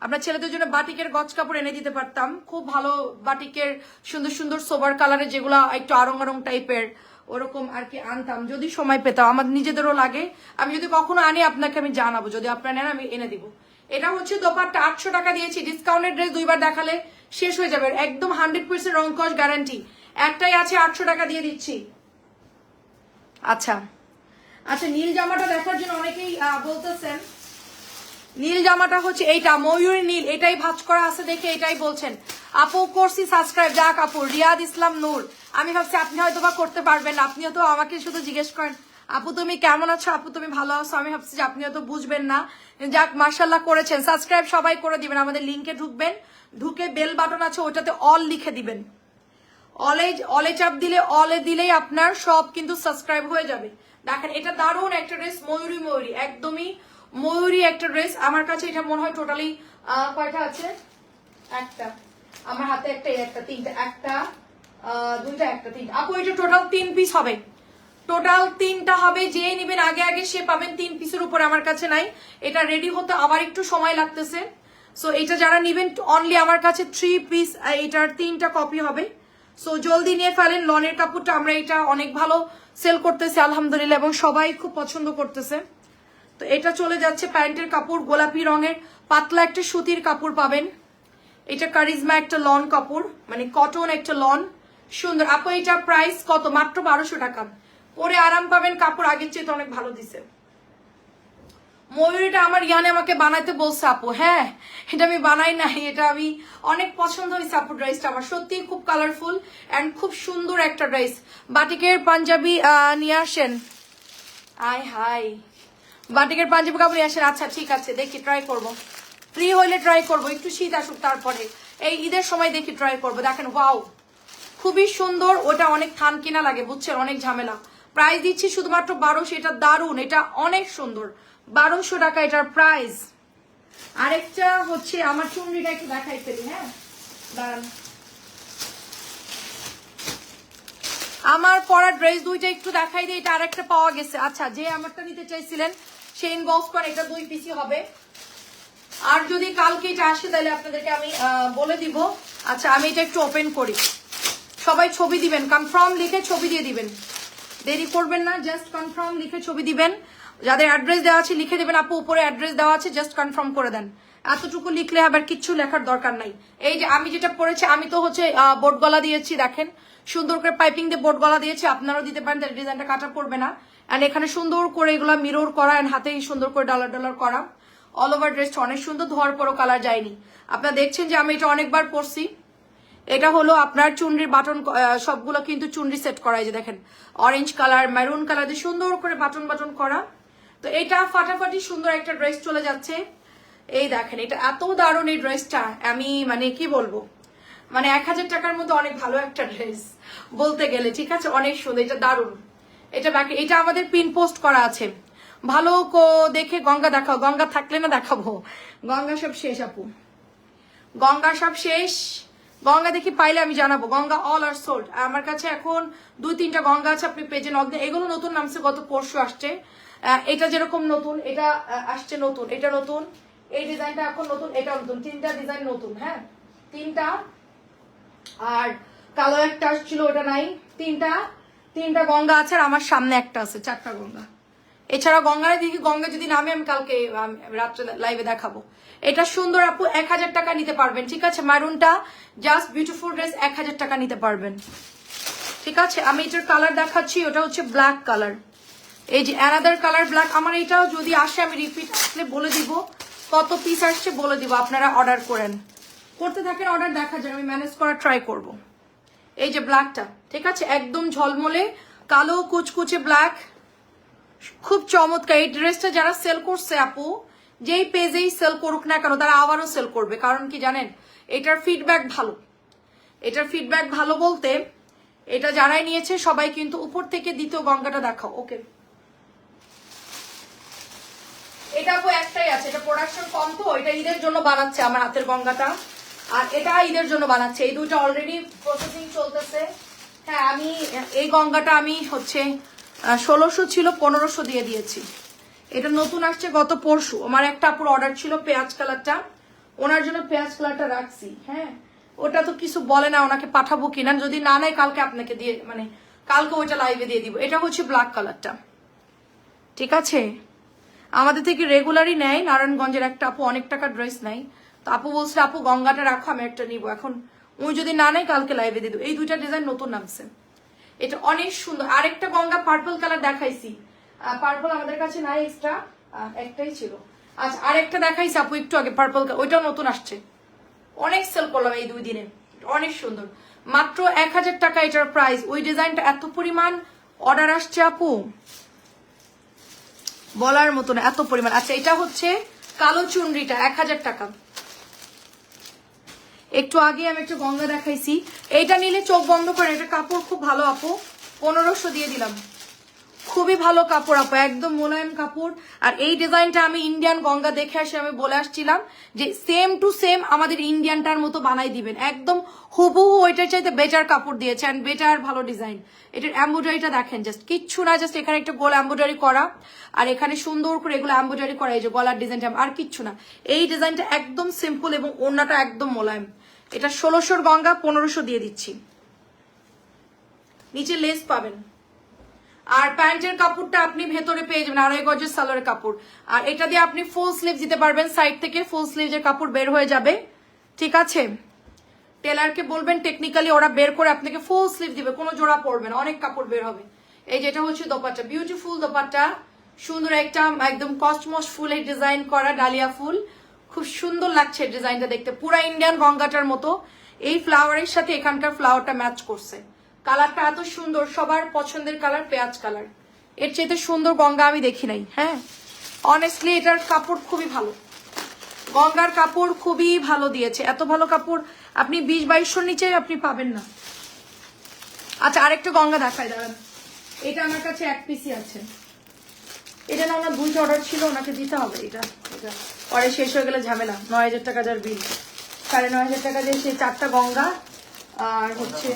আপনার ছেলেদের জন্য বাটিকের গজ কাপড় এনে দিতে পারতাম, খুব ভালো বাটিকের সুন্দর সুন্দর সোবার কালারের, যেগুলো একটু আরং আরং টাইপের, ওরকম আর কি আনতাম যদি সময় পেতাম। আমার নিজেদেরও লাগে, আমি যদি কখনো আনি আপনাকে আমি জানাবো, যদি আপনার নেন আমি এনে দিব। এটা হচ্ছে দোপাট্টা, 800 টাকা দিয়েছি। ডিসকাউন্টের ড্রেস দুইবার দেখালে শেষ হয়ে যাবে, একদম 100% রং কস গ্যারান্টি। একটাই আছে, 800 টাকা দিয়ে দিচ্ছি। আচ্ছা আচ্ছা, নীল জামাটা দেখার জন্য অনেকেই বলতেছেন। নীল জামাটা হচ্ছে এইটা, ময়ূরী নীল, এটাই ভাঁজ করা আছে দেখে এটাই বলছেন। আপু করছি সাবস্ক্রাইব, যাক আপু। রিয়াদ ইসলাম নূর, আমি ভাবছি আপনি হয়তো বা করতে পারবেন, আপনিও তো আমাকে শুধু জিজ্ঞেস করেন আপু তুমি কেমন আছো, আপু তুমি ভালো আছো, আমি ভাবছি যে আপনি হয়তো বুঝবেন না। যাক মাশাল্লাহ করেছেন। সাবস্ক্রাইব সবাই করে দিবেন, আমাদের লিঙ্কে ঢুকবেন, ঢুকে বেল বাটন আছে ওটাতে অল লিখে দিবেন। অলে চাপ দিলে, অলে দিলেই আপনার সব কিন্তু সাবস্ক্রাইব হয়ে যাবে। দেখেন এটা দারুণ একটা ড্রেস, ময়ূরী ময়ূরী, একদমই ময়ূরী একটা ড্রেস। আমার কাছে এটা মনে হয় টোটালি কয়টা আছে, একটা আমার হাতে, একটা তিনটা, একটা দুইটা, একটা তিনটা। আপু এটা টোটাল 3 পিস হবে, টোটাল 3টা হবে। যে নিবেন আগে আগে সে পাবেন, 3 পিসের উপরে আমার কাছে নাই। এটা রেডি হতে আবার একটু সময় লাগতেছে। সো এটা যারা নিবেন অনলি আমার কাছে 3 পিস, এটার 3টা কপি হবে। সো জলদি নিয়ে ফেলেন। লনের কাপড়টা আমরা এটা অনেক ভালো সেল করতেছি আলহামদুলিল্লাহ, এবং সবাই খুব পছন্দ করতেছে। তো এটা চলে যাচ্ছে প্যান্টের কাপড়, গোলাপি রঙের পাতলা একটা সুতির কাপড় পাবেন। এটা কারিজমা একটা লন কাপড়, মানে কটন একটা লন, সুন্দর। আপু এটার প্রাইস কত? মাত্র 1200 টাকা। পরে আরাম পাবেন, কাপড় আগের চেয়ে অনেক ভালো দিছে। ময়ূরীটা আমার ইয়ানে আমাকে বানাইতে বলছে আপু। হ্যাঁ, এটা আমি বানাই নাই, এটা আমি অনেক পছন্দ হয়েছে আপু ড্রেসটা আমার, সত্যি খুব কালারফুল অ্যান্ড খুব সুন্দর একটা ড্রেস। বাটিকের পাঞ্জাবি নিয়ে আসেন। আয় হাই, বাটিকের পাঞ্জাবি কাপড় নিয়ে আসেন। আচ্ছা ঠিক আছে, দেখি ট্রাই করব, ফ্রি হইলে ট্রাই করব, একটু শীত আসুক তারপরে, এই ঈদের সময় দেখি ট্রাই করবো। দেখেন ওয়াও, খুবই সুন্দর। ওটা অনেক থান কিনা লাগে বুঝছেন, অনেক ঝামেলা। প্রাইস দিচ্ছি শুধুমাত্র 1200। এটা দারুন, এটা অনেক সুন্দর, 1200 টাকা এটার প্রাইস। আরেকটা হচ্ছে আমার চুনরিটা একটু দেখাই ফেলি। হ্যাঁ দাঁড়ান, আমার পরা ড্রেস দুইটা একটু দেখাই দিই। এটা আরেকটা পাওয়া গেছে। আচ্ছা, যে আমারটা নিতে চাইছিলেন সে ইনবক্স করে, এটা 2 পিসই হবে। আর যদি কালকে এটা আসে তাহলে আপনাদেরকে আমি বলে দিব। আচ্ছা আমি এটা একটু ওপেন করি, সবাই ছবি দিবেন, কনফার্ম লিখে ছবি দিয়ে দিবেন, দেরি করবেন না, জাস্ট কনফার্ম লিখে ছবি দিবেন। যাদের অ্যাড্রেস দেওয়া আছে লিখে দেবেন, আপু উপরে অ্যাড্রেস দেওয়া আছে, জাস্ট কনফার্ম করে দেন। এতটুকু লিখলে আবার কিচ্ছু লেখার দরকার নাই। এই যে আমি যেটা পরেছি, আমি তো হচ্ছে বোর্ড গলা দিয়েছি, দেখেন সুন্দর করে পাইপিং দিয়ে বোর্ড গলা দিয়েছি, আপনারাও দিতে পারেন, তাহলে ডিজাইনটা কাটা পড়বে না। অ্যান্ড এখানে সুন্দর করে এগুলো মিরর করা, অ্যান্ড হাতেই সুন্দর করে ডলার ডলার করা। অল ওভার ড্রেসটা অনেক সুন্দর, ধোয়ার পরও কালার যায়নি। আপনারা দেখছেন যে আমি এটা অনেকবার পরছি। এটা হলো আপনার চুনরির বাটন, সবগুলো কিন্তু চুনরি সেট করা, যে দেখেন অরেঞ্জ কালার, মেরুন কালার দিয়ে সুন্দর করে বাটন বাটন করা। তো এটা ফাটাফাটি সুন্দর একটা ড্রেস চলে যাচ্ছে। এই দেখেন, এটা এত দারুণ এই ড্রেসটা, আমি মানে কি বলবো, মানে 1000 টাকার মধ্যে অনেক ভালো একটা ড্রেস বলতে গেলে, ঠিক আছে, অনেক সুন্দর, এটা দারুণ। এটা বাকি, এটা আমাদের পিন পোস্ট করা আছে, ভালো দেখে গঙ্গা দেখাও। গঙ্গা থাকলে না দেখাবো, গঙ্গা সব শেষ আপু, গঙ্গা সব শেষ। গঙ্গা দেখি পাইলে আমি জানাবো। Ganga all are sold. আমার কাছে এখন 2-3টা গঙ্গা আছে, আপনি পেজে নক দেন। এগুলো নতুন নামছে, গত পরশু আসছে। এটা যেরকম নতুন, এটা আসছে নতুন, এটা নতুন, এই ডিজাইনটা এখন নতুন, এটা নতুন, 3টা ডিজাইন নতুন। হ্যাঁ 3টা, আর কালো একটা আসছিল ওটা নাই। 3টা গঙ্গা আছে, আর আমার সামনে একটা আছে, 4টা গঙ্গা। এছাড়া গঙ্গা দেখি, গঙ্গা যদি নামে আমি কালকে রাত্রে লাইভে দেখাবো। এটা সুন্দর আপু, 1000 টাকা নিতে পারবেন, ঠিক আছে। মারুনটা জাস্ট বিউটিফুল ড্রেস, 1000 টাকা নিতে পারবেন, ঠিক আছে। আমি এটার কালার দেখাচ্ছি, ওটা হচ্ছে ব্ল্যাক কালার। এই যে অ্যানাদার কালার ব্ল্যাক। আমার এটাও যদি আসে আমি রিপিট আসলে বলে দিব, কত পিস আসছে বলে দিব, আপনারা অর্ডার করেন, করতে থাকেন অর্ডার, দেখা যায় আমি ম্যানেজ করার ট্রাই করব। এই যে ব্ল্যাকটা, ঠিক আছে, একদম ঝলমলে কালো কুচকুচে ব্ল্যাক, খুব চমৎকার। এই ড্রেসটা যারা সেল করছে আপু, যেই পেজেই সেল করুক না কেন, তারা আবারও সেল করবে। কারণ কি জানেন, এটার ফিডব্যাক ভালো। এটার ফিডব্যাক ভালো বলতে, এটা যারাই নিয়েছে সবাই কিন্তু উপর থেকে দ্বিতীয় গঙ্গাটা দেখাও। ওকে, এটা আপু একটাই আছে, এটা প্রোডাকশন কম, তো এটা ঈদের জন্য বানাচ্ছে আমার হাতের গঙ্গাটা, আর এটা ঈদের জন্য বানাচ্ছে। এই দুটো অলরেডি প্রসেসিং চলতেছে। হ্যাঁ, আমি এই গঙ্গাটা আমি হচ্ছে 1600 ছিল, 1500 দিয়ে দিয়েছি। এটা নতুন আসছে গত পরশু। আমার একটা আপুর অর্ডার ছিল পেঁয়াজ কালারটা, ওনার জন্য পেঁয়াজ কালারটা রাখছি। হ্যাঁ, ওটা তো কিছু বলে না ওনাকে পাঠাবো কিনা, যদি না নেয় কালকে আপনাকে দিয়ে, মানে কালকে ওইটা লাইভে দিয়ে দিব। এটা হচ্ছে ব্ল্যাক কালারটা, ঠিক আছে। আমাদের থেকে রেগুলারই নেয়, নারায়ণগঞ্জের একটা আপু, অনেক টাকা ড্রেস নেয়। তো আপু বলছে আপু গঙ্গাটা রাখো, আমি একটা নিবো। এখন ওই যদি না নেয় কালকে লাইভে দিয়ে দেবো। এই 2টা ডিজাইন নতুন নামছে, এটা অনেক সুন্দর। আরেকটা গঙ্গা পার্পল কালার দেখাইছি, পার্পল আমাদের কাছে নাই, এক্সট্রা একটাই ছিল। আচ্ছা, আরেকটা দেখাইছি আপু একটু আগে, পার্পল, ওইটাও নতুন আসছে, অনেক সেল করলাম এই 2 দিনে, অনেক সুন্দর। মাত্র 1000 টাকা এটার প্রাইস। ওই ডিজাইনটা এত পরিমাণ অর্ডার আসছে আপু, বলার মতো না, এত পরিমাণ। আচ্ছা, এটা হচ্ছে কালো চুনরিটা, 1000 টাকা। একটু আগে আমি একটা গঙ্গা দেখাইছি, এইটা নিলে চোখ বন্ধ করে। এটা কাপড় খুব ভালো আপু, 1500 দিয়ে দিলাম। খুবই ভালো কাপড় আপু, একদম মোলায়েম কাপড়। আর এই ডিজাইনটা আমি ইন্ডিয়ান গঙ্গা দেখে আসে আমি বলে আসছিলাম যে সেম টু সেম আমাদের ইন্ডিয়ানটার মতো বানাই দিবেন, একদম হুবহু ওইটার চাইতে বেটার কাপড় দিয়েছেন, বেটার ভালো ডিজাইন। এটার এমব্রয়ডারিটা দেখেন, জাস্ট কিচ্ছু না, জাস্ট এখানে একটা গোল এমব্রয়ডারি করা, আর এখানে সুন্দর করে এগুলো এমব্রয়ডারি করা, এই যে গলার ডিজাইনটা, আর কিচ্ছু না। এই ডিজাইনটা একদম সিম্পল এবং ওড়নাটা একদম মোলায়েম। এটা 1600 গঙ্গা, 1500 দিয়ে দিচ্ছি। নিচে লেস পাবেন। আর প্যান্টের কাপড়টা আপনি ভেতরে পেয়ে যাবেন 2.5 গজের সালোয়ারের কাপড়। আর এটা দিয়ে আপনি ফুল স্লিভ দিতে পারবেন, সাইড থেকে ফুল স্লিভের কাপড় বের হয়ে যাবে, ঠিক আছে। টেলারকে বলবেন টেকনিক্যালি ওরা বের করে আপনাকে ফুল স্লিভ দিবে, কোনো জোড়া পড়বে না, অনেক কাপড় বের হবে। এই যেটা হচ্ছে দোপাট্টা, বিউটিফুল দোপাট্টা, সুন্দর একটা একদম কসমস ফুলের ডিজাইন করা ডালিয়া ফুল, খুব সুন্দর লাগছে ডিজাইনটা দেখতে, পুরা ইন্ডিয়ান গঙ্গাটার মতো। এই ফ্লাওয়ারের সাথে এখানকার ফ্লাওয়ারটা ম্যাচ করছে, কালারটা এত সুন্দর, সবার পছন্দের কালার পেঁয়াজ কালার, এর চাইতে সুন্দর গঙ্গা আমি দেখি নাই। হ্যাঁ অনেস্টলি এটার কাপড় খুবই ভালো, গঙ্গার কাপড় খুবই ভালো দিয়েছে, এত ভালো কাপড় আপনি 20-2200 নিচে আপনি পাবেন না। আচ্ছা আরেকটা গঙ্গা দেখায় দাঁড়ান, এটা আমার কাছে এক পিসি আছে, এটা না ওনার 2টা অর্ডার ছিল, ওনাকে দিতে হবে এটা, এটা পরে শেষ হয়ে গেলে ঝামেলা। 9000 টাকা যার বিল, 9500 টাকা দিয়ে সেই 4টা গঙ্গা। আর হচ্ছে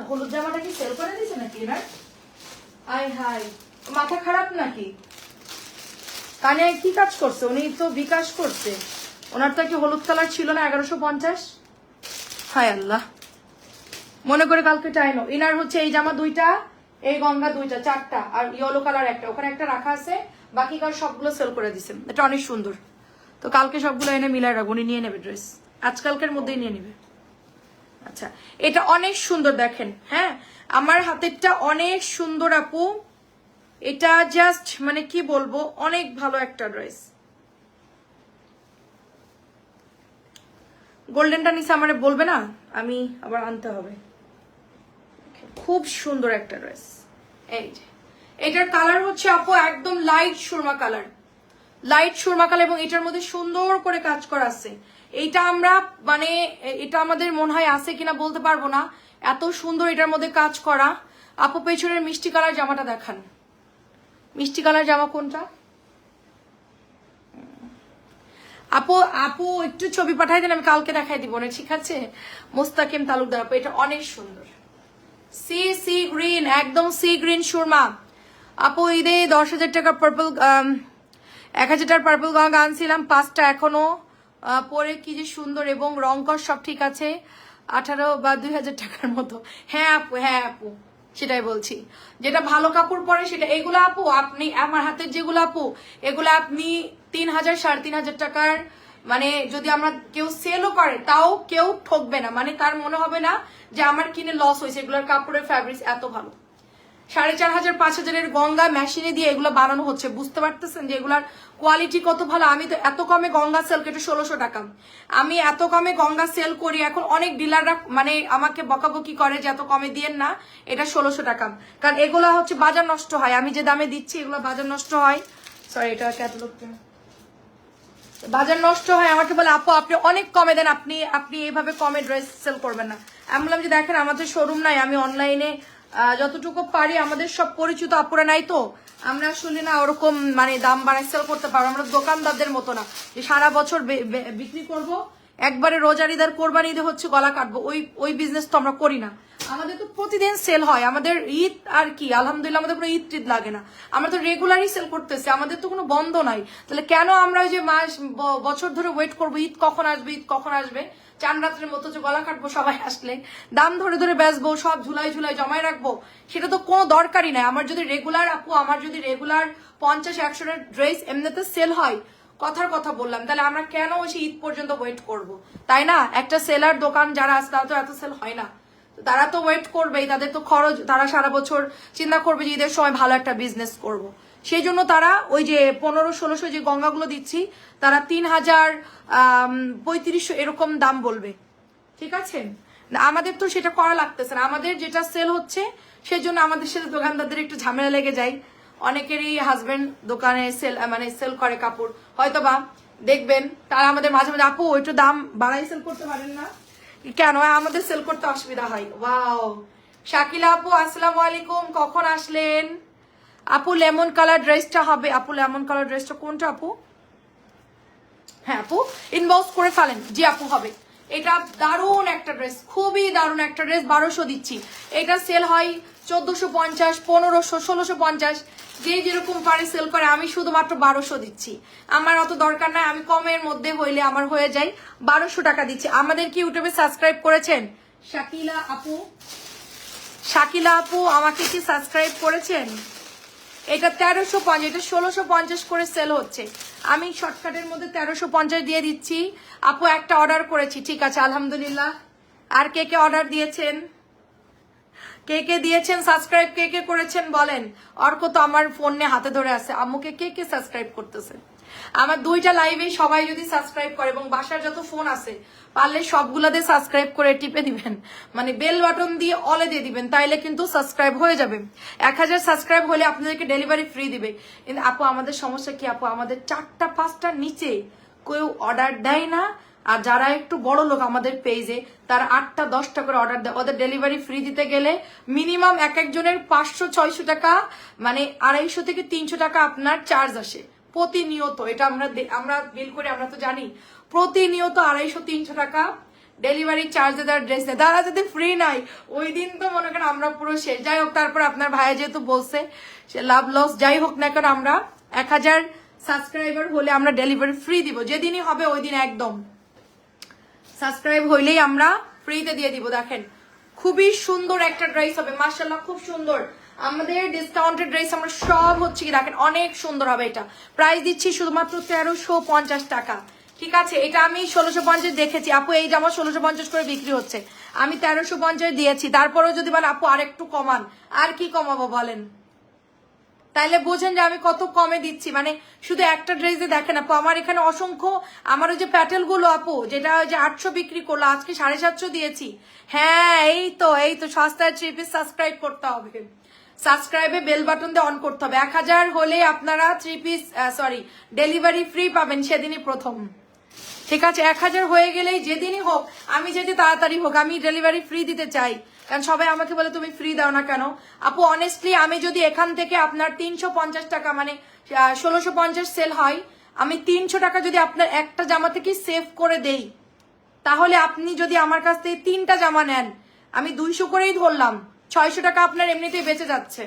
হলুদ জামাটা কি সেল করে দিছে নাকি না? আই হাই, মাথা খারাপ নাকি? কানে কি কাজ করছে? উনি তো বিকাশ করছে, ওনার তো কি হলুদ কালার ছিল না 1150? হায় আল্লাহ, মনে করে কালকে টাইম। ইনার হচ্ছে এই জামা 2টা, এই গঙ্গা 2টা, 4টা, আর ইয়েলো কালার একটা, ওখানে একটা রাখা আছে, বাকি কাল সবগুলো সেল করে দিছে। এটা অনেক সুন্দর, তো কালকে সবগুলো এনে মিলাই রাখবো, উনি নিয়ে নেবে ড্রেস, আজকালকের মধ্যেই নিয়ে নেবে। আচ্ছা এটা অনেক সুন্দর দেখেন, হ্যাঁ আমার হাতেরটা অনেক সুন্দর আপু, এটা জাস্ট মানে কি বলবো, অনেক ভালো একটা ড্রেস। গোল্ডেনটা নিচে আমারে বলবে না, আমি আবার আনতে হবে। খুব সুন্দর একটা ড্রেস, এই যে এটার কালার হচ্ছে আপু একদম light Surma colour, light Surma colour, এবং এটার মধ্যে সুন্দর করে কাজ করা আছে। এইটা আমরা মানে এটা আমাদের মনে হয় আছে কিনা বলতে পারবো না, এত সুন্দর এটার মধ্যে কাজ করা। আপু পেছনের মিষ্টি কালার জামাটা দেখান, মিষ্টি কালার জামা কোনটা আপু? আপু একটু ছবি পাঠাই দেন, আমি কালকে দেখাই দিব না, ঠিক আছে। মোস্তাকিম তালুকদার আপু, এটা অনেক সুন্দর, সি গ্রিন, একদম সি গ্রিন সুরমা। আপু ঈদে 10,000 টাকা পার্পল, 1000 টাকার পার্পল গঙ্গা আনছিলাম, 5টা এখনো পরে, কি যে সুন্দর, এবং রংকর সব ঠিক আছে, 18 বা 2000 টাকার মতো। হ্যাঁ আপু, হ্যাঁ আপু সেটাই বলছি, যেটা ভালো কাপড় পরে সেটা। এগুলো আপু আপনি আমার হাতের যেগুলো আপু, এগুলো আপনি 3000 3,500 টাকার, মানে যদি আমরা কেউ সেলও করে তাও কেউ ঠকবে না, মানে তার মনে হবে না যে আমার কিনে লস হয়েছে। এগুলোর কাপড়ের ফ্যাব্রিক্স এত ভালো, 4,500 5,000 গঙ্গা মেশিনে দিয়ে এগুলো বানানো হচ্ছে, বুঝতে পারতেছেন যে এগুলার কোয়ালিটি কত ভালো। আমি তো এত কমে গঙ্গা সেল কেটে 1600 টাকা, আমি এত কমে গঙ্গা সেল করি, এখন অনেক ডিলাররা মানে আমাকে বকাবকি করে যে এত কমে দিয়েন না, এটা 1600 টাকা, কারণ এগুলা হচ্ছে বাজার নষ্ট হয়, আমি যে দামে দিচ্ছি এগুলো বাজার নষ্ট হয়। সরি এটা ক্যাটালগ, বাজার নষ্ট হয়। আমাকে বলে আপু আপনি অনেক কমে দেন, আপনি আপনি এইভাবে কমে ড্রেস সেল করবেন না। আমি বললাম যে দেখেন আমাদের শোরুম নাই, আমি অনলাইনে যতটুকু পারি, আমাদের সব পরিচিত আপুরা নাই, তো আমরা আসলে না ওরকম মানে দাম বাড়ায় সেল করতে পারবো, আমরা দোকানদারদের মতো না যে সারা বছর বিক্রি করব, একবারে রোজার ঈদ আর কোরবানি ঈদে হচ্ছে গলা কাটবো, ওই বিজনেস তো আমরা করি না। আমাদের তো প্রতিদিন সেল হয়, আমাদের ঈদ আর কি আলহামদুলিল্লাহ আমাদের কোনো ঈদ টিদ লাগে না, আমরা তো রেগুলারই সেল করতেছি, আমাদের তো কোনো বন্ধ নাই। তাহলে কেন আমরা ওই যে বছর ধরে ওয়েট করবো ঈদ কখন আসবে, ঈদ কখন আসবে, চান রাত্রের মতো যে গলা কাটবো সবাই আসলে, দাম ধরে ধরে বেচবো, সব ঝুলাই ঝুলাই জমায় রাখবো, সেটা তো কোনো দরকারই নাই। আমার যদি রেগুলার আপু, আমার যদি রেগুলার 50-100 ড্রেস এমনিতে সেল হয়, কথার কথা বললাম, তাহলে আমরা কেন ওই ঈদ পর্যন্ত ওয়েট করব, তাই না? একটা সেলার দোকান যারা আছে তারা তো এত সেল হয় না, তারা তো ওয়েট করবেই, তাদের তো খরচ, তারা সারা বছর চিন্তা করবে যে ঈদের সময় ভালো একটা বিজনেস করব। সেই জন্য তারা ওই যে 1500-1600 যে গঙ্গাগুলো দিচ্ছি, তারা 3000 3500 এরকম দাম বলবে, ঠিক আছে। আমাদের তো সেটা করা লাগতেছে না, আমাদের যেটা সেল হচ্ছে সেই জন্য আমাদের সাথে দোকানদারদের একটু ঝামেলা লেগে যায়। অনেকেরই হাজবেন্ড দোকানে সেল করে কাপড়, হয়তো বা দেখবেন তারা আমাদের মাঝে মাঝে আপু একটু দাম বাড়াই সেল করতে পারেন না কেন, আমাদের সেল করতে অসুবিধা হয়। ওয়াও শাকিলা আপু আসসালামু আলাইকুম, কখন আসলেন আপু? লেমন কালার ড্রেসটা হবে আপু, লেমন কালার ড্রেসটা কোনটা আপু? হ্যাঁ আপু ইনবক্স করে ফেলেন, জি আপু হবে। এটা দারুণ একটা ড্রেস, খুবই দারুণ একটা ড্রেস, 1200 দিচ্ছি। এটা সেল হয় 1450, 1500, 1650, যে যেরকম পারে সেল করে। আমি শুধুমাত্র 1200 দিচ্ছি। আমার অত দরকার নাই, আমি কমের মধ্যে হইলে আমার হয়ে যায়, 1200 টাকা দিচ্ছি। আমাদের কি ইউটিউবে সাবস্ক্রাইব করেছেন? শাকিলা আপু, শাকিলা আপু আমাকে কি সাবস্ক্রাইব করেছেন? এটা 1350, এটা 1650 করে সেল হচ্ছে। আমি শর্টকাটের মধ্যে 1350 দিয়ে দিচ্ছি। আপু একটা অর্ডার করেছি, ঠিক আছে আলহামদুলিল্লাহ। আর কে কে অর্ডার দিয়েছেন, কে কে দিয়েছেন সাবস্ক্রাইব, কে কে করেছেন বলেন। অর্ক তো আমার ফোন নিয়ে হাতে ধরে আছে, আম্মুকে কে কে সাবস্ক্রাইব করতেছে? আমার 2টা লাইভে সবাই যদি সাবস্ক্রাইব করে এবং বাসার যত ফোন আছে পারলে সবগুলাতে সাবস্ক্রাইব করে টিপে দিবেন, মানে বেল বাটন দিয়ে অলে দিয়ে দিবেন, তাইলে কিন্তু সাবস্ক্রাইব হয়ে যাবে। 1000 সাবস্ক্রাইব হলে আপনাদেরকে ডেলিভারি ফ্রি দিবে। কিন্তু আপু আমাদের সমস্যা কি আপু, আমাদের 4টা 5টার নিচে কেউ অর্ডার দেয় না। আর যারা একটু বড় লোক আমাদের পেজে, তারা 8টা 10টা করে অর্ডার দেয়। ওদের ডেলিভারি ফ্রি দিতে গেলে মিনিমাম এক একজনের 500-600 টাকা, মানে 250 থেকে 300 টাকা আপনার চার্জ আসে প্রতিনিয়ত। এটা আমরা বিল করে, আমরা তো জানি প্রতিনিয়ত 250-300 টাকা ডেলিভারি চার্জ দেওয়ার ড্রেস নেই। তারা যদি ফ্রি নাই ওই দিন তো মনে করেন আমরা পুরো শেষ। যাই হোক, তারপর আপনার ভাইয়া যেহেতু বলছে সে লাভ লস যাই হোক না কেন, আমরা 1000 সাবস্ক্রাইবার হলে আমরা ডেলিভারি ফ্রি দিব। যেদিনই হবে ওই দিন একদম সাবস্ক্রাইব হইলেই আমরা ফ্রিতে দিয়ে দিব। দেখেন খুবই সুন্দর একটা ড্রেস হবে, মাশাআল্লাহ খুব সুন্দর। আমাদের ডিসকাউন্টেড ড্রেস আমরা সব হচ্ছে কি দেখেন অনেক সুন্দর হবে। এটা প্রাইস দিচ্ছি শুধুমাত্র 1350 টাকা, ঠিক আছে। এটা আমি 1650 দেখেছি আপু, এই জামা 1650 করে বিক্রি হচ্ছে, আমি 1350 দিয়েছি। তারপরেও যদি বলেন আপু আরেকটু কমান, আর কি কমাবো বলেন? তাইলে বোঝেন যে আমি কত কমে দিচ্ছি। মানে শুধু একটা ড্রেসে দেখেন আপু, আমার এখানে অসংখ্য, আমার ওই যে প্যাটেল গুলো আপু যেটা ওই যে 800 বিক্রি করলো, আজকে 750 দিয়েছি। হ্যাঁ এই তো সস্তায় 3 পিস সাবস্ক্রাইব করতে হবে, সাবস্ক্রাইবে বেল বাটন দিয়ে অন করতে হবে। 1000 হলে আপনারা 3 পিস ডেলিভারি ফ্রি পাবেন সেদিনই প্রথম, ঠিক আছে। 1000 হয়ে গেলেই যেদিনই হোক, আমি যদি তাড়াতাড়ি হোক, আমি ডেলিভারি ফ্রি দিতে চাই। কারণ সবাই আমাকে বলে তুমি ফ্রি দাও না কেন আপু। অনেস্টলি আমি যদি এখান থেকে আপনার 350 টাকা, মানে 1650 সেল হয়, আমি 300 টাকা যদি আপনার একটা জামা থেকে সেভ করে দেই, তাহলে আপনি যদি আমার কাছ থেকে 3টা জামা নেন, আমি 200 করেই ধরলাম, 600 টাকা আপনার এমনিতেই বেঁচে যাচ্ছে।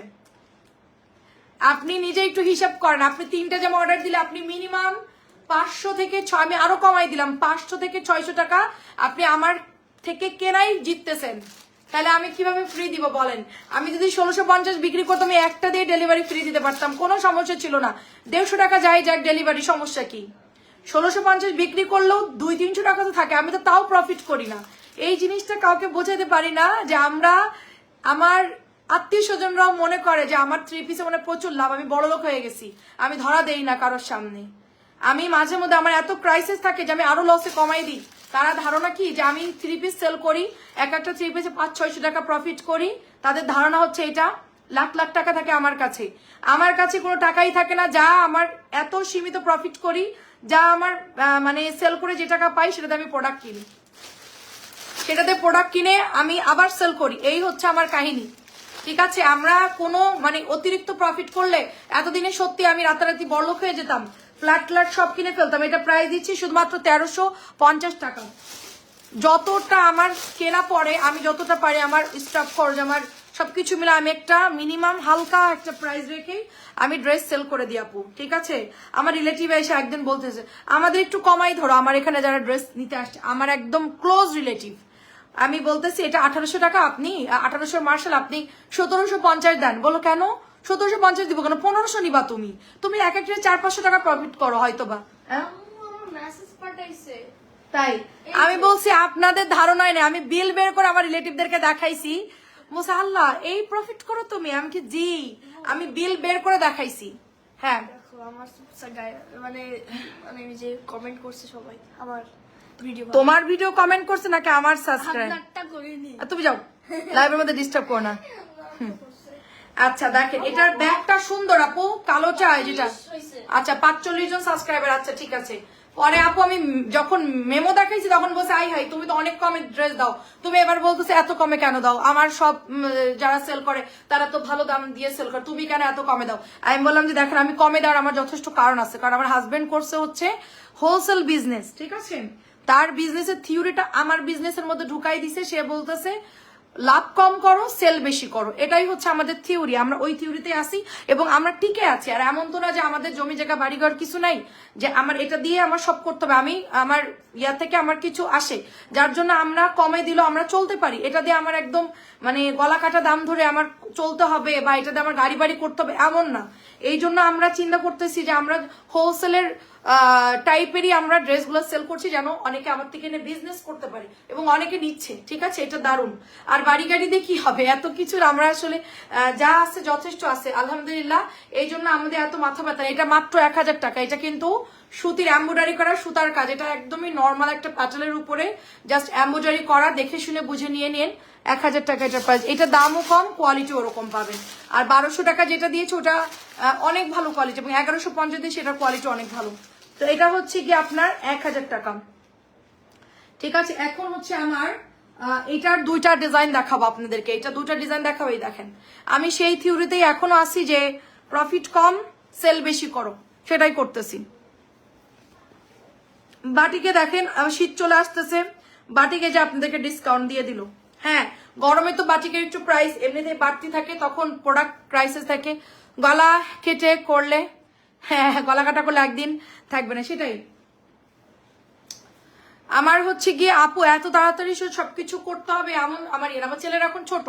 আপনি নিজে একটু হিসাব করেন, আপনি 3টা জামা অর্ডার দিলে আপনি মিনিমাম 500 থেকে 6, আমি আরো কমাই দিলাম, 500 থেকে 600 টাকা আপনি আমার থেকে কেনাই জিততেছেন। তাহলে আমি কিভাবে ফ্রি দিব বলেন? আমি যদি 1650 বিক্রি করতাম, আমি একটা দিয়ে ডেলিভারি ফ্রি দিতে পারতাম, কোনো সমস্যা ছিল না। 150 টাকা যাই যাক ডেলিভারি, সমস্যা কি? 1650 বিক্রি করলেও 200-300 টাকা তো থাকে, আমি তো তাও প্রফিট করি না। এই জিনিসটা কাউকে বোঝাতে পারি না যে আমরা, আমার আত্মীয় স্বজনরাও মনে করে যে আমার 3 পিসে মানে প্রচুর লাভ, আমি বড় লোক হয়ে গেছি, আমি ধরা দেই না কারোর সামনে। আমি মাঝে মধ্যে আমার এত ক্রাইসিস থাকে যে আমি আরো লসে কমাই দিই। তারা ধারণা কি যে আমি 3 পিস সেল করি, একটা 3 পিসে 500-600 টাকা প্রফিট করি। তাদের ধারণা হচ্ছে এটা লাখ লাখ টাকা থাকে আমার কাছে। আমার কাছে কোনো টাকাই থাকে না, যা আমার এত সীমিত প্রফিট করি, যা আমার মানে সেল করে যে টাকা পাই সেটাতে আমি প্রোডাক্ট কিনি, সেটাতে প্রোডাক্ট কিনে আমি আবার সেল করি। এই হচ্ছে আমার কাহিনী, ঠিক আছে। আমরা কোনো মানে অতিরিক্ত প্রফিট করলে এতদিনে সত্যি আমি রাতারাতি বড়লোক হয়ে যেতাম, ফ্ল্যাট সব কিনে ফেলতাম। এটা প্রাইস দিচ্ছি শুধুমাত্র 1350 টাকা। যতটা আমার কেনা পড়ে, আমি যতটা পারি আমার স্টাফ খরচ, আমার সবকিছু মিলে আমি একটা মিনিমাম হালকা একটা প্রাইস রেখেই আমি ড্রেস সেল করে দিই আপু, ঠিক আছে। আমার রিলেটিভ এসে একদিন বলতেছে আমাদের একটু কমাই ধরো, আমার এখানে যারা ড্রেস নিতে আসছে আমার একদম ক্লোজ রিলেটিভ, আমি বলতেছি এটা 1800 টাকা, আপনি 1800 মার্শাল আপনি 1750 দেন। বলো কেন 1750 দিব কেন, 1500 নিবা তুমি, তুমি এক একটা 400-500 টাকা প্রফিট করো হয়তো বা। মেসেজ পাঠাইছে তাই আমি বলছি আপনাদের ধারণাই নেই। আমি বিল বের করে আমার রিলেটিভদেরকে দেখাইছি, মোসা আল্লাহ এই প্রফিট করো তুমি, আমি কি জি, আমি বিল বের করে দেখাইছি। হ্যাঁ দেখো আমার মানে মানে যে কমেন্ট করছে সবাই আমার ভিডিও, তোমার ভিডিও কমেন্ট করছে নাকি আমার সাবস্ক্রাইব? আপনারটা করিনি, তুমি যাও লাইভের মধ্যে ডিস্টার্ব করো না। আচ্ছা দেখেন এটার ব্যাগটা সুন্দর আপু, কালো চাই যেটা। আচ্ছা 45 জন সাবস্ক্রাইবার, আচ্ছা ঠিক আছে। পরে আপু আমি যখন মেমো দেখাইছি তখন বলছে আই হাই তুমি তো অনেক কমে ড্রেস দাও, তুমি এবার বলতেছে এত কমে কেন দাও, আমার সব যারা সেল করে তারা তো ভালো দাম দিয়ে সেল করে, তুমি কেন এত কমে দাও? আমি বললাম যে দেখেন আমি কমে দেওয়ার আমার যথেষ্ট কারণ আছে, কারণ আমার হাজবেন্ড করছে হচ্ছে হোলসেল বিজনেস, ঠিক আছে। তার বিজনেসের থিওরিটা আমার বিজনেসের মধ্যে ঢুকাই দিছে, সে বলতেছে লাভ কম করো সেল বেশি করো, এটাই হচ্ছে আমাদের থিওরি, আমরা ওই থিওরিতে আসি এবং আমরা টিকে আছি। আর এমন তো না যে আমাদের জমি জায়গা বাড়িঘর কিছু নাই যে আমার এটা দিয়ে আমার সব করতে হবে, আমি আমার ইয়া থেকে আমার কিছু আসে যার জন্য আমরা কমে দিলেও আমরা চলতে পারি, এটা দিয়ে আমার একদম মানে গলা কাটা দাম ধরে আমার চলতে হবে বা এটা দিয়ে আমার গাড়ি বাড়ি করতে হবে এমন না। এই জন্য আমরা চিন্তা করতেছি যে আমরা হোলসেলের টাইপেরই আমরা ড্রেসগুলো সেল করছি যেন অনেকে আমার থেকে এনে বিজনেস করতে পারে এবং অনেকে নিচ্ছে, ঠিক আছে, এটা দারুণ। আর বাড়ি গাড়ি দিয়ে কি হবে, এত কিছুর আমরা আসলে যা আছে যথেষ্ট আছে আলহামদুলিল্লাহ, এই জন্য আমাদের এত মাথা ব্যথা। এটা মাত্র 1000 টাকা, এটা কিন্তু সুতির এমব্রয়ডারি করা সুতার কাজ, এটা একদমই নর্মাল একটা প্যাটেলের উপরে জাস্ট এমব্রয়ডারি করা, দেখে শুনে বুঝে নিয়ে নিন। 1000 টাকা এটার প্রাইস, এটা দামও কম কোয়ালিটি ওরকম পাবেন। আর 1200 টাকা যেটা দিয়েছে ওটা অনেক ভালো কোয়ালিটি এবং 1150 দিয়ে সেটার কোয়ালিটি অনেক ভালো। তো এটা হচ্ছে কি আপনার 1000 টাকা, ঠিক আছে। এখন হচ্ছে আমার এটার দুইটা ডিজাইন দেখাবো আপনাদেরকে, এটা দুইটা ডিজাইন দেখাবো। এই দেখেন আমি সেই থিওরিতেই এখনো আসি যে প্রফিট কম সেল বেশি করো, সেটাই করতেছি। বাটিকে দেখেন শীত চলে আসতেছে, বাটিকে যে আপনাদেরকে ডিসকাউন্ট দিয়ে দিল। হ্যাঁ, গরমে তো বাটিকের একটু প্রাইস এমনিতেই বাড়তি থাকে, তখন প্রোডাক্ট ক্রাইসিস থাকে, গলা কেটে করলে, হ্যাঁ গলা কাটা করলে একদিন থাকবে না, সেটাই। আমার হচ্ছে গিয়ে আপু এত তাড়াতাড়ি সবকিছু করতে হবে এমন আমার আমার ছেলেরা এখন ছোট,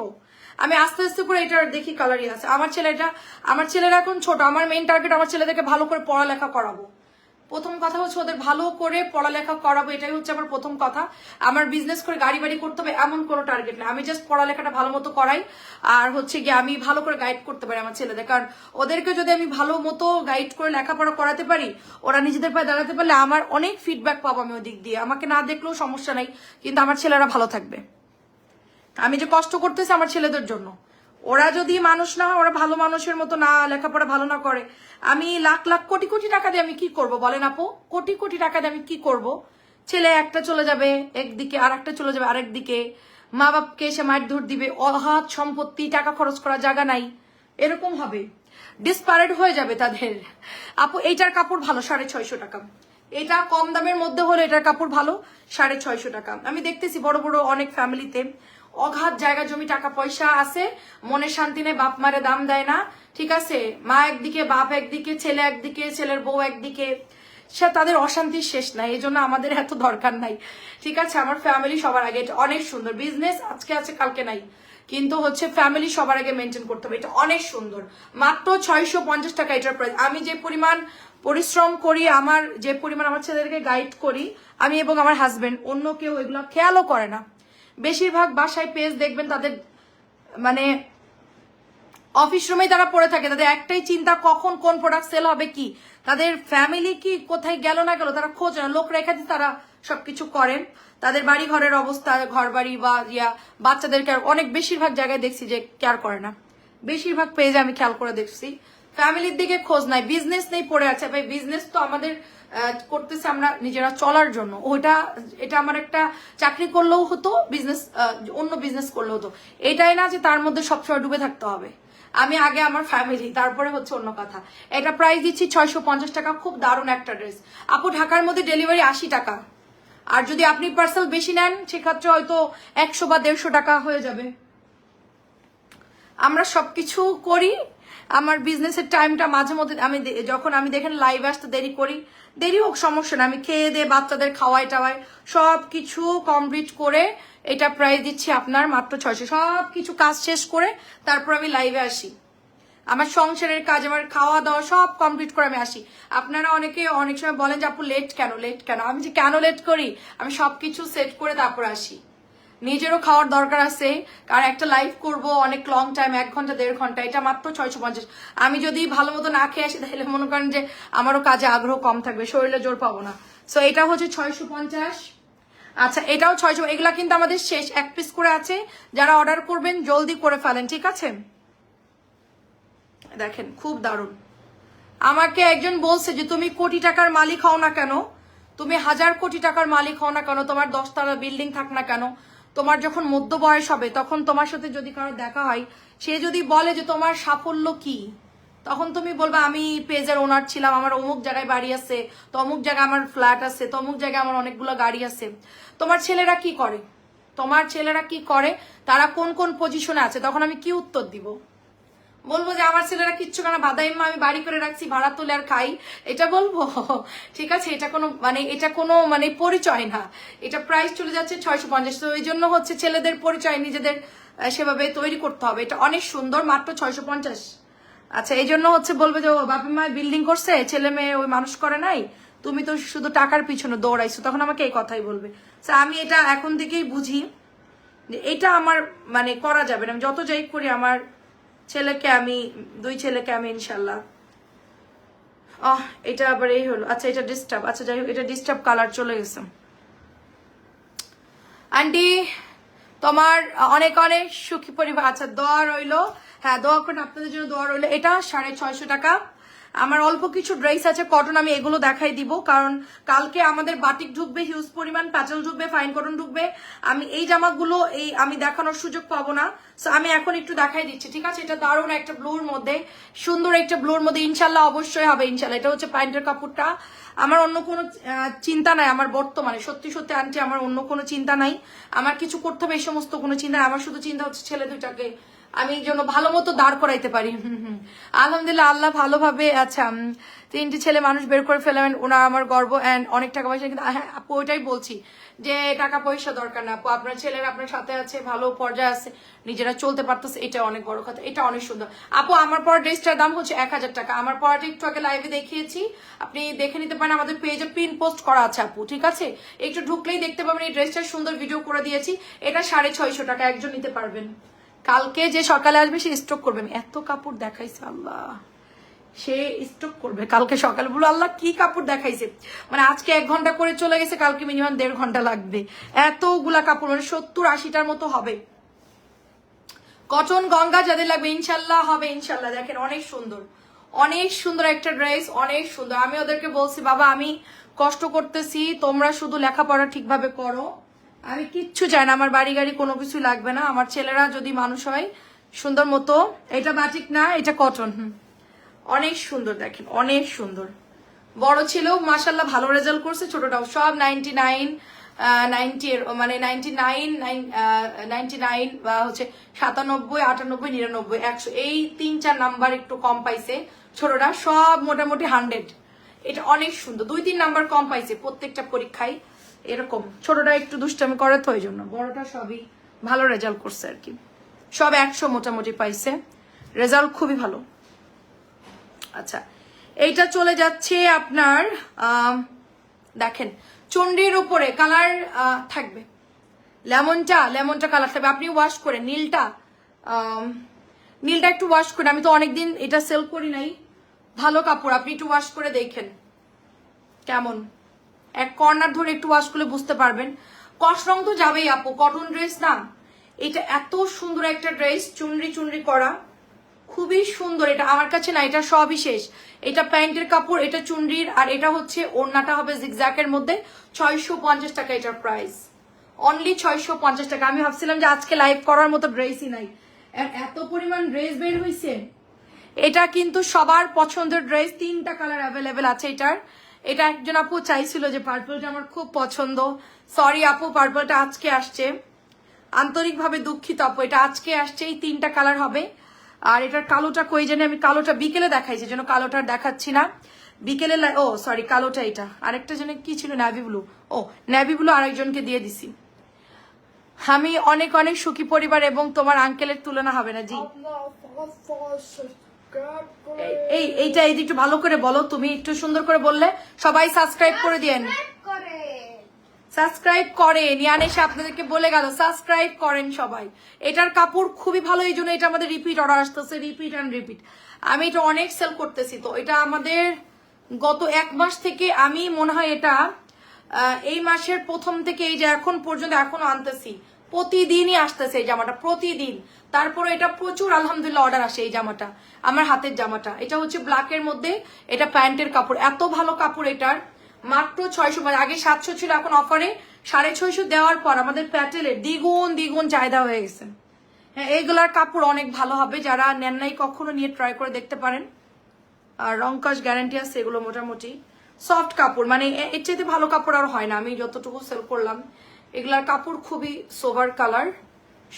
আমি আস্তে আস্তে করে এটার দেখি কালারই আছে। আমার ছেলেরা এখন ছোট, আমার মেইন টার্গেট আমার ছেলেদেরকে ভালো করে পড়ালেখা করাবো। প্রথম কথা হচ্ছে ওদের ভালো করে পড়ালেখা করাবো, এটাই হচ্ছে আমার প্রথম কথা। আমার বিজনেস করে গাড়ি বাড়ি করতে হবে এমন কোনো টার্গেট না, আমি জাস্ট পড়ালেখাটা ভালো মতো করাই আর হচ্ছে গিয়ে আমি ভালো করে গাইড করতে পারি আমার ছেলেদের। কারণ ওদেরকে যদি আমি ভালো মতো গাইড করে লেখাপড়া করাতে পারি, ওরা নিজেদের পায়ে দাঁড়াতে পারলে আমার অনেক ফিডব্যাক পাবো আমি ওই দিক দিয়ে। আমাকে না দেখলেও সমস্যা নাই, কিন্তু আমার ছেলেরা ভালো থাকবে। আমি যে কষ্ট করতেছি আমার ছেলেদের জন্য, ওরা যদি মানুষ না হয়, ওরা ভালো মানুষের মতো না লেখাপড়া ভালো না করে, আমি লাখ লাখ কোটি কোটি টাকা দিয়ে আমি কি করব বলেন আপু? কোটি কোটি টাকা দিয়ে আমি কি করব? ছেলে একটা চলে যাবে একদিকে আর একটা চলে যাবে আরেক দিকে, মা বাপকে এসে মারধর দিবে, অহাত সম্পত্তি, টাকা খরচ করার জায়গা নাই, এরকম হবে, ডিসপারেট হয়ে যাবে তাদের। আপু এইটার কাপড় ভালো 650 টাকা, এটা কম দামের মধ্যে হলো এটার কাপড় ভালো 650 টাকা। আমি দেখতেছি বড় বড় অনেক ফ্যামিলিতে অগাধ জায়গা জমি টাকা পয়সা আছে, মনে শান্তি নেই, বাপ মারে দাম দেয় না, ঠিক আছে, মা একদিকে বাপ একদিকে ছেলে একদিকে ছেলের বউ একদিকে, সে তাদের অশান্তির শেষ নাই। এই জন্য আমাদের এত দরকার নাই, ঠিক আছে। আমার ফ্যামিলি সবার আগে, এটা অনেক সুন্দর বিজনেস, আজকে আছে কালকে নাই, কিন্তু হচ্ছে ফ্যামিলি সবার আগে মেনটেন করতে হবে। এটা অনেক সুন্দর, মাত্র 650 টাকা এটার প্রাইস। আমি যে পরিমাণ পরিশ্রম করি, আমার যে পরিমাণ আমার ছেলেদেরকে গাইড করি আমি এবং আমার হাজবেন্ড, অন্য কেউ এগুলো খেয়ালও করে না। বেশিরভাগ বাসায় পেজ দেখবেন তাদের মানে অফিস রুমেই তারা পড়ে থাকে, তাদের একটাই চিন্তা কখন কোন প্রোডাক্ট সেল হবে, কি তাদের ফ্যামিলি কি কোথায় গেল না গেল তারা খোঁজ না, লোক রেখে দিয়ে তারা সবকিছু করেন। তাদের বাড়ি ঘরের অবস্থা, ঘর বাড়ি বা বাচ্চাদেরকে অনেক বেশিরভাগ জায়গায় দেখছি যে কেয়ার করে না, বেশিরভাগ পেজে আমি খেয়াল করে দেখছি ফ্যামিলির দিকে খোঁজ নাই, বিজনেস নেই পড়ে আছে। ভাই বিজনেস তো আমাদের করতেছে আমরা নিজেরা চলার জন্য, এটা আমার একটা চাকরি করলেও হতো, বিজনেস অন্য বিজনেস করলেও হতো, এটাই না যে তার মধ্যে সবসময় ডুবে থাকতে হবে। আমি আগে আমার ফ্যামিলি, তারপরে হচ্ছে অন্য কথা। এটা প্রাইস দিচ্ছি 650 টাকা, খুব দারুণ একটা ড্রেস। আপু ঢাকার মধ্যে ডেলিভারি 80 টাকা, আর যদি আপনি পার্সেল বেশি নেন সেক্ষেত্রে হয়তো 100 বা 150 টাকা হয়ে যাবে। আমরা সবকিছু করি, আমার বিজনেসের টাইমটা মাঝে মধ্যে আমি যখন আমি দেখেন লাইভে আসতে দেরি করি, দেরি হোক সমস্যা না, আমি খেয়ে দিয়ে বাচ্চাদের খাওয়াই টাওয়াই সব কিছু কমপ্লিট করে এটা প্রাইস দিচ্ছি আপনার মাত্র 600। সব কিছু কাজ শেষ করে তারপর আমি লাইভে আসি, আমার সংসারের কাজ, আমার খাওয়া দাওয়া সব কমপ্লিট করে আমি আসি। আপনারা অনেকে অনেক সময় বলেন যে আপু লেট কেন, আমি যে কেন লেট করি, আমি সবকিছু সেট করে তারপর আসি। নিজেরও খাওয়ার দরকার আছে, কারণ একটা লাইভ করব অনেক লং টাইম, 1 ঘন্টা 1.5 ঘন্টা, এটা মাত্র 650। আমি যদি ভালো মতো না খেয়ে আসি তাহলে মনে করেন যে আমারও কাজে আগ্রহ কম থাকবে, শরীরে জোর পাবো না। সো এটা হচ্ছে 650। আচ্ছা এটাও 600, এগুলা কিন্তু আমাদের শেষ, 1 পিস করে আছে, যারা অর্ডার করবেন জলদি করে ফেলেন, ঠিক আছে। দেখেন খুব দারুণ। আমাকে একজন বলছে যে তুমি কোটি টাকার মালিক হও না কেন, তুমি 1000 কোটি টাকার মালিক হও না কেন, তোমার 10 তলা বিল্ডিং থাক না কেন, তোমার যখন মধ্য বয়স হবে তখন তোমার সাথে যদি কারো দেখা হয়, সে যদি বলে যে তোমার সাফল্য কি, তখন তুমি বলবা আমি পেজের ওনার ছিলাম, আমার অমুক জায়গায় বাড়ি আছে, তো অমুক জায়গায় আমার ফ্ল্যাট আছে, তো অমুক জায়গায় আমার অনেকগুলো গাড়ি আছে। তোমার ছেলেরা কি করে, তোমার ছেলেরা কি করে, তারা কোন কোন পজিশনে আছে, তখন আমি কি উত্তর দিব? বলবো যে আমার ছেলেরা কিচ্ছু কেন, বাদাইম্মা আমি বাড়ি করে রাখছি, ভাড়া তুলে আর খাই, এটা বলবো? ঠিক আছে, এটা কোনো মানে পরিচয় না। এটা প্রাইস চলে যাচ্ছে 650। তো এই জন্য হচ্ছে ছেলেদের পরিচয় নিজেদের সেভাবে তৈরি করতে হবে। এটা অনেক সুন্দর, মাত্র 650। আচ্ছা, এই জন্য হচ্ছে বলবে যে ও বাপি মা বিল্ডিং করছে, ছেলে মেয়ে ওই মানুষ করে নাই, তুমি তো শুধু টাকার পিছনে দৌড়াইছো, তখন আমাকে এই কথাই বলবে। আমি এটা এখন থেকেই বুঝি যে এটা আমার মানে করা যাবে না। আমি যত যাই করি আমার ছেলেকে, আমি 2 ছেলেকে আমি ইনশাল্লাহ। এটা আবার এই হলো, আচ্ছা এটা ডিস্টার্ব, আচ্ছা যাই হোক, এটা ডিস্টার্ব কালার চলে গেছে। আন্টি তোমার অনেক অনেক সুখী পরিবার। আচ্ছা দোয়া রইলো, হ্যাঁ দোয়া করেন, আপনাদের জন্য দোয়া রইলো। এটা 650 টাকা। আমার অল্প কিছু ড্রেস আছে কটন, আমি এগুলো দেখাই দিব, কারণ কালকে আমাদের বাটিক ঢুকবে হিউজ পরিমাণ, প্যাটেল ঢুকবে, ফাইন কটন ঢুকবে। আমি এই জামাগুলো আমি দেখানোর সুযোগ পাবো না, সো আমি এখন একটু দেখাই দিচ্ছি, ঠিক আছে? এটা দারুণ একটা ব্লুর মধ্যে, সুন্দর একটা ব্লুর মধ্যে, ইনশাল্লাহ অবশ্যই হবে ইনশাল্লাহ। এটা হচ্ছে প্যান্টের কাপড়টা। আমার অন্য কোনো চিন্তা নাই আমার বর্তমানে, সত্যি সত্যি আন্টি আমার অন্য কোনো চিন্তা নাই, আমার কিছু করতে হবে এই সমস্ত কোনো চিন্তা নাই। আমার শুধু চিন্তা হচ্ছে ছেলে দুটাকে আমি যেন ভালো মতো দাঁড় করাইতে পারি। আলহামদুলিল্লাহ আল্লাহ ভালোভাবে। আচ্ছা 3টি ছেলে মানুষ বের করে ফেলাবেন, ওনার আমার গর্ব অ্যান্ড অনেক টাকা পয়সা। কিন্তু হ্যাঁ আপু ওইটাই বলছি যে টাকা পয়সা দরকার না আপু, আপনার ছেলেরা আপনার সাথে আছে, ভালো পর্যায়ে আছে, নিজেরা চলতে পারতেছে, এটা অনেক বড় কথা, এটা অনেক সুন্দর। আপু আমার পর ড্রেসটার দাম হচ্ছে 1000 টাকা। আমার পরাটা একটু আগে লাইভে দেখিয়েছি, আপনি দেখে নিতে পারেন, আমাদের পেজে পিন পোস্ট করা আছে আপু, ঠিক আছে? একটু ঢুকলেই দেখতে পাবেন এই ড্রেসটার সুন্দর ভিডিও করে দিয়েছি। এটা 650 টাকা, একজন নিতে পারবেন। কালকে যে সকালে আসবে সে স্টক করবে। আমি এত কাপড় দেখাইছে আল্লাহ, সে স্টক করবে কালকে সকালে, বলো আল্লাহ কি কাপড় দেখাইছে। মানে আজকে 1 ঘন্টা করে চলে গেছে, কালকে মিনিমাম 1.5 ঘন্টা লাগবে, এতগুলা কাপড়, মানে 70-80টার মতো হবে। কটন গঙ্গা যাদের লাগবে ইনশাল্লাহ হবে ইনশাল্লাহ। দেখেন অনেক সুন্দর, অনেক সুন্দর একটা ড্রেস, অনেক সুন্দর। আমি ওদেরকে বলছি বাবা আমি কষ্ট করতেছি, তোমরা শুধু লেখাপড়া ঠিকভাবে করো, আমি কিচ্ছু চাই না, আমার বাড়ি গাড়ি কোনো কিছু লাগবে না, আমার ছেলেরা যদি মানুষ হয় সুন্দর মতো। এটা বাটিক না, এটা কটন। অনেক সুন্দর, দেখেন অনেক সুন্দর। বড় ছেলেও মাশাল্লাহ ভালো রেজাল্ট করছে, ছোটটাও, সব 99 90 মানে 99 বা হচ্ছে 97 98 99 100, এই 3-4 নাম্বার একটু কম পাইছে। ছোটটা সব মোটামুটি 100। এটা অনেক সুন্দর, 2-3 নাম্বার কম পাইছে প্রত্যেকটা পরীক্ষায় এরকম। ছোটটা একটু দুষ্টামি করে তো, এই জন্য। বড়টা সবই ভালো রেজাল্ট করছে আর কি, সব 100 মোটামুটি পাইছে, রেজাল্ট খুবই ভালো। আচ্ছা এইটা চলে যাচ্ছে আপনার দেখেন চন্ডির উপরে কালার থাকবে, লেমনটা কালার থাকবে। আপনি ওয়াশ করে নীলটা একটু ওয়াশ করে, আমি তো অনেকদিন এটা সেল করি নাই, ভালো কাপড়, আপনি একটু ওয়াশ করে দেখেন কেমন। এক কর্নার ধরে একটু ওয়াশ করলে বুঝতে পারবেন। কস রং তো যাবেই আপু, কটন ড্রেস না, এটা এত সুন্দর একটা ড্রেস, চুনরি করা, খুবই সুন্দর। এটা আমার কাছে না, এটা সবই শেষ। এটা প্যান্টের কাপড়, এটা চুনরির, আর এটা হচ্ছে ওড়নাটা হবে জিগজ্যাকের মধ্যে। 650 টাকা এটার প্রাইস, অনলি 650 টাকা। আমি ভাবছিলাম যে আজকে লাইভ করার মতো ড্রেসই নাই, এত পরিমাণ ড্রেস বের হয়েছে। এটা কিন্তু সবার পছন্দের ড্রেস, 3টা কালার অ্যাভেলেবেল আছে এটার। এটা একজন আপু চাইছিল যে পার্পলটা আমার খুব পছন্দ, সরি আপু পার্পলটা আজকে আসছে, আন্তরিকভাবে দুঃখিত আপু, এটা আজকে আসছে, এই 3টা কালার হবে। আর এটার কালোটা কই জানি, আমি কালোটা বিকেলে দেখাইছি, যেন কালোটা দেখাচ্ছি না বিকেলে। ও সরি কালোটা, এটা আরেকটা যেন কি ছিল, নেভি ব্লু। ও নেভি ব্লু আরেকজনকে দিয়ে দিছি। আমি অনেক অনেক সুখী পরিবার এবং তোমার আঙ্কেলের তুলনা হবে না। জি এইটা একটু ভালো করে বলো, তুমি একটু সুন্দর করে বললে সবাই সাবস্ক্রাইব করে দিয়েন। সাবস্ক্রাইব করেন, ইয়ান এসে আপনাদেরকে বলে গেল সাবস্ক্রাইব করেন সবাই। এটার কাপড় খুবই ভালো, এই জন্য এটা আমাদের রিপিট অর্ডার আসতেছে, রিপিট অ্যান্ড রিপিট। আমি এটা অনেক সেল করতেছি, তো এটা আমাদের গত 1 মাস থেকে, আমি মনে হয় এটা এই মাসের প্রথম থেকে এই যে এখন পর্যন্ত এখনো আনতেছি, প্রতিদিনই আসতেছে এই জামাটা, প্রতিদিন। তারপরে এটা প্রচুর আলহামদুলিল্লাহ অর্ডার আসে। এই জামাটা আমার হাতের জামাটা, এটা হচ্ছে ব্ল্যাকের মধ্যে, এটা প্যান্টের কাপড়, এত ভালো কাপড় এটার, মাত্র 600। আগে 700 ছিল, এখন অফারে 650 দেওয়ার পর আমাদের প্যাটেলের দ্বিগুণ চাহিদা হয়ে গেছে। হ্যাঁ এইগুলার কাপড় অনেক ভালো হবে, যারা নেন নাই কখনো নিয়ে ট্রাই করে দেখতে পারেন। আর রংকশ গ্যারান্টি আছে এগুলো মোটামুটি সফট কাপড়, মানে এর চাইতে ভালো কাপড় আর হয় না। আমি যতটুকু সেল করলাম এগুলার কাপড় খুবই সোভার কালার,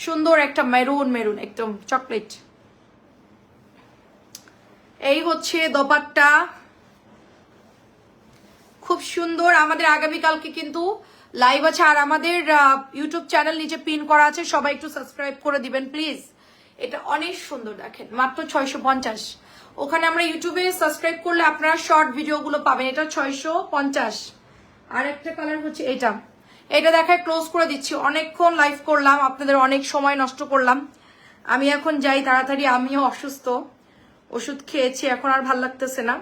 সুন্দর একটা মেরুন মেরুন একদম চকলেট। এই হচ্ছে দোপাট্টা, খুব সুন্দর। আমাদের আগামীকালকে কিন্তু লাইভ আছে, আর আমাদের ইউটিউব চ্যানেল নিচে পিন করা আছে, সবাই একটু সাবস্ক্রাইব করে দিবেন প্লিজ। এটা অনেক সুন্দর, দেখেন মাত্র 650। ওখানে আমরা ইউটিউবে সাবস্ক্রাইব করলে আপনারা শর্ট ভিডিওগুলো পাবেন, এটা 650। আর একটা কালার হচ্ছে এটা, এটা দেখায় ক্লোজ করে দিচ্ছি। অনেকক্ষণ লাইভ করলাম, আপনাদের অনেক সময় নষ্ট করলাম। আমি এখন যাই তাড়াতাড়ি, আমিও অসুস্থ, ওষুধ খেয়েছি, এখন আর ভাল লাগতেছে না।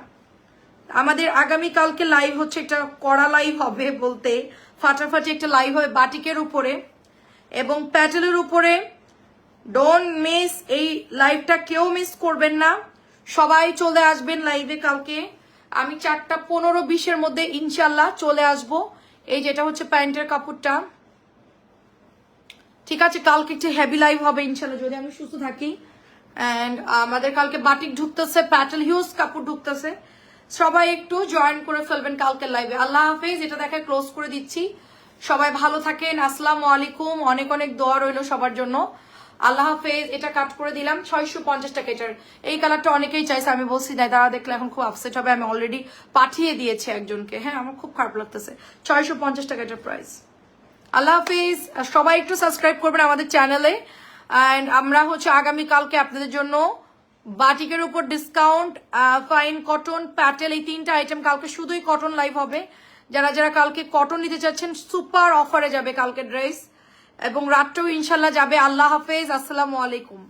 আমাদের আগামীকালকে লাইভ হচ্ছে, একটা কড়া লাইভ হবে, বলতে ফাটাফাটি একটা লাইভ হবে বাটিকের উপরে এবং প্যাটেলের উপরে। ডোন্ট মিস এই লাইভটা, কেউ মিস করবেন না, সবাই চলে আসবেন লাইভে কালকে। আমি 4:15-20 মধ্যে ইনশাল্লাহ চলে আসব। এই যেটা হচ্ছে প্যান্টের কাপড়টা, ঠিক আছে? কালকে একটু হেভি লাইভ হবে ইনশাল্লাহ যদি আমি সুস্থ থাকি। অ্যান্ড আমাদের কালকে বাটিক ঢুকতেছে, প্যাটেল হিউজ কাপড় ঢুকতেছে, সবাই একটু জয়েন করে ফেলবেন কালকের লাইভে। আল্লাহ হাফেজ, এটা দেখায় ক্লোজ করে দিচ্ছি। সবাই ভালো থাকেন, আসসালামু আলাইকুম, অনেক অনেক দোয়া রইল সবার জন্য। আল্লাহ হাফেজ। এটা কাট করে দিলাম 650 টাকা। এটার এই কালারটা অনেকেই চাইছে, আমি বলছি না, তারা দেখলে এখন খুব আপসেট হবে। আমি অলরেডি পাঠিয়ে দিয়েছি একজনকে, হ্যাঁ আমার খুব খারাপ লাগতেছে। 650 টাকা এটার প্রাইস। আল্লাহ হাফিজ, সবাই একটু সাবস্ক্রাইব করবেন আমাদের চ্যানেলে। অ্যান্ড আমরা হচ্ছে আগামীকালকে আপনাদের জন্য বাটিকের উপর ডিসকাউন্ট, ফাইন কটন, প্যাটেল, এই 3টা আইটেম কালকে শুধুই কটন লাইভ হবে। যারা যারা কালকে কটন নিতে চাচ্ছেন সুপার অফারে যাবে কালকে ড্রেস, এবং রাতটাও ইনশাল্লাহ যাবে। আল্লাহ হাফেজ, আসসালামু আলাইকুম।